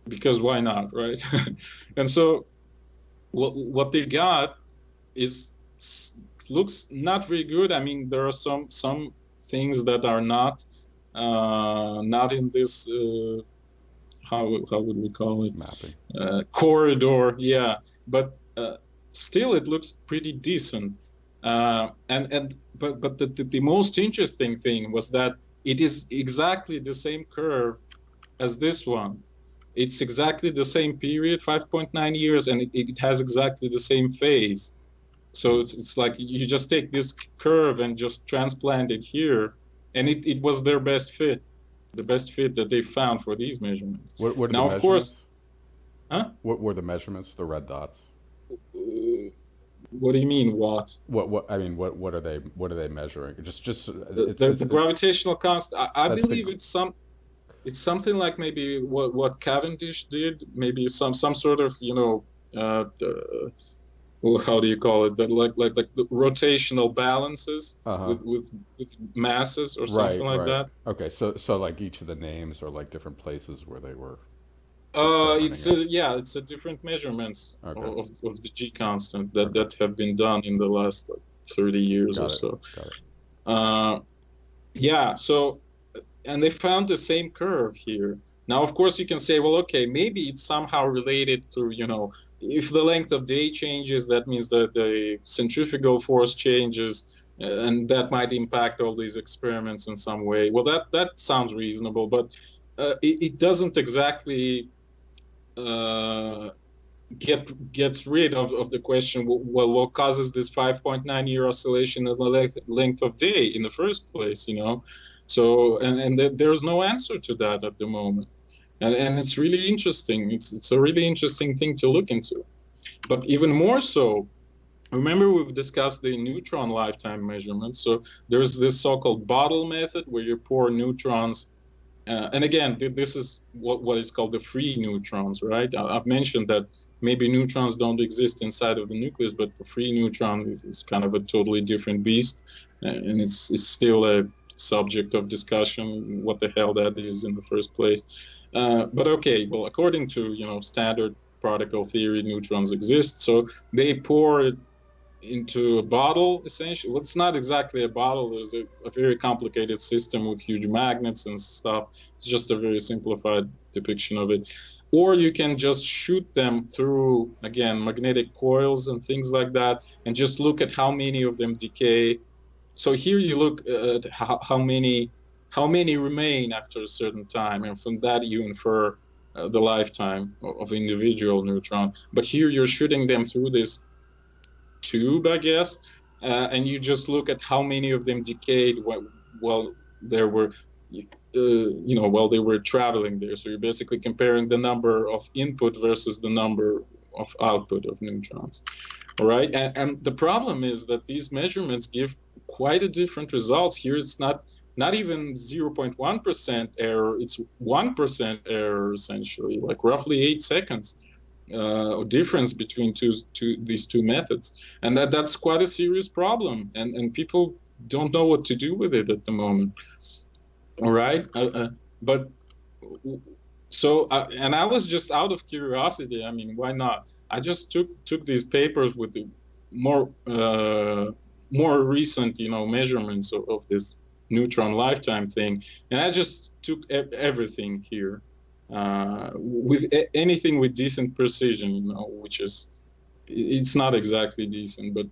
Because why not, right? And so what they got looks not very good. I mean, there are some things that are not in this how would we call it, mapping corridor, yeah, but still it looks pretty decent. But the most interesting thing was that it is exactly the same curve as this one. It's exactly the same period, 5.9 years, and it has exactly the same phase. So it's like you just take this curve and just transplant it here, and it was their best fit, the best fit that they found for these measurements. What are now, the of course, huh? What were the measurements? The red dots. What do you mean? What? What I mean, what are they measuring? Just the gravitational constant. I believe it's something like maybe what Cavendish did. Maybe some sort of well, how do you call it? That like the rotational balances with masses or something like that. Okay, so like each of the names are like different places where they were. It's a different measurements of the G constant that have been done in the last 30 years or so. Got it. So, and they found the same curve here. Now, of course, you can say, well, okay, maybe it's somehow related to, if the length of day changes, that means that the centrifugal force changes, and that might impact all these experiments in some way. Well, that sounds reasonable, but it doesn't exactly gets rid of the question, well, what causes this 5.9 year oscillation in the length of day in the first place, So, and there's no answer to that at the moment. And it's really interesting. It's a really interesting thing to look into. But even more so, remember we've discussed the neutron lifetime measurements. So there's this so-called bottle method where you pour neutrons. And again, this is what is called the free neutrons, right? I've mentioned that maybe neutrons don't exist inside of the nucleus, but the free neutron is kind of a totally different beast. And it's still a subject of discussion, what the hell that is in the first place. But okay, well, according to standard particle theory, neutrons exist. So they pour it into a bottle, essentially. Well, it's not exactly a bottle. There's a very complicated system with huge magnets and stuff. It's just a very simplified depiction of it. Or you can just shoot them through, again, magnetic coils and things like that, and just look at how many of them decay. So here you look at how many remain after a certain time, and from that you infer the lifetime of individual neutron. But here you're shooting them through this tube, I guess, and you just look at how many of them decayed while they were traveling there. So you're basically comparing the number of input versus the number of output of neutrons. All right, and the problem is that these measurements give quite a different results. Here it's not even 0.1% error, it's 1% error, essentially, like roughly 8 seconds. or difference between these two methods, and that's quite a serious problem, and people don't know what to do with it at the moment. All right, but so and I was just out of curiosity. I mean, why not? I just took these papers with the more recent, measurements of this neutron lifetime thing, and I just took everything here with anything with decent precision, which is, it's not exactly decent, but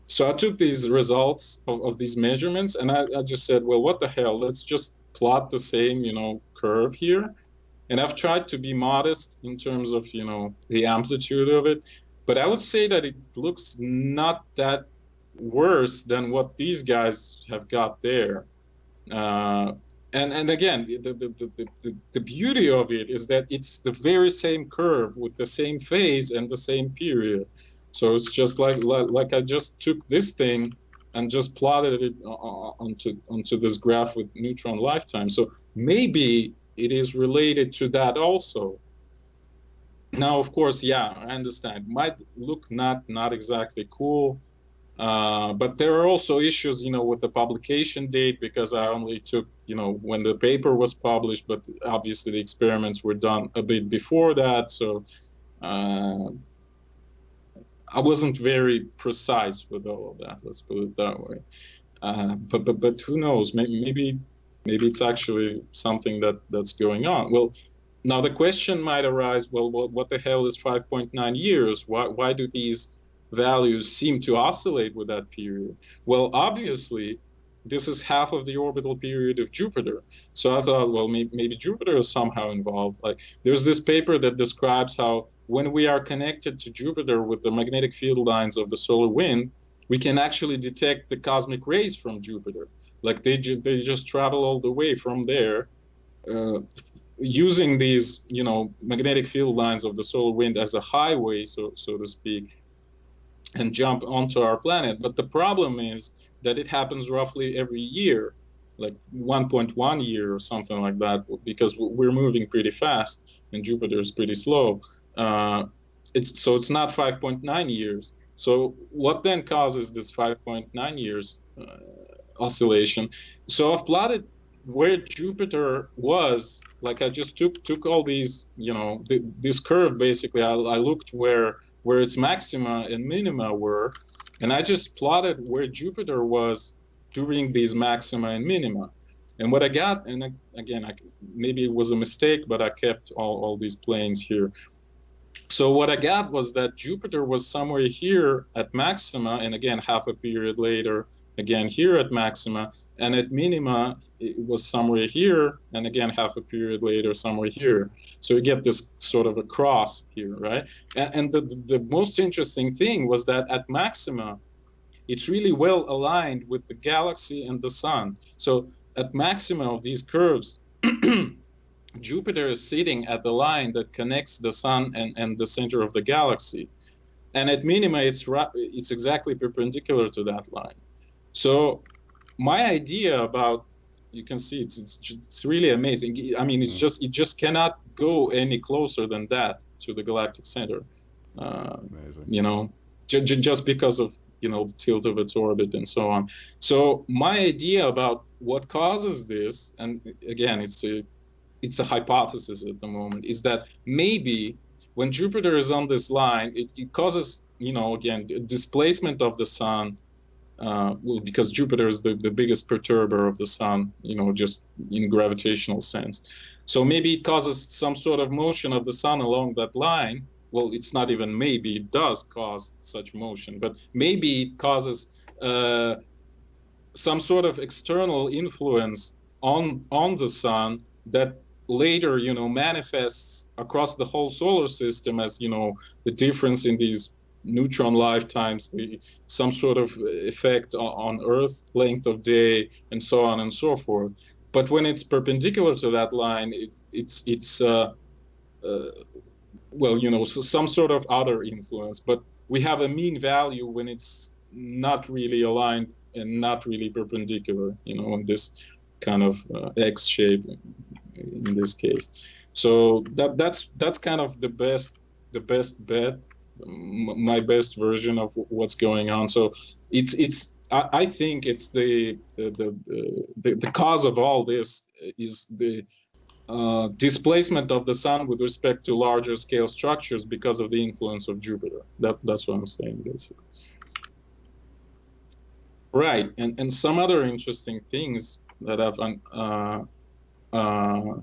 so I took these results of these measurements, and I just said, well, what the hell? Let's just plot the same, curve here. And I've tried to be modest in terms of, the amplitude of it, but I would say that it looks not that worse than what these guys have got there. And again, the beauty of it is that it's the very same curve with the same phase and the same period. So it's just like I just took this thing and just plotted it onto this graph with neutron lifetime. So maybe it is related to that also. Now, of course, yeah, I understand. Might look not exactly cool, but there are also issues, with the publication date, because I only took, when the paper was published, but obviously the experiments were done a bit before that. So I wasn't very precise with all of that. Let's put it that way. But who knows? Maybe it's actually something that's going on. Well, now the question might arise. Well, what the hell is 5.9 years? Why do these values seem to oscillate with that period? Well, obviously, this is half of the orbital period of Jupiter. So I thought, well, maybe Jupiter is somehow involved. Like, there's this paper that describes how when we are connected to Jupiter with the magnetic field lines of the solar wind, we can actually detect the cosmic rays from Jupiter. Like they just travel all the way from there, using these, magnetic field lines of the solar wind as a highway, so to speak, and jump onto our planet. But the problem is that it happens roughly every year, like 1.1 year or something like that, because we're moving pretty fast and Jupiter is pretty slow. It's not 5.9 years. So what then causes this 5.9 years oscillation? So I've plotted where Jupiter was. Like I just took all these, this curve basically. I looked where its maxima and minima were, and I just plotted where Jupiter was during these maxima and minima. And what I got, and again, maybe it was a mistake, but I kept all these planes here. So what I got was that Jupiter was somewhere here at maxima, and again, half a period later, again here at maxima, and at minima, it was somewhere here, and again, half a period later, somewhere here. So you get this sort of a cross here, right? And the most interesting thing was that at maxima, it's really well aligned with the galaxy and the sun. So at maxima of these curves, Jupiter is sitting at the line that connects the sun and the center of the galaxy. And at minima, it's exactly perpendicular to that line. So my idea about, you can see it's really amazing. I mean, it just cannot go any closer than that to the galactic center. Just because of the tilt of its orbit and so on. So my idea about what causes this, and again, it's a hypothesis at the moment, is that maybe when Jupiter is on this line, it causes, again, displacement of the sun. Because Jupiter is the biggest perturber of the sun, just in gravitational sense. So maybe it causes some sort of motion of the sun along that line. Well, it's not even maybe, it does cause such motion, but maybe it causes some sort of external influence on the sun that later, manifests across the whole solar system as, the difference in these neutron lifetimes, some sort of effect on Earth, length of day, and so on and so forth. But when it's perpendicular to that line, it's some sort of other influence. But we have a mean value when it's not really aligned and not really perpendicular, in this kind of X shape in this case. So that's kind of the best bet, my best version of what's going on. So I think it's the cause of all this is the displacement of the sun with respect to larger scale structures because of the influence of Jupiter. That's what I'm saying, basically. Right, and some other interesting things that I've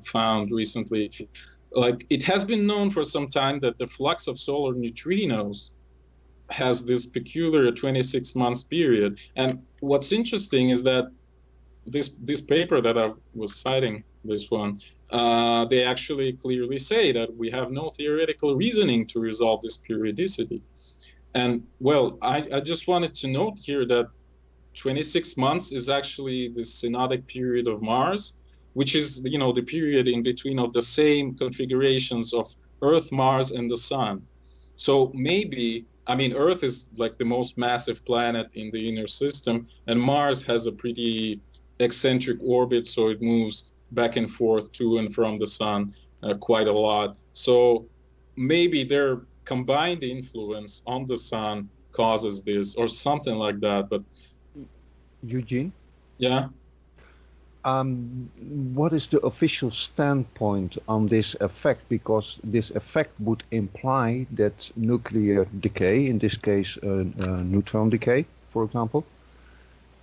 found recently, like it has been known for some time that the flux of solar neutrinos has this peculiar 26 months period. And what's interesting is that this paper that I was citing, this one, they actually clearly say that we have no theoretical reasoning to resolve this periodicity. And well, I just wanted to note here that 26 months is actually the synodic period of Mars, which is, you know, the period in between of the same configurations of Earth, Mars, and the Sun. So maybe, I mean, Earth is like the most massive planet in the inner system, and Mars has a pretty eccentric orbit, so it moves back and forth to and from the Sun quite a lot. So maybe their combined influence on the Sun causes this, or something like that. But Eugene? yeah. What is the official standpoint on this effect? Because this effect would imply that nuclear decay, in this case neutron decay, for example,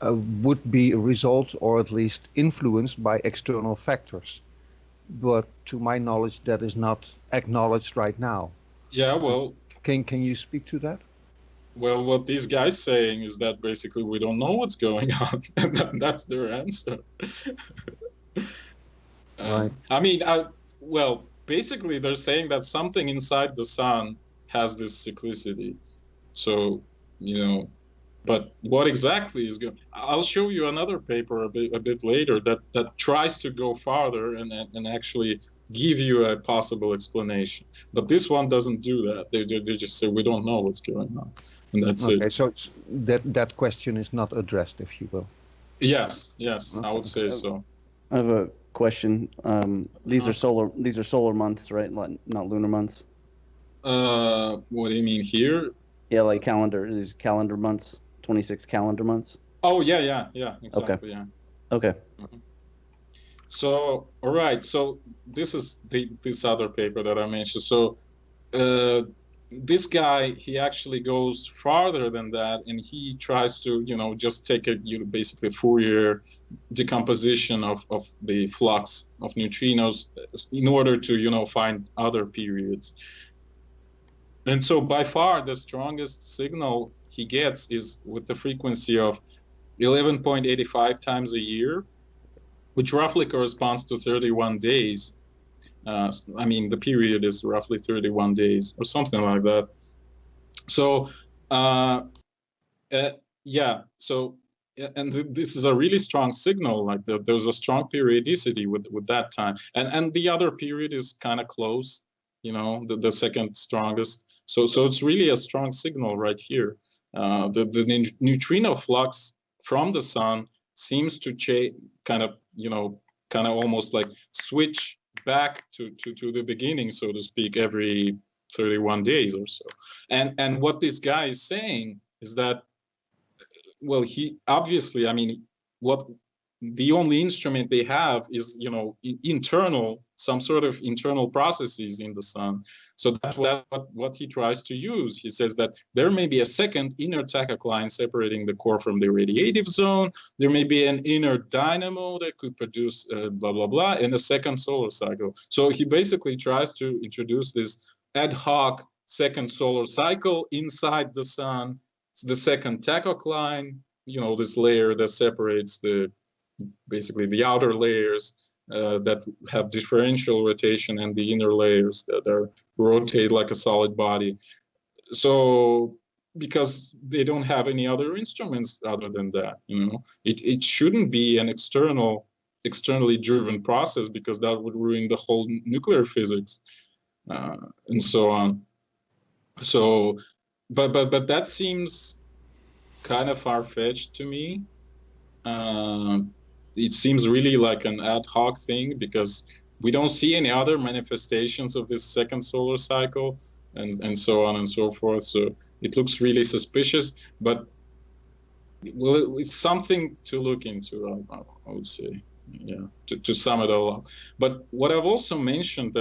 would be a result or at least influenced by external factors. But to my knowledge, that is not acknowledged right now. Yeah, well... Can you speak to that? Well, what these guys saying is that basically we don't know what's going on, and that's their answer. Right. I mean, well, basically they're saying that something inside the Sun has this cyclicity. So, you know, but what exactly is going? I'll show you another paper a bit later that tries to go farther and actually give you a possible explanation. But this one doesn't do that. They just say we don't know what's going on. And that's okay, it. so it's, that question is not addressed, if you will. Yes, Okay. I would say so. I have a question. These are solar months, right? Not lunar months. What do you mean here? Yeah, like these calendar months, 26 calendar months. Oh yeah, exactly. Okay. Yeah. Okay. Mm-hmm. So all right, so this is this other paper that I mentioned. So this guy, he actually goes farther than that, and he tries to, you know, just take a basically Fourier decomposition of the flux of neutrinos in order to, you know, find other periods. And so by far the strongest signal he gets is with the frequency of 11.85 times a year, which roughly corresponds to 31 days. I mean, the period is roughly 31 days or something like that. So, yeah, so, and this is a really strong signal, like there's a strong periodicity with that time. And the other period is kind of close, you know, the second strongest. So it's really a strong signal right here. The neutrino flux from the Sun seems to kind of almost like switch back to the beginning, so to speak, every 31 days or so. And what this guy is saying is that, well, he obviously, I mean, what the only instrument they have is, you know, some sort of internal processes in the Sun. So that's what he tries to use. He says that there may be a second inner tachocline separating the core from the radiative zone. There may be an inner dynamo that could produce blah, blah, blah, and a second solar cycle. So he basically tries to introduce this ad hoc second solar cycle inside the Sun. It's the second tachocline, you know, this layer that separates basically the outer layers that have differential rotation and the inner layers that are rotate like a solid body. So because they don't have any other instruments other than that, you know, it shouldn't be an externally driven process, because that would ruin the whole nuclear physics and so on. So, but that seems kind of far-fetched to me. It seems really like an ad hoc thing, because we don't see any other manifestations of this second solar cycle, and so on and so forth. So it looks really suspicious, but well, it's something to look into, I would say, yeah, to sum it all up. But what I've also mentioned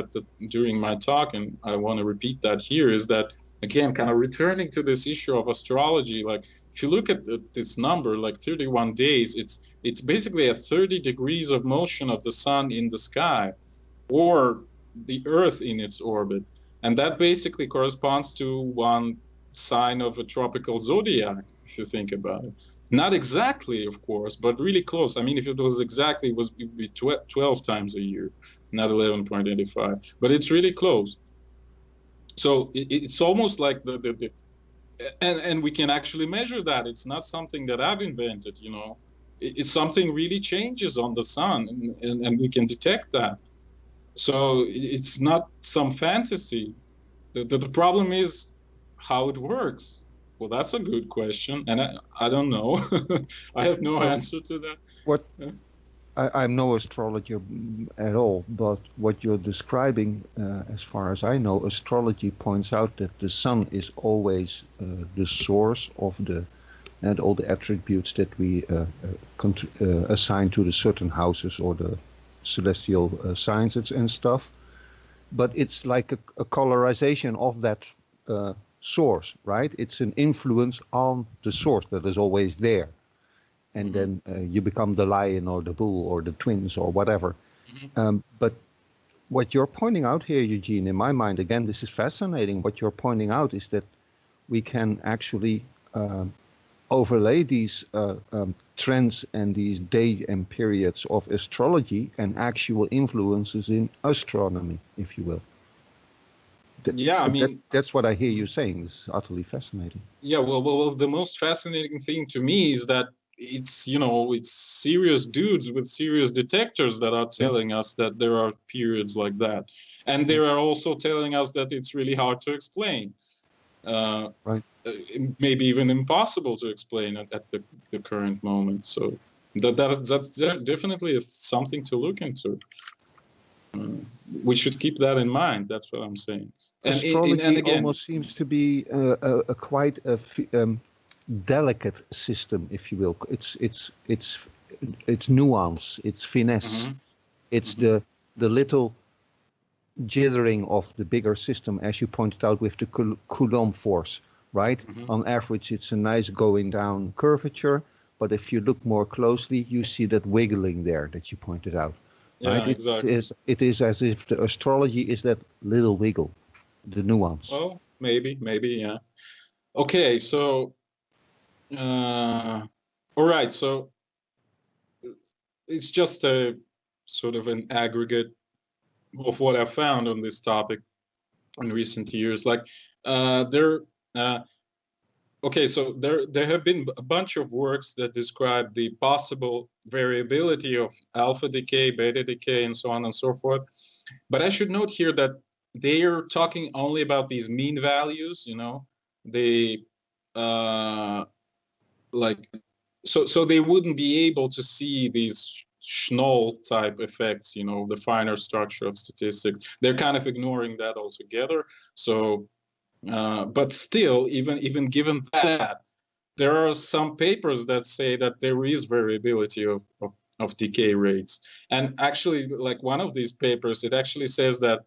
during my talk, and I want to repeat that here, is that, again, kind of returning to this issue of astrology, like if you look at this number, like 31 days, it's basically a 30 degrees of motion of the sun in the sky, or the Earth in its orbit. And that basically corresponds to one sign of a tropical zodiac, if you think about it. Not exactly, of course, but really close. I mean, if it was exactly, it would be 12 times a year, not 11.85. But it's really close. So it's almost like and we can actually measure that. It's not something that I've invented, you know. It's something really changes on the sun, and we can detect that. So it's not some fantasy. The problem is how it works. Well, that's a good question, and I don't know. I have no answer to that. What I'm no astrologer at all, but what you're describing, as far as I know, astrology points out that the sun is always the source of and all the attributes that we assign to the certain houses or the celestial sciences and stuff. But it's like a colorization of that source, right? It's an influence on the source that is always there. And then you become the lion or the bull or the twins or whatever. But what you're pointing out here, Eugene, in my mind, again, this is fascinating. What you're pointing out is that we can actually overlay these trends and these day and periods of astrology and actual influences in astronomy, if you will. Yeah, I mean, that's what I hear you saying. It's utterly fascinating. Yeah, well, the most fascinating thing to me is that it's, you know, it's serious dudes with serious detectors that are telling us that there are periods like that. And they are also telling us that it's really hard to explain. Right. Maybe even impossible to explain at the current moment. So that's definitely something to look into. We should keep that in mind. That's what I'm saying. Astrology and again, almost seems to be a quite delicate system, if you will. It's nuance, it's finesse, it's the little jittering of the bigger system, as you pointed out with the Coulomb force, right? On average, it's a nice going down curvature, but if you look more closely, you see that wiggling there that you pointed out. Yeah, right? exactly. It is as if the astrology is that little wiggle, the nuance. Oh, maybe, yeah. Okay, so, all right, so it's just a sort of an aggregate of what I found on this topic in recent years. Like, okay, so there have been a bunch of works that describe the possible variability of alpha decay, beta decay, and so on and so forth. But I should note here that they are talking only about these mean values, you know. They so they wouldn't be able to see these Schnoll type effects, you know, the finer structure of statistics. They're kind of ignoring that altogether. So, but still, even given that, there are some papers that say that there is variability of decay rates. And actually, like one of these papers, it actually says that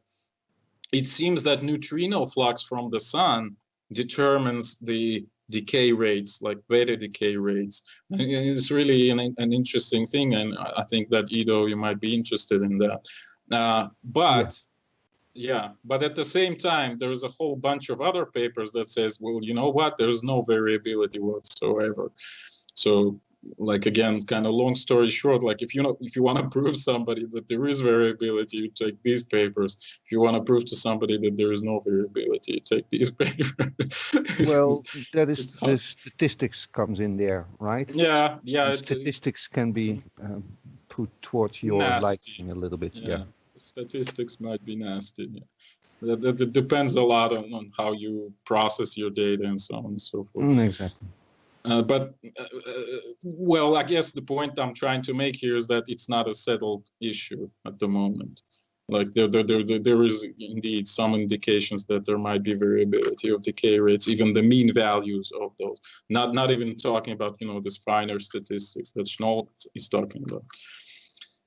it seems that neutrino flux from the sun determines the decay rates, like beta decay rates. And it's really an interesting thing, and I think that Ido, you might be interested in that. But at the same time, there's a whole bunch of other papers that says, well, you know what, there's no variability whatsoever. So, like, again, kind of long story short, like if you want to prove somebody that there is variability, you take these papers. If you want to prove to somebody that there is no variability, you take these papers. Well, that is the statistics comes in there, right? Yeah. Statistics can be put towards your liking a little bit. Yeah. Statistics might be nasty. Yeah. That depends a lot on how you process your data and so on and so forth. Exactly. Well, I guess the point I'm trying to make here is that it's not a settled issue at the moment. Like there is indeed some indications that there might be variability of decay rates, even the mean values of those. Not even talking about, you know, this finer statistics that Schnoll is talking about.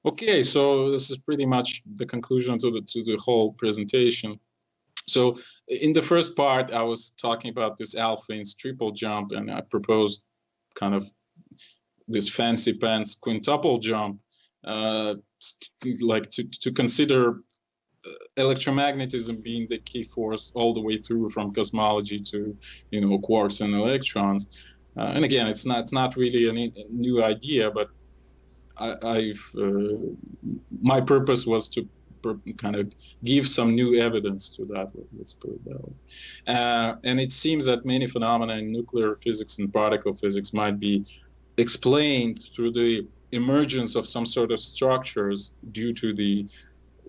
Okay, so this is pretty much the conclusion to the whole presentation. So in the first part, I was talking about this Alphane's triple jump, and I proposed kind of this fancy pants quintuple jump, like to consider electromagnetism being the key force all the way through from cosmology to, you know, quarks and electrons. And again, it's not really a new idea, but my purpose was to kind of give some new evidence to that, let's put it that way. And it seems that many phenomena in nuclear physics and particle physics might be explained through the emergence of some sort of structures due to the,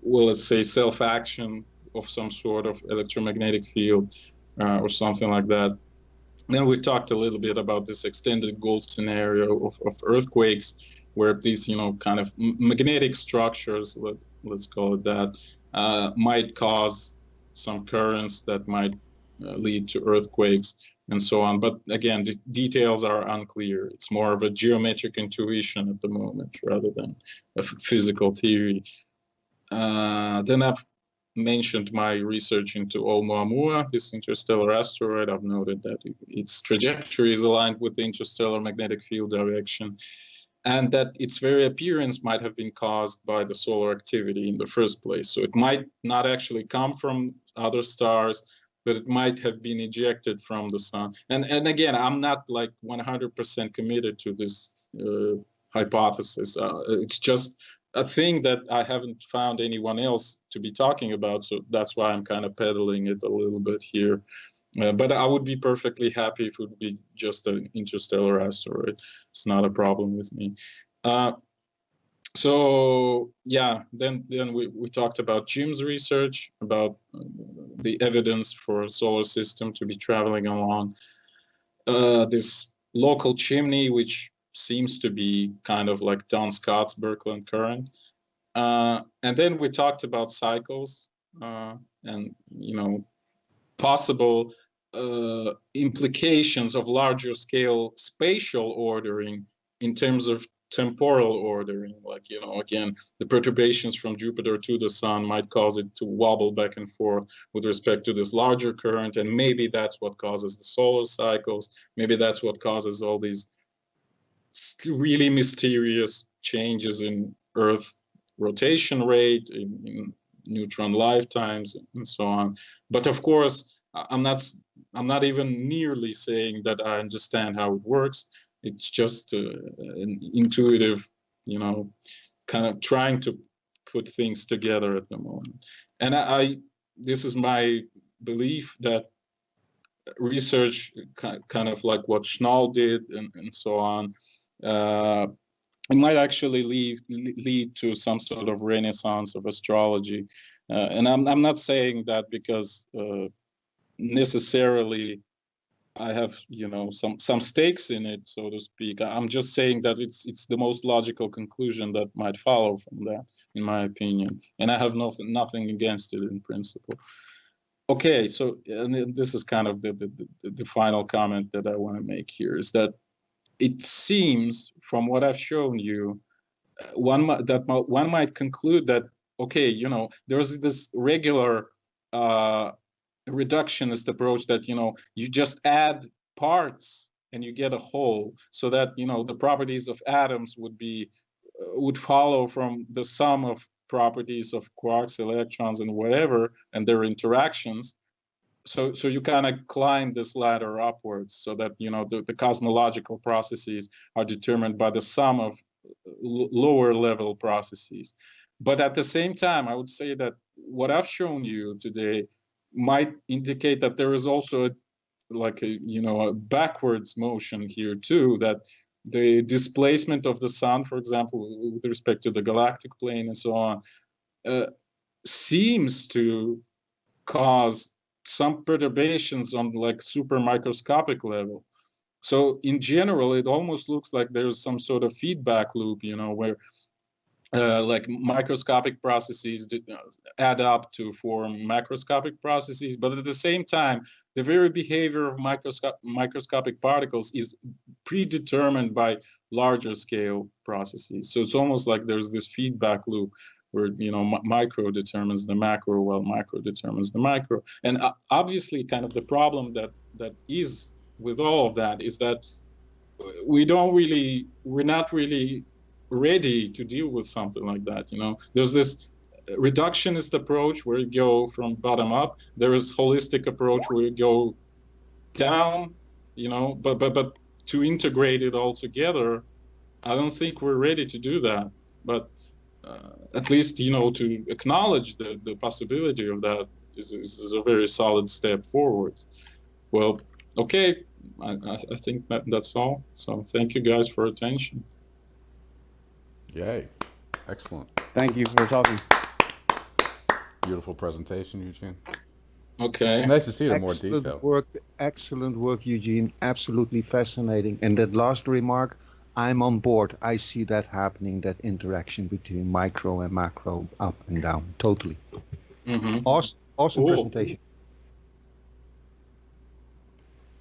well, let's say, self-action of some sort of electromagnetic field or something like that. Then we talked a little bit about this extended gold scenario of earthquakes, where these, you know, kind of magnetic structures, let's call it that, might cause some currents that might lead to earthquakes and so on. But again, the details are unclear. It's more of a geometric intuition at the moment rather than a physical theory. Then I've mentioned my research into Oumuamua, this interstellar asteroid. I've noted that its trajectory is aligned with the interstellar magnetic field direction, and that its very appearance might have been caused by the solar activity in the first place. So it might not actually come from other stars, but it might have been ejected from the sun. And again, I'm not like 100% committed to this hypothesis. It's just a thing that I haven't found anyone else to be talking about, so that's why I'm kind of peddling it a little bit here. But I would be perfectly happy if it would be just an interstellar asteroid. It's not a problem with me. So yeah, then we talked about Jim's research, about the evidence for a solar system to be traveling along this local chimney, which seems to be kind of like Don Scott's Birkeland current. And then we talked about cycles and, you know, possible implications of larger scale spatial ordering in terms of temporal ordering. Like, you know, again, the perturbations from Jupiter to the sun might cause it to wobble back and forth with respect to this larger current, and maybe that's what causes the solar cycles. Maybe that's what causes all these really mysterious changes in Earth rotation rate, in neutron lifetimes, and so on. But of course, I'm not even nearly saying that I understand how it works. It's just an intuitive, you know, kind of trying to put things together at the moment. And this is my belief that research, kind of like what Schnoll did and so on, it might actually lead to some sort of renaissance of astrology. And I'm not saying that because necessarily I have, you know, some stakes in it, so to speak. I'm just saying that it's the most logical conclusion that might follow from that, in my opinion. And I have nothing against it in principle. Okay, so and this is kind of the final comment that I want to make here, is that it seems from what I've shown you, one might conclude that, okay, you know, there's this regular reductionist approach that, you know, you just add parts and you get a whole, so that, you know, the properties of atoms would follow from the sum of properties of quarks, electrons, and whatever, and their interactions. So you kind of climb this ladder upwards, so that, you know, the cosmological processes are determined by the sum of lower level processes. But at the same time, I would say that what I've shown you today might indicate that there is also a backwards motion here too, that the displacement of the sun, for example, with respect to the galactic plane and so on, seems to cause some perturbations on like super microscopic level. So in general, it almost looks like there's some sort of feedback loop, you know, where like microscopic processes add up to form macroscopic processes, but at the same time, the very behavior of microscopic particles is predetermined by larger scale processes. So it's almost like there's this feedback loop where, you know, micro determines the macro, while macro determines the micro. And obviously, kind of the problem that is with all of that is that we're not really ready to deal with something like that. You know, there's this reductionist approach where you go from bottom up. There is holistic approach where you go down. You know, but to integrate it all together, I don't think we're ready to do that. But at least, you know, to acknowledge the possibility of that is a very solid step forward. Well, okay. I think that's all. So thank you guys for attention. Yay. Excellent. Thank you for talking. Beautiful presentation, Eugene. Okay. It's nice to see it in more detail. Excellent work, Eugene. Absolutely fascinating. And that last remark, I'm on board. I see that happening, that interaction between micro and macro, up and down. Totally. Mm-hmm. Awesome presentation.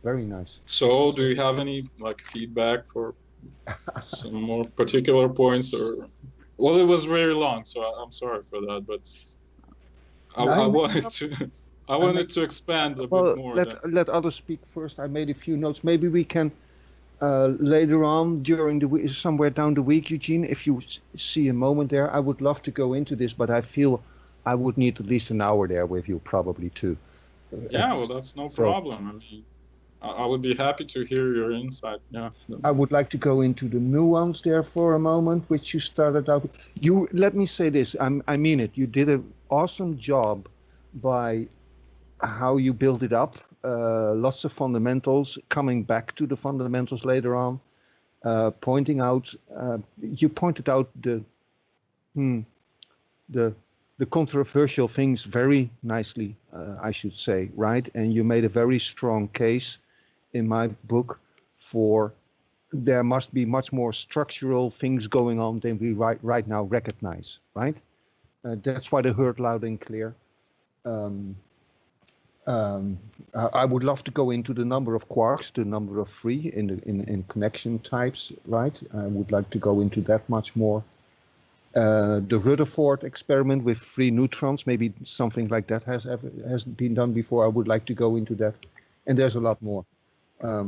Very nice. So do you have any like feedback for some more particular points, or? Well, it was very long, so I'm sorry for that, but I wanted to expand a bit more. Let others speak first. I made a few notes. Maybe we can later on during the week, somewhere down the week, Eugene, if you see a moment there. I would love to go into this, but I feel I would need at least an hour there with you, probably too. Yeah, well, that's no problem. I mean, I would be happy to hear your insight. Yeah. I would like to go into the nuance there for a moment, which you started out. Let me say this. I mean it. You did an awesome job by how you build it up. Lots of fundamentals. Coming back to the fundamentals later on. Pointing out. You pointed out the controversial things very nicely, I should say, right? And you made a very strong case in my book for there must be much more structural things going on than we right now recognize, right? That's what I heard loud and clear. I would love to go into the number of quarks, the number of free in connection types, right? I would like to go into that much more. The Rutherford experiment with free neutrons, maybe something like that has been done before. I would like to go into that, and there's a lot more.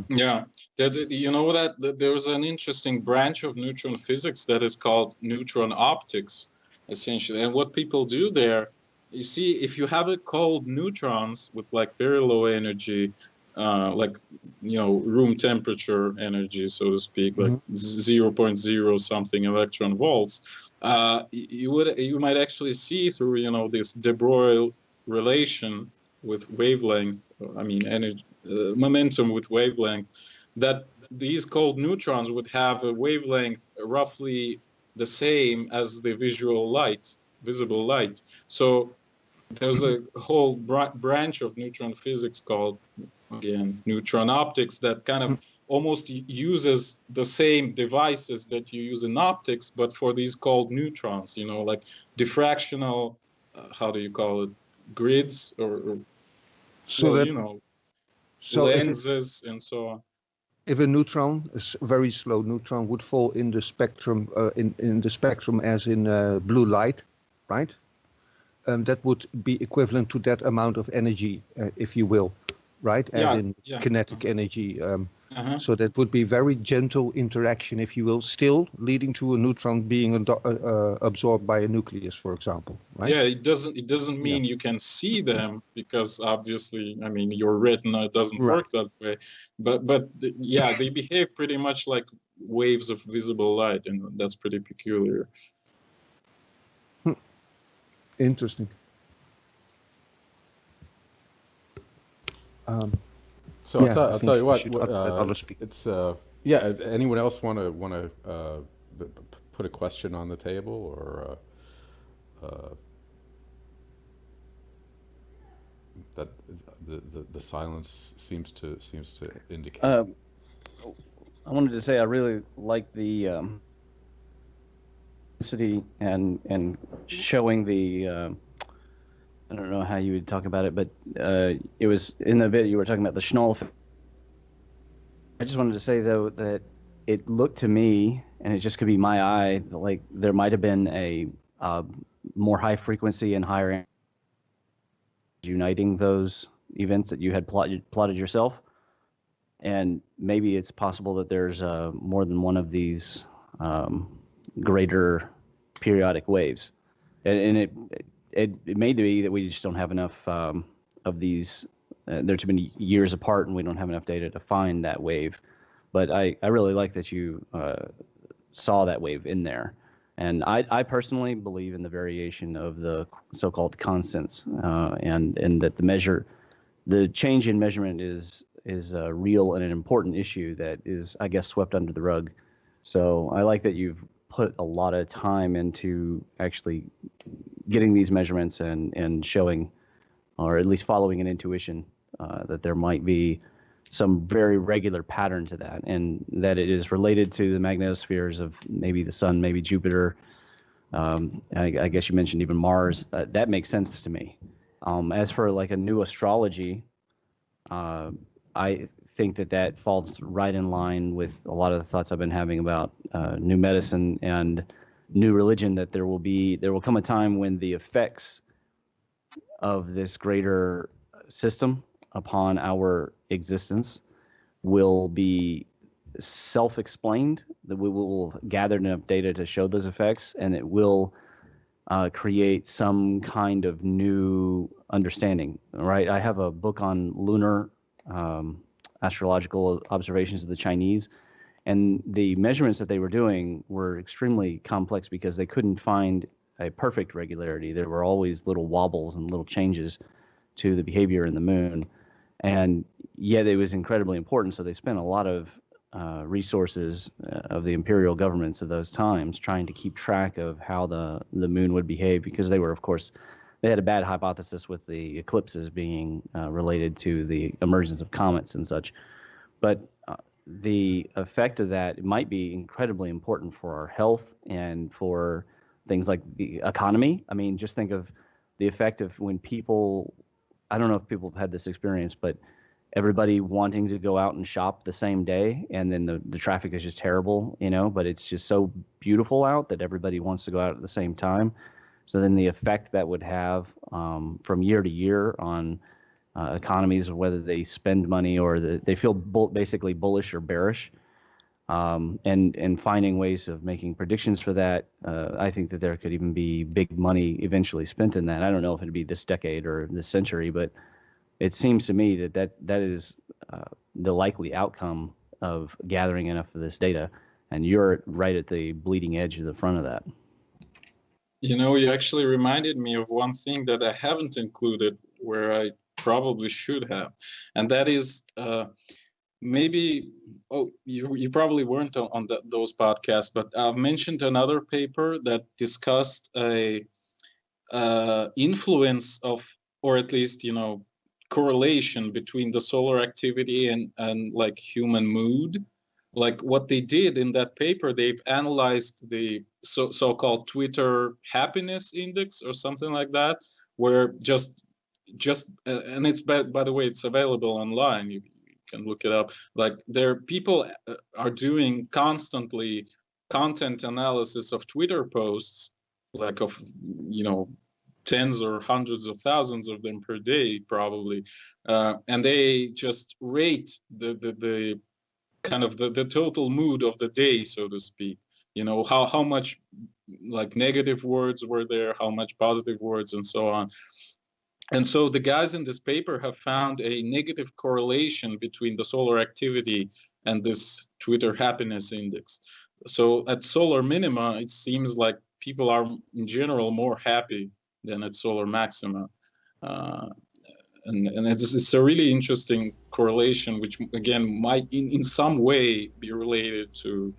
Yeah, you know that there's an interesting branch of neutron physics that is called neutron optics, essentially. And what people do there, you see, if you have it cold neutrons with like very low energy, like, you know, room temperature energy, so to speak, like 0.0 something electron volts, you might actually see through, you know, this de Broglie relation with wavelength, I mean energy, momentum with wavelength, that these cold neutrons would have a wavelength roughly the same as the visible light. So there's a whole branch of neutron physics called, again, neutron optics that kind of almost uses the same devices that you use in optics, but for these cold neutrons, you know, like diffractional, how do you call it, grids or so well, that, you know, so lenses and so on. If a neutron, a very slow neutron, would fall in the spectrum, in the spectrum as in blue light, right? That would be equivalent to that amount of energy, if you will, right? As in kinetic energy. So that would be very gentle interaction, if you will, still leading to a neutron being absorbed by a nucleus, for example, right? Yeah, it doesn't mean you can see them, because obviously, I mean, your retina doesn't work that way. But yeah, they behave pretty much like waves of visible light, and that's pretty peculiar. Interesting. So I'll tell you what. It's yeah. Anyone else want to put a question on the table, or that the silence seems to indicate. I wanted to say I really like the and showing the I don't know how you would talk about it, but it was in the video you were talking about the Schnall effect. I just wanted to say though that it looked to me, and it just could be my eye, like there might have been a more high frequency and higher uniting those events that you had plotted yourself. And maybe it's possible that there's more than one of these greater periodic waves. And it may be that we just don't have enough of these. They're too many years apart, and we don't have enough data to find that wave. But I really like that you saw that wave in there. And I personally believe in the variation of the so-called constants, and that the change in measurement is a real and an important issue that is, I guess, swept under the rug. So I like that you've put a lot of time into actually getting these measurements and showing, or at least following an intuition that there might be some very regular pattern to that, and that it is related to the magnetospheres of maybe the sun, maybe Jupiter. I guess you mentioned even Mars. That makes sense to me. As for like a new astrology, I think that falls right in line with a lot of the thoughts I've been having about new medicine and new religion, that there will come a time when the effects of this greater system upon our existence will be self-explained, that we will gather enough data to show those effects, and it will create some kind of new understanding, right? I have a book on lunar astrological observations of the Chinese, and the measurements that they were doing were extremely complex because they couldn't find a perfect regularity. There were always little wobbles and little changes to the behavior in the moon, and yet it was incredibly important. So they spent a lot of resources of the imperial governments of those times trying to keep track of how the moon would behave, because they were, of course, they had a bad hypothesis with the eclipses being related to the emergence of comets and such. But the effect of that might be incredibly important for our health and for things like the economy. I mean, just think of the effect of when people, I don't know if people have had this experience, but everybody wanting to go out and shop the same day, and then the traffic is just terrible, but it's just so beautiful out that everybody wants to go out at the same time. So then the effect that would have from year to year on economies, whether they spend money or they feel basically bullish or bearish, and finding ways of making predictions for that. I think that there could even be big money eventually spent in that. I don't know if it'd be this decade or this century, but it seems to me that is the likely outcome of gathering enough of this data, and you're right at the bleeding edge of the front of that. You actually reminded me of one thing that I haven't included where I probably should have, and that is maybe, you probably weren't on those podcasts, but I've mentioned another paper that discussed a influence of, or at least, correlation between the solar activity and like human mood. Like what they did in that paper, they've analyzed the so-called Twitter happiness index or something like that, where just and it's by the way, it's available online. You can look it up. Like people are doing constantly content analysis of Twitter posts, like of tens or hundreds of thousands of them per day probably, and they just rate the kind of the total mood of the day, so to speak. How much like negative words were there, how much positive words, and so on. And so the guys in this paper have found a negative correlation between the solar activity and this Twitter happiness index. So at solar minima, it seems like people are in general more happy than at solar maxima. And it's a really interesting correlation, which again might in some way be related to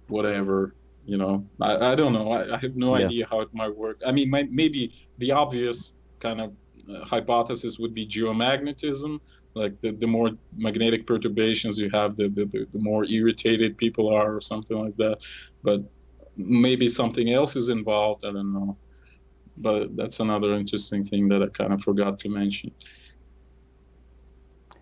whatever, I don't know. I have no idea how it might work. I mean, maybe the obvious kind of hypothesis would be geomagnetism, like the more magnetic perturbations you have, the more irritated people are or something like that. But maybe something else is involved. I don't know. But that's another interesting thing that I kind of forgot to mention.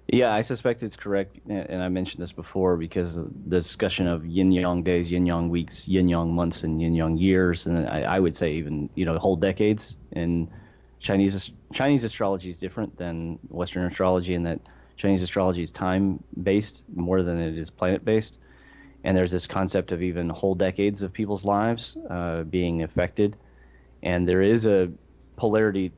Yeah, I suspect it's correct, and I mentioned this before because of the discussion of yin-yang days, yin-yang weeks, yin-yang months, and yin-yang years, and I would say even whole decades. And Chinese astrology is different than Western astrology in that Chinese astrology is time-based more than it is planet-based, and there's this concept of even whole decades of people's lives being affected, and there is a polarity.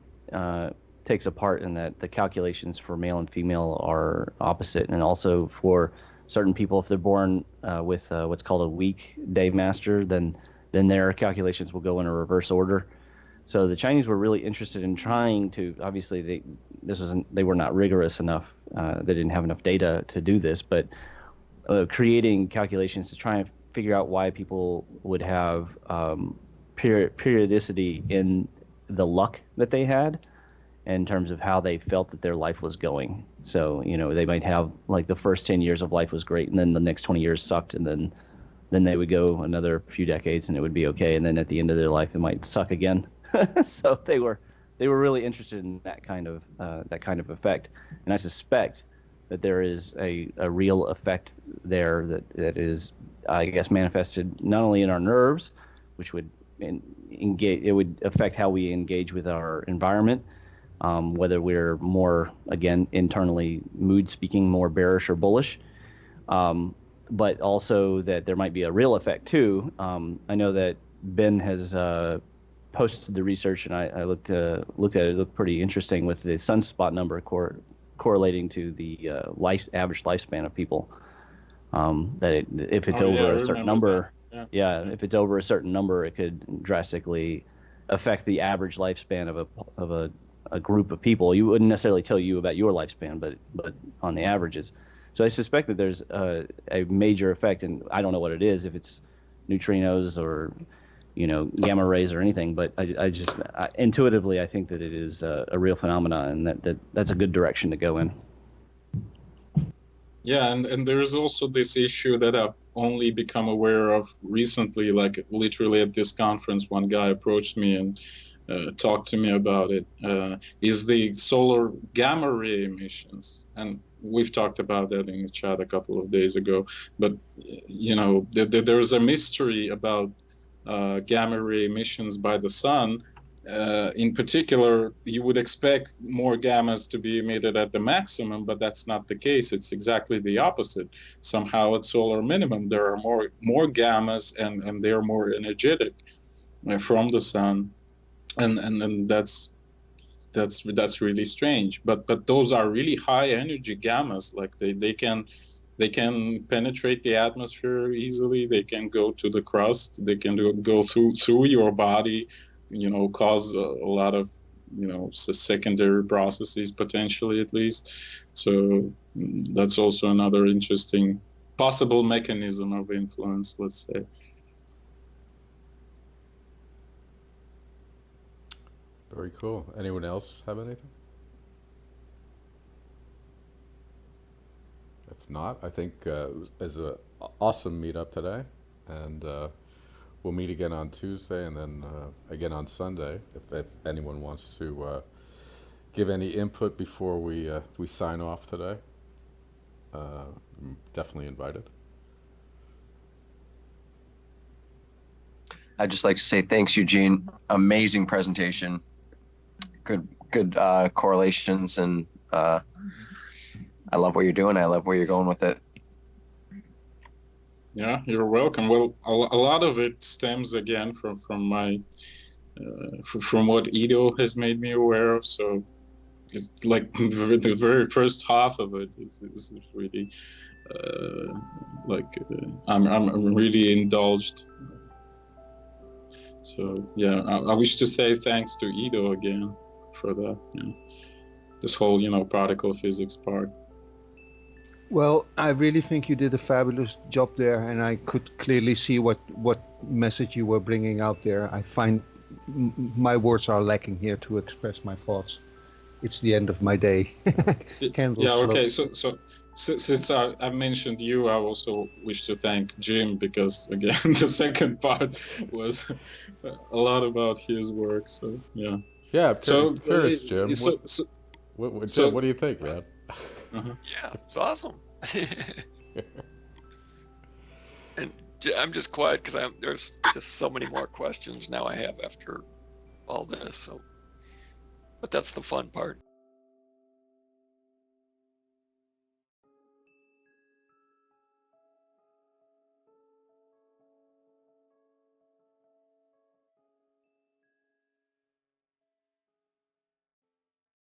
Takes a part in that the calculations for male and female are opposite, and also for certain people, if they're born with what's called a weak day master, then their calculations will go in a reverse order. So the Chinese were really interested in trying to, obviously they were not rigorous enough, they didn't have enough data to do this, but creating calculations to try and figure out why people would have periodicity in the luck that they had, in terms of how they felt that their life was going. So, they might have like the first 10 years of life was great, and then the next 20 years sucked, and then they would go another few decades and it would be okay, and then at the end of their life it might suck again. So they were really interested in that kind of effect, and I suspect that there is a real effect there that is, I guess, manifested not only in our nerves, which would engage, it would affect how we engage with our environment. Whether we're more, again, internally mood speaking, more bearish or bullish, but also that there might be a real effect too. I know that Ben has posted the research, and I looked at it. It looked pretty interesting with the sunspot number correlating to the average lifespan of people. If it's over a certain number, if it's over a certain number, it could drastically affect the average lifespan of a group of people. You wouldn't necessarily tell you about your lifespan, but on the averages. So I suspect that there's a major effect, and I don't know what it is, if it's neutrinos or gamma rays or anything, but I intuitively I think that it is a real phenomenon, and that's a good direction to go in. Yeah, and there's also this issue that I've only become aware of recently, like literally at this conference, one guy approached me and talked to me about it, is the solar gamma ray emissions. And we've talked about that in the chat a couple of days ago. But, there's a mystery about gamma ray emissions by the sun. In particular, you would expect more gammas to be emitted at the maximum, but that's not the case. It's exactly the opposite. Somehow at solar minimum, there are more gammas, and they're more energetic from the sun. And that's really strange, but those are really high energy gammas. Like they can penetrate the atmosphere easily. They can go to the crust. They can go through your body, cause a lot of secondary processes, potentially at least. So that's also another interesting possible mechanism of influence, let's say. Very cool. Anyone else have anything? If not, I think it was an awesome meetup today, and we'll meet again on Tuesday, and then again on Sunday. If anyone wants to give any input before we sign off today, definitely invited. I'd just like to say thanks, Eugene. Amazing presentation. Good correlations, and I love what you're doing. I love where you're going with it. Yeah, you're welcome. Well, a lot of it stems again from my from what Ido has made me aware of. So, it's like the very first half of it is really I'm really indulged. So yeah, I wish to say thanks to Ido again for that. This whole particle physics part. Well, I really think you did a fabulous job there, and I could clearly see what message you were bringing out there. I find my words are lacking here to express my thoughts. It's the end of my day. Yeah. Okay. So Since I mentioned you, I also wish to thank Jim, because again, the second part was a lot about his work. So yeah. Yeah, So curious, Jim. so, Jim, what do you think, man? Yeah, it's awesome. And I'm just quiet because there's just so many more questions now I have after all this. So, but that's the fun part.